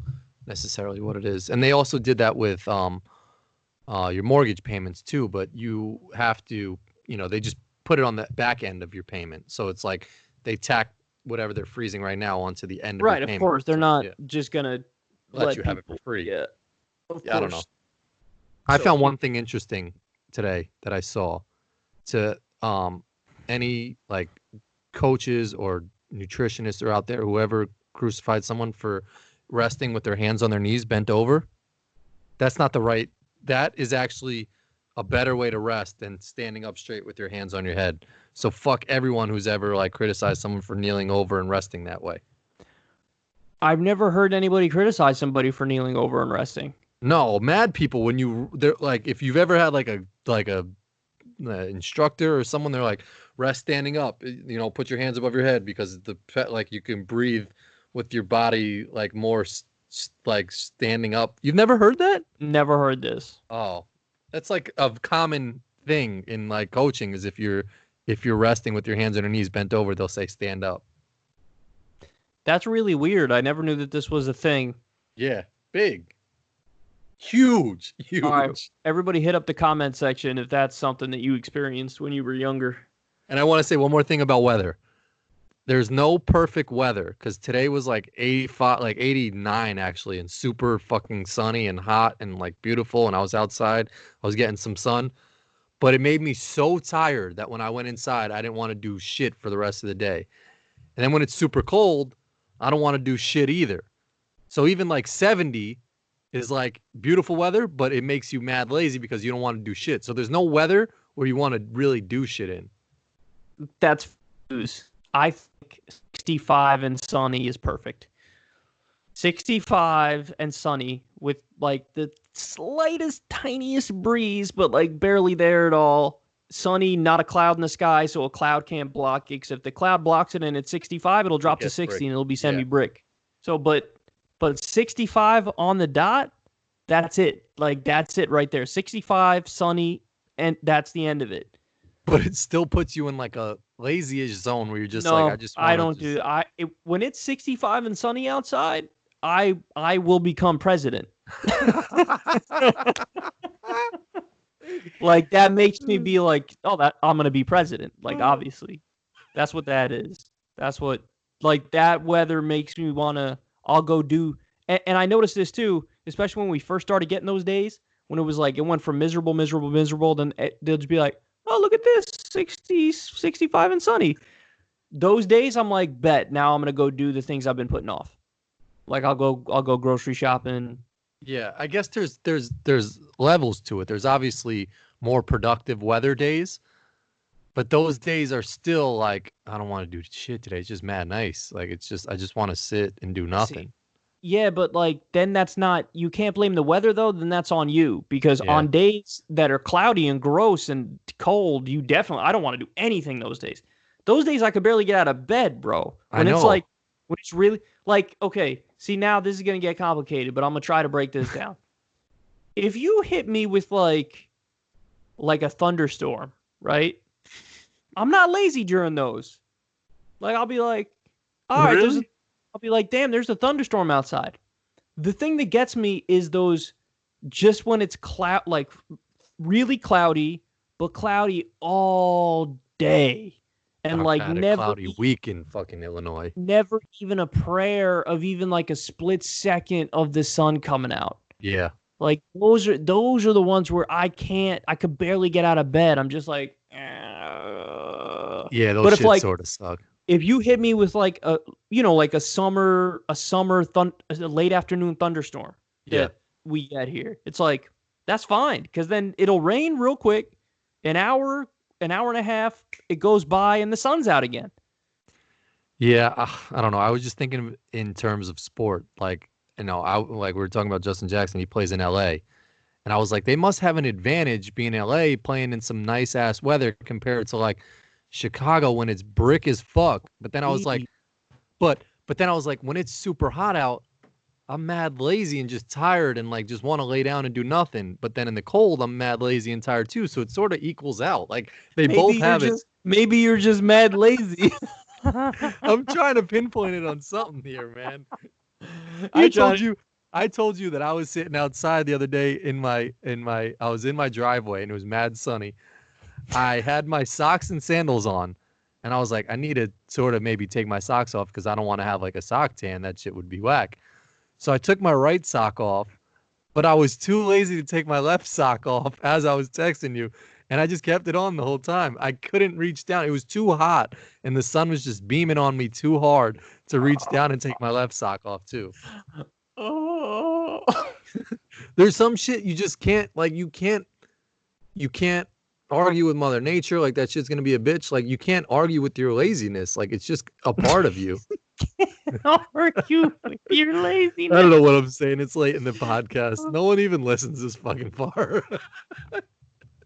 B: necessarily what it is. And they also did that with your mortgage payments too, but you have to, they just put it on the back end of your payment. So it's like they tack whatever they're freezing right now onto the end of your
A: Right, of
B: payment.
A: course. They're
B: So
A: not
B: yeah,
A: just gonna
B: let
A: let
B: you have it for
A: people.
B: free.
A: Yeah, of
B: Yeah, I don't know.
A: course.
B: I
A: So
B: found one thing interesting today that I saw to any like coaches or nutritionists are out there, whoever crucified someone for resting with their hands on their knees bent over. That's not the right. That is actually a better way to rest than standing up straight with your hands on your head. So fuck everyone who's ever like criticized someone for kneeling over and resting that way.
A: I've never heard anybody criticize somebody for kneeling over and resting.
B: No, mad people when they're like if you've ever had like a instructor or someone, they're like rest standing up, put your hands above your head because the pet like you can breathe with your body like more like standing up. You've never heard that?
A: Never heard this.
B: Oh, that's like a common thing in like coaching is if you're resting with your hands on your knees bent over, they'll say stand up.
A: That's really weird. I never knew that this was a thing.
B: Yeah, big, huge,
A: All right,
B: huge.
A: everybody hit up the comment section if that's something that you experienced when you were younger.
B: And I want to say one more thing about weather. There's no perfect weather because today was like 85, like 89 actually, and super fucking sunny and hot and like beautiful. And I was outside, I was getting some sun, but it made me so tired that when I went inside, I didn't want to do shit for the rest of the day. And then when it's super cold, I don't want to do shit either. So even like 70 is like beautiful weather, but it makes you mad lazy because you don't want to do shit. So there's no weather where you want to really do shit in.
A: That's news. I think 65 and sunny is perfect. 65 and sunny with like the slightest, tiniest breeze, but like barely there at all. Sunny, not a cloud in the sky, so a cloud can't block it. Because if the cloud blocks it and it's 65, it'll drop to 60 and it'll be semi-brick. So, but 65 on the dot, that's it. Like, that's it right there. 65, sunny, and that's the end of it.
B: But it still puts you in like a lazy-ish zone where you're just like, I don't do.
A: When it's 65 and sunny outside, I will become president. Like, that makes me be like, that I'm gonna be president. Like, obviously, that's what that is. That's what, like, that weather makes me wanna. I'll go do. And I noticed this too, especially when we first started getting those days when it was like it went from miserable, then they'll just be like, oh, look at this, 60, 65 and sunny. Those days, I'm like, bet now I'm gonna go do the things I've been putting off. Like I'll go grocery shopping.
B: Yeah, I guess there's levels to it. There's obviously more productive weather days, but those days are still like, I don't want to do shit today. It's just mad nice. Like I just want to sit and do nothing.
A: Yeah, but like then that's not, you can't blame the weather though. Then that's on you because on days that are cloudy and gross and cold, I don't want to do anything those days. Those days I could barely get out of bed, bro. When it's like, when it's really like, okay, see now this is going to get complicated, but I'm going to try to break this down. If you hit me with like a thunderstorm, right? I'm not lazy during those. Like I'll be like, all right,
B: really?
A: I'll be like, damn, there's a thunderstorm outside. The thing that gets me is those just when it's like really cloudy, but cloudy all day. And like never
B: a cloudy week in fucking Illinois.
A: Never even a prayer of even like a split second of the sun coming out.
B: Yeah.
A: Like those are the ones where I could barely get out of bed. I'm just like,
B: yeah, those shit sort of suck.
A: If you hit me with like a late afternoon thunderstorm that we get here, it's like, that's fine. Because then it'll rain real quick, an hour and a half, it goes by and the sun's out again.
B: Yeah, I don't know. I was just thinking in terms of sport. Like, like we were talking about Justin Jackson. He plays in LA. And I was like, they must have an advantage being in LA playing in some nice ass weather compared to like Chicago when it's brick as fuck. But then I was like, but then I was like, when it's super hot out, I'm mad lazy and just tired and like just want to lay down and do nothing. But then in the cold, I'm mad lazy and tired too. So it sort of equals out. Like they both have it.
A: Maybe you're just mad lazy.
B: I'm trying to pinpoint it on something here, man. I told you that I was sitting outside the other day I was in my driveway and it was mad sunny. I had my socks and sandals on and I was like, I need to sort of maybe take my socks off because I don't want to have like a sock tan. That shit would be whack. So I took my right sock off, but I was too lazy to take my left sock off as I was texting you. And I just kept it on the whole time. I couldn't reach down. It was too hot and the sun was just beaming on me too hard to reach down and take my left sock off too.
A: Oh.
B: There's some shit you just can't, like, you can't argue with Mother Nature. Like, that shit's going to be a bitch. Like, you can't argue with your laziness. Like, it's just a part of you.
A: Can't argue with your laziness.
B: I don't know what I'm saying. It's late in the podcast. No one even listens this fucking far.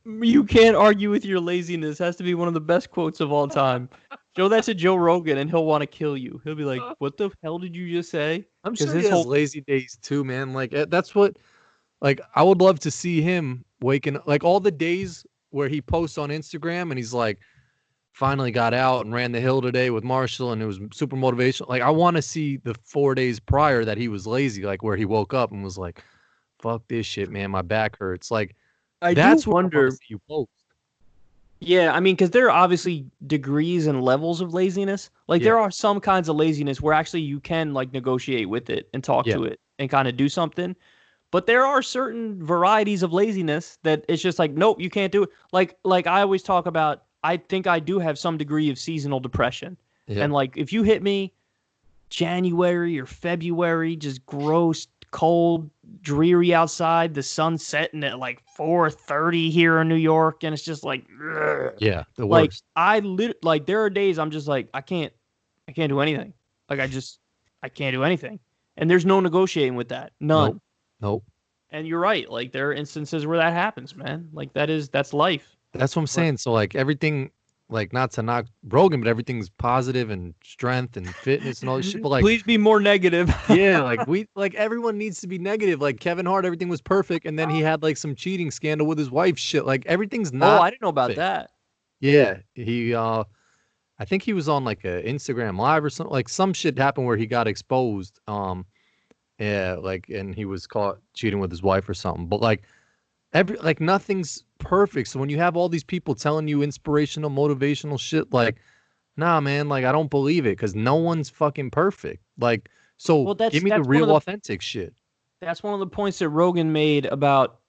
A: You can't argue with your laziness has to be one of the best quotes of all time. Show that to Joe Rogan and he'll want to kill you. He'll be like, what the hell did you just say?
B: I'm sure he has lazy days too, man. Like, that's what, like, I would love to see him waking up. Like, all the days where he posts on Instagram and he's like, finally got out and ran the hill today with Marshall and it was super motivational. Like, I want to see the 4 days prior that he was lazy, like where he woke up and was like, fuck this shit, man. My back hurts. Like, that's what I want to see you post.
A: Yeah, I mean, because there are obviously degrees and levels of laziness. Like, there are some kinds of laziness where actually you can, like, negotiate with it and talk to it and kind of do something. But there are certain varieties of laziness that it's just like, nope, you can't do it. Like I always talk about, I think I do have some degree of seasonal depression. Yeah. And, like, if you hit me January or February, just gross, cold, dreary outside. The sun's setting at like 4:30 here in New York, and it's just like, ugh.
B: Yeah, the
A: Like
B: worst.
A: like there are days I'm just like I can't do anything. Like I can't do anything, and there's no negotiating with that, none.
B: Nope.
A: And you're right. Like there are instances where that happens, man. Like that's life.
B: That's what I'm saying. So like everything, like not to knock Rogan, but everything's positive and strength and fitness and all this shit. But like,
A: please be more negative.
B: yeah, like everyone needs to be negative. Like Kevin Hart, everything was perfect, and then he had like some cheating scandal with his wife. Shit, like everything's not.
A: Oh, I didn't know about
B: perfect.
A: that.
B: Yeah, he. I think he was on like a Instagram live or something. Like some shit happened where he got exposed. Yeah, like, and he was caught cheating with his wife or something. But like, nothing's perfect. So when you have all these people telling you inspirational, motivational shit, like, nah, man, like I don't believe it because no one's fucking perfect. Like, so give me the real authentic shit.
A: That's one of the points that Rogan made about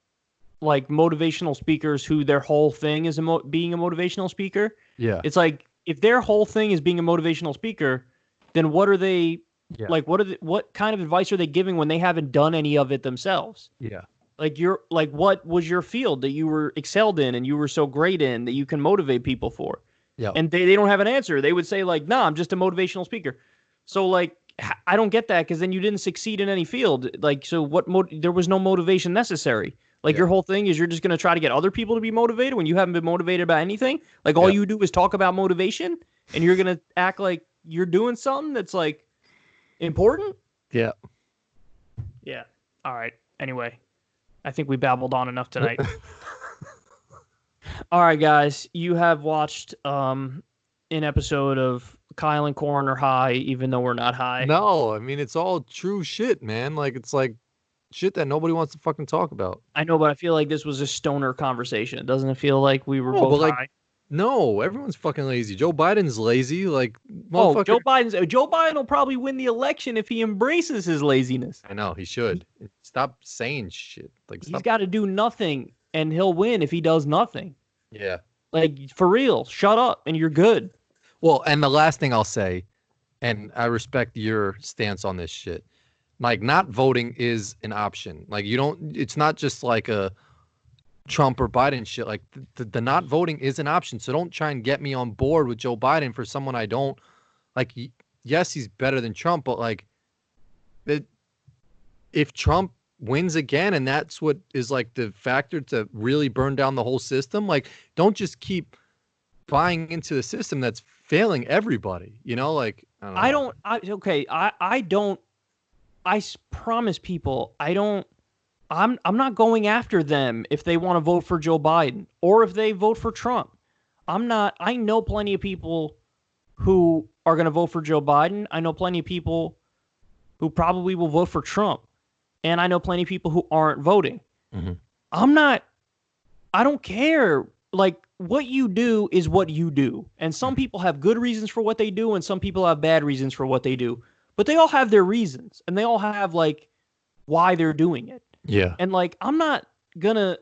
A: like motivational speakers who their whole thing is being a motivational speaker.
B: Yeah,
A: it's like if their whole thing is being a motivational speaker, then what are they? Yeah. Like, what kind of advice are they giving when they haven't done any of it themselves?
B: Yeah.
A: Like, what was your field that you were excelled in and you were so great in that you can motivate people for?
B: Yeah.
A: And they don't have an answer. They would say like, nah, I'm just a motivational speaker. So like, I don't get that because then you didn't succeed in any field. Like, so there was no motivation necessary. Like your whole thing is you're just going to try to get other people to be motivated when you haven't been motivated about anything. Like all you do is talk about motivation and you're going to act like you're doing something that's like important.
B: Yeah.
A: Yeah. All right. Anyway, I think we babbled on enough tonight. All right, guys. You have watched an episode of Kyle and Corin are high, even though we're not high.
B: No, I mean, it's all true shit, man. Like, it's like shit that nobody wants to fucking talk about.
A: I know, but I feel like this was a stoner conversation. Doesn't it feel like we were both high?
B: Like, no, everyone's fucking lazy. Joe Biden's lazy. Like,
A: Joe Biden will probably win the election if he embraces his laziness.
B: I know he should stop saying shit. Like,
A: he's got to do nothing, and he'll win if he does nothing.
B: Yeah,
A: like for real. Shut up, and you're good.
B: Well, and the last thing I'll say, and I respect your stance on this shit. Like, not voting is an option. Like, you don't. It's not just like a Trump or Biden shit. Like the not voting is an option. So don't try and get me on board with Joe Biden for someone I don't like. Yes, he's better than Trump, but like if Trump wins again and that's what is like the factor to really burn down the whole system, like don't just keep buying into the system that's failing everybody, you know, like I promise people I'm not going after them if they want to vote for Joe Biden or if they vote for Trump. I know plenty of people who are going to vote for Joe Biden. I know plenty of people who probably will vote for Trump. And I know plenty of people who aren't voting. Mm-hmm. I don't care. Like, what you do is what you do. And some people have good reasons for what they do, and some people have bad reasons for what they do. But they all have their reasons, and they all have, like, why they're doing it. Yeah.
A: And, like, I'm not gonna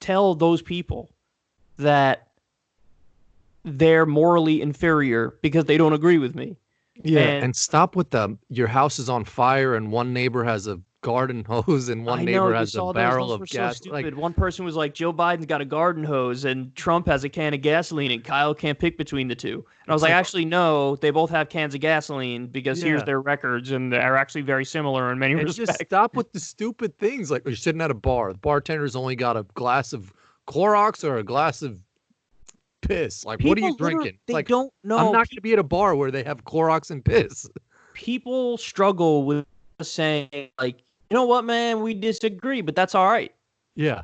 A: tell those people that they're morally inferior because they don't agree with me.
B: Yeah, and stop with your house is on fire and one neighbor has a garden hose and one neighbor has a barrel of gas.
A: So like, one person was like, Joe Biden's got a garden hose and Trump has a can of gasoline and Kyle can't pick between the two. And I was like, actually, no, they both have cans of gasoline because here's their records and they're actually very similar in many respects.
B: Just stop with the stupid things. Like, you're sitting at a bar. The bartender's only got a glass of Clorox or a glass of piss. Like, what are you drinking?
A: They don't know.
B: I'm not going to be at a bar where they have Clorox and piss.
A: People struggle with saying, like, you know what, man, we disagree, but that's all right.
B: Yeah.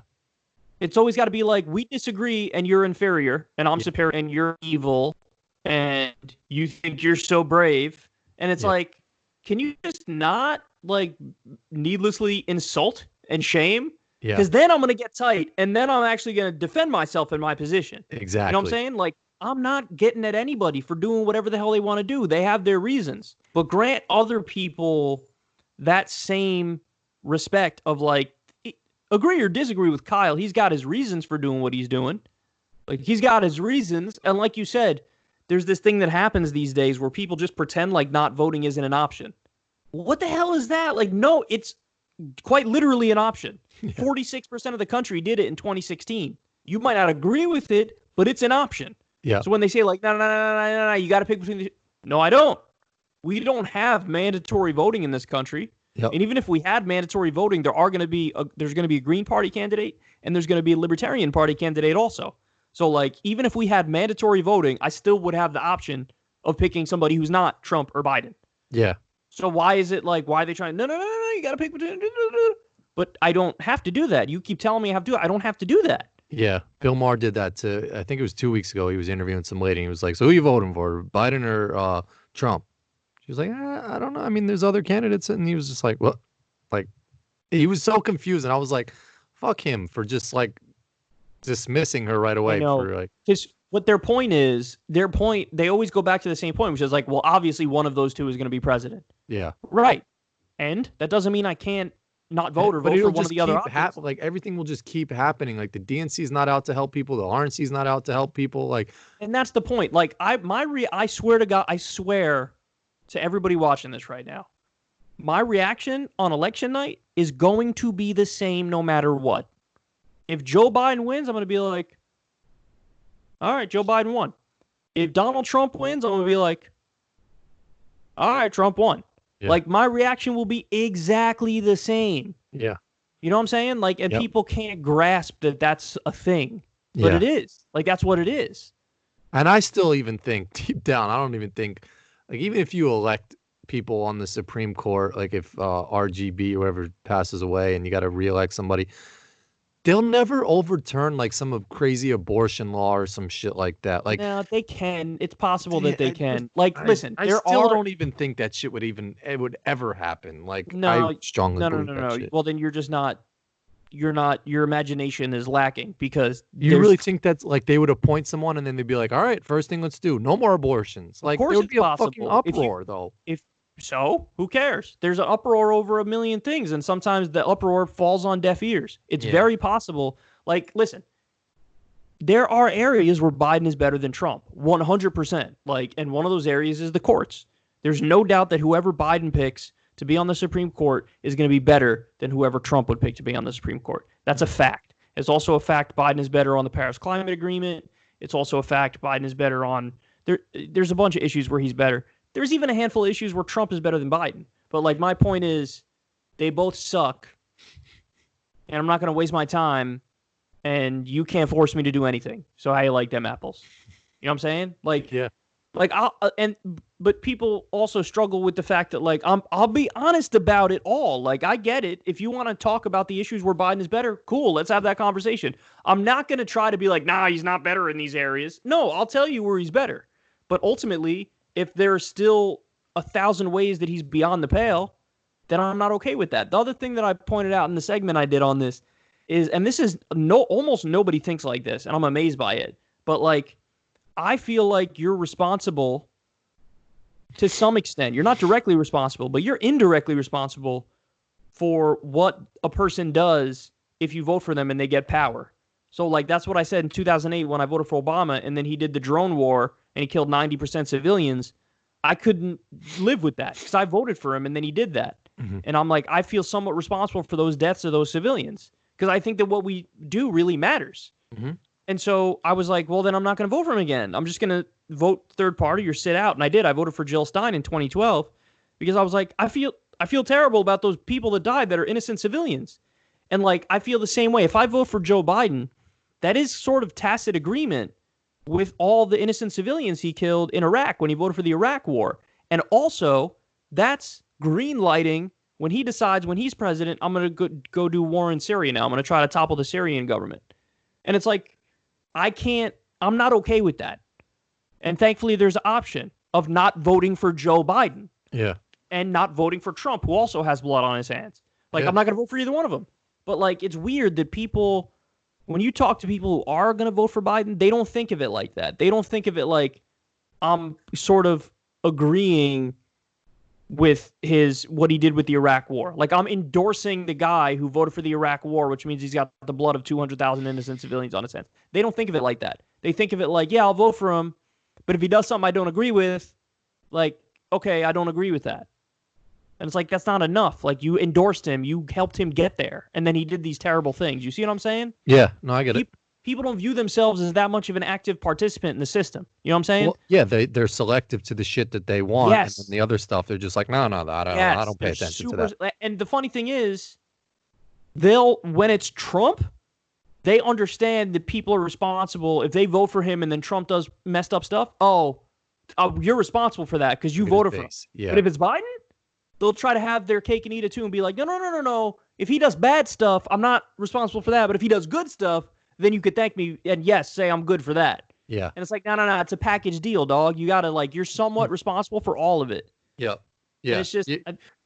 A: It's always got to be like, we disagree and you're inferior and I'm superior and you're evil and you think you're so brave. And it's like, can you just not, like, needlessly insult and shame? Yeah. Because then I'm going to get tight, and then I'm actually going to defend myself in my position.
B: Exactly.
A: You know what I'm saying? Like, I'm not getting at anybody for doing whatever the hell they want to do. They have their reasons. But grant other people that same respect of, like, agree or disagree with Kyle. He's got his reasons for doing what he's doing. Like, he's got his reasons. And like you said, there's this thing that happens these days where people just pretend like not voting isn't an option. What the hell is that? Like, no, it's quite literally an option. 46% of the country did it in 2016. You might not agree with it, but it's an option.
B: Yeah.
A: So when they say like, no, you got to pick between the... No, I don't. We don't have mandatory voting in this country.
B: Yep.
A: And even if we had mandatory voting, there's going to be a Green Party candidate and there's going to be a Libertarian Party candidate also. So like, even if we had mandatory voting, I still would have the option of picking somebody who's not Trump or Biden.
B: Yeah. So
A: why is it like, why are they trying? No, you got to pick between. But I don't have to do that. You keep telling me I have to do it. I don't have to do that.
B: Yeah. Bill Maher did that to, I think it was 2 weeks ago. He was interviewing some lady. And he was like, so who are you voting for, Biden or Trump? She was like, I don't know. I mean, there's other candidates. And he was just like, what? Like, he was so confused. And I was like, fuck him for just like dismissing her right away. For like,
A: because what their point is, they always go back to the same point, which is like, well, obviously one of those two is going to be president.
B: Yeah.
A: Right. And that doesn't mean I can't not vote or vote for one of the other options.
B: Like everything will just keep happening. Like the DNC is not out to help people. The RNC is not out to help people. Like,
A: and that's the point. Like I swear to God, I swear to everybody watching this right now, my reaction on election night is going to be the same no matter what. If Joe Biden wins, I'm going to be like, all right, Joe Biden won. If Donald Trump wins, I'm going to be like, all right, Trump won. Yeah. Like, my reaction will be exactly the same.
B: Yeah.
A: You know what I'm saying? Like, and people can't grasp that that's a thing. But it is. Like, that's what it is.
B: And I still even think, deep down, I don't even think, like, even if you elect people on the Supreme Court, like if RGB or whoever passes away and you got to reelect somebody, they'll never overturn like some crazy abortion law or some shit like that. Like,
A: no, they can. It's possible that they can. Like, listen,
B: I still don't even think that shit would ever happen. Like,
A: no,
B: I strongly believe
A: no.
B: that shit.
A: Well, then you're just not. Your imagination is lacking because
B: you really think that's like they would appoint someone and then they'd be like, all right, first thing let's do, no more abortions. Like, there would be a fucking uproar though.
A: So, who cares? There's an uproar over a million things, and sometimes the uproar falls on deaf ears. It's very possible. Like, listen, there are areas where Biden is better than Trump, 100%. Like, and one of those areas is the courts. There's no doubt that whoever Biden picks to be on the Supreme Court is going to be better than whoever Trump would pick to be on the Supreme Court. That's a fact. It's also a fact Biden is better on the Paris Climate Agreement. It's also a fact Biden is better on... There's a bunch of issues where he's better. There's even a handful of issues where Trump is better than Biden. But, like, my point is, they both suck. And I'm not going to waste my time, and you can't force me to do anything. So how you like them apples? You know what I'm saying? Like,
B: yeah.
A: Like, but people also struggle with the fact that, like, I'll be honest about it all. Like, I get it. If you want to talk about the issues where Biden is better, cool, let's have that conversation. I'm not going to try to be like, nah, he's not better in these areas. No, I'll tell you where he's better. But ultimately, if there's still 1,000 ways that he's beyond the pale, then I'm not okay with that. The other thing that I pointed out in the segment I did on this is, and this is almost nobody thinks like this, and I'm amazed by it, but like, I feel like you're responsible to some extent. You're not directly responsible, but you're indirectly responsible for what a person does if you vote for them and they get power. So, like, that's what I said in 2008 when I voted for Obama, and then he did the drone war and he killed 90% civilians. I couldn't live with that because I voted for him and then he did that. Mm-hmm. And I'm like, I feel somewhat responsible for those deaths of those civilians because I think that what we do really matters. Mm-hmm. And so I was like, well, then I'm not going to vote for him again. I'm just going to vote third party or sit out. And I did. I voted for Jill Stein in 2012 because I was like, I feel terrible about those people that died that are innocent civilians. And like, I feel the same way. If I vote for Joe Biden, that is sort of tacit agreement with all the innocent civilians he killed in Iraq when he voted for the Iraq war. And also, that's green lighting when he decides when he's president, I'm going to go do war in Syria now. I'm going to try to topple the Syrian government. And it's like, I'm not okay with that. And thankfully, there's an option of not voting for Joe Biden.
B: Yeah.
A: And not voting for Trump, who also has blood on his hands. Like, I'm not going to vote for either one of them. But, like, it's weird that people, when you talk to people who are going to vote for Biden, they don't think of it like that. They don't think of it like I'm sort of agreeing with what he did with the Iraq war. Like, I'm endorsing the guy who voted for the Iraq war, which means he's got the blood of 200,000 innocent civilians on his hands. They don't think of it like that. They think of it like, yeah, I'll vote for him But if he does something I don't agree with, like, okay, I don't agree with that. And it's like, that's not enough. Like, you endorsed him. You helped him get there. And then he did these terrible things. You see what I'm saying?
B: Yeah. No, I get it.
A: People don't view themselves as that much of an active participant in the system. You know what I'm saying?
B: Well, yeah, they're selective to the shit that they want.
A: Yes.
B: And then the other stuff, they're just like, no, I don't pay attention to that.
A: And the funny thing is, when it's Trump, they understand that people are responsible. If they vote for him and then Trump does messed up stuff, you're responsible for that because you voted for him.
B: Yeah.
A: But if it's Biden, they'll try to have their cake and eat it too and be like, no. If he does bad stuff, I'm not responsible for that. But if he does good stuff, then you could thank me and yes, say I'm good for that.
B: Yeah.
A: And it's like, no. It's a package deal, dog. You got to you're somewhat responsible for all of it.
B: Yeah. Yeah.
A: And it's just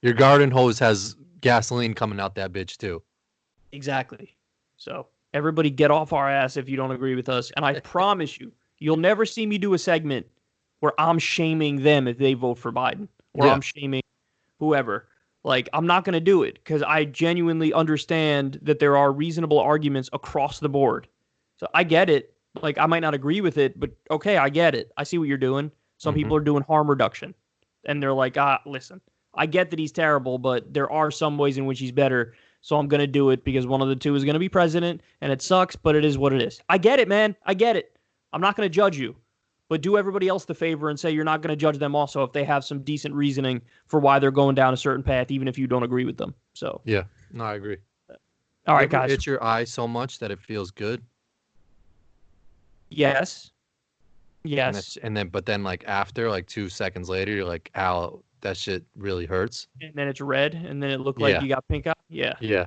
B: your garden hose has gasoline coming out that bitch too.
A: Exactly. So everybody get off our ass if you don't agree with us. And I promise you'll never see me do a segment where I'm shaming them if they vote for Biden or I'm shaming whoever. Like, I'm not going to do it because I genuinely understand that there are reasonable arguments across the board. So I get it. Like, I might not agree with it, but okay, I get it. I see what you're doing. Some people are doing harm reduction. And they're like, listen, I get that he's terrible, but there are some ways in which he's better. So I'm going to do it because one of the two is going to be president, and it sucks, but it is what it is. I get it, man. I get it. I'm not going to judge you. But do everybody else the favor and say you're not going to judge them also if they have some decent reasoning for why they're going down a certain path, even if you don't agree with them. So
B: yeah, no, I agree.
A: All right, guys.
B: Hit your eye so much that it feels good.
A: Yes.
B: But then like after, like 2 seconds later, you're like, ow, that shit really hurts.
A: And then it's red, and then it looked like you got pink eye. Yeah.
B: Yeah.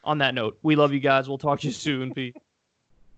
A: On that note, we love you guys. We'll talk to you soon. Pete.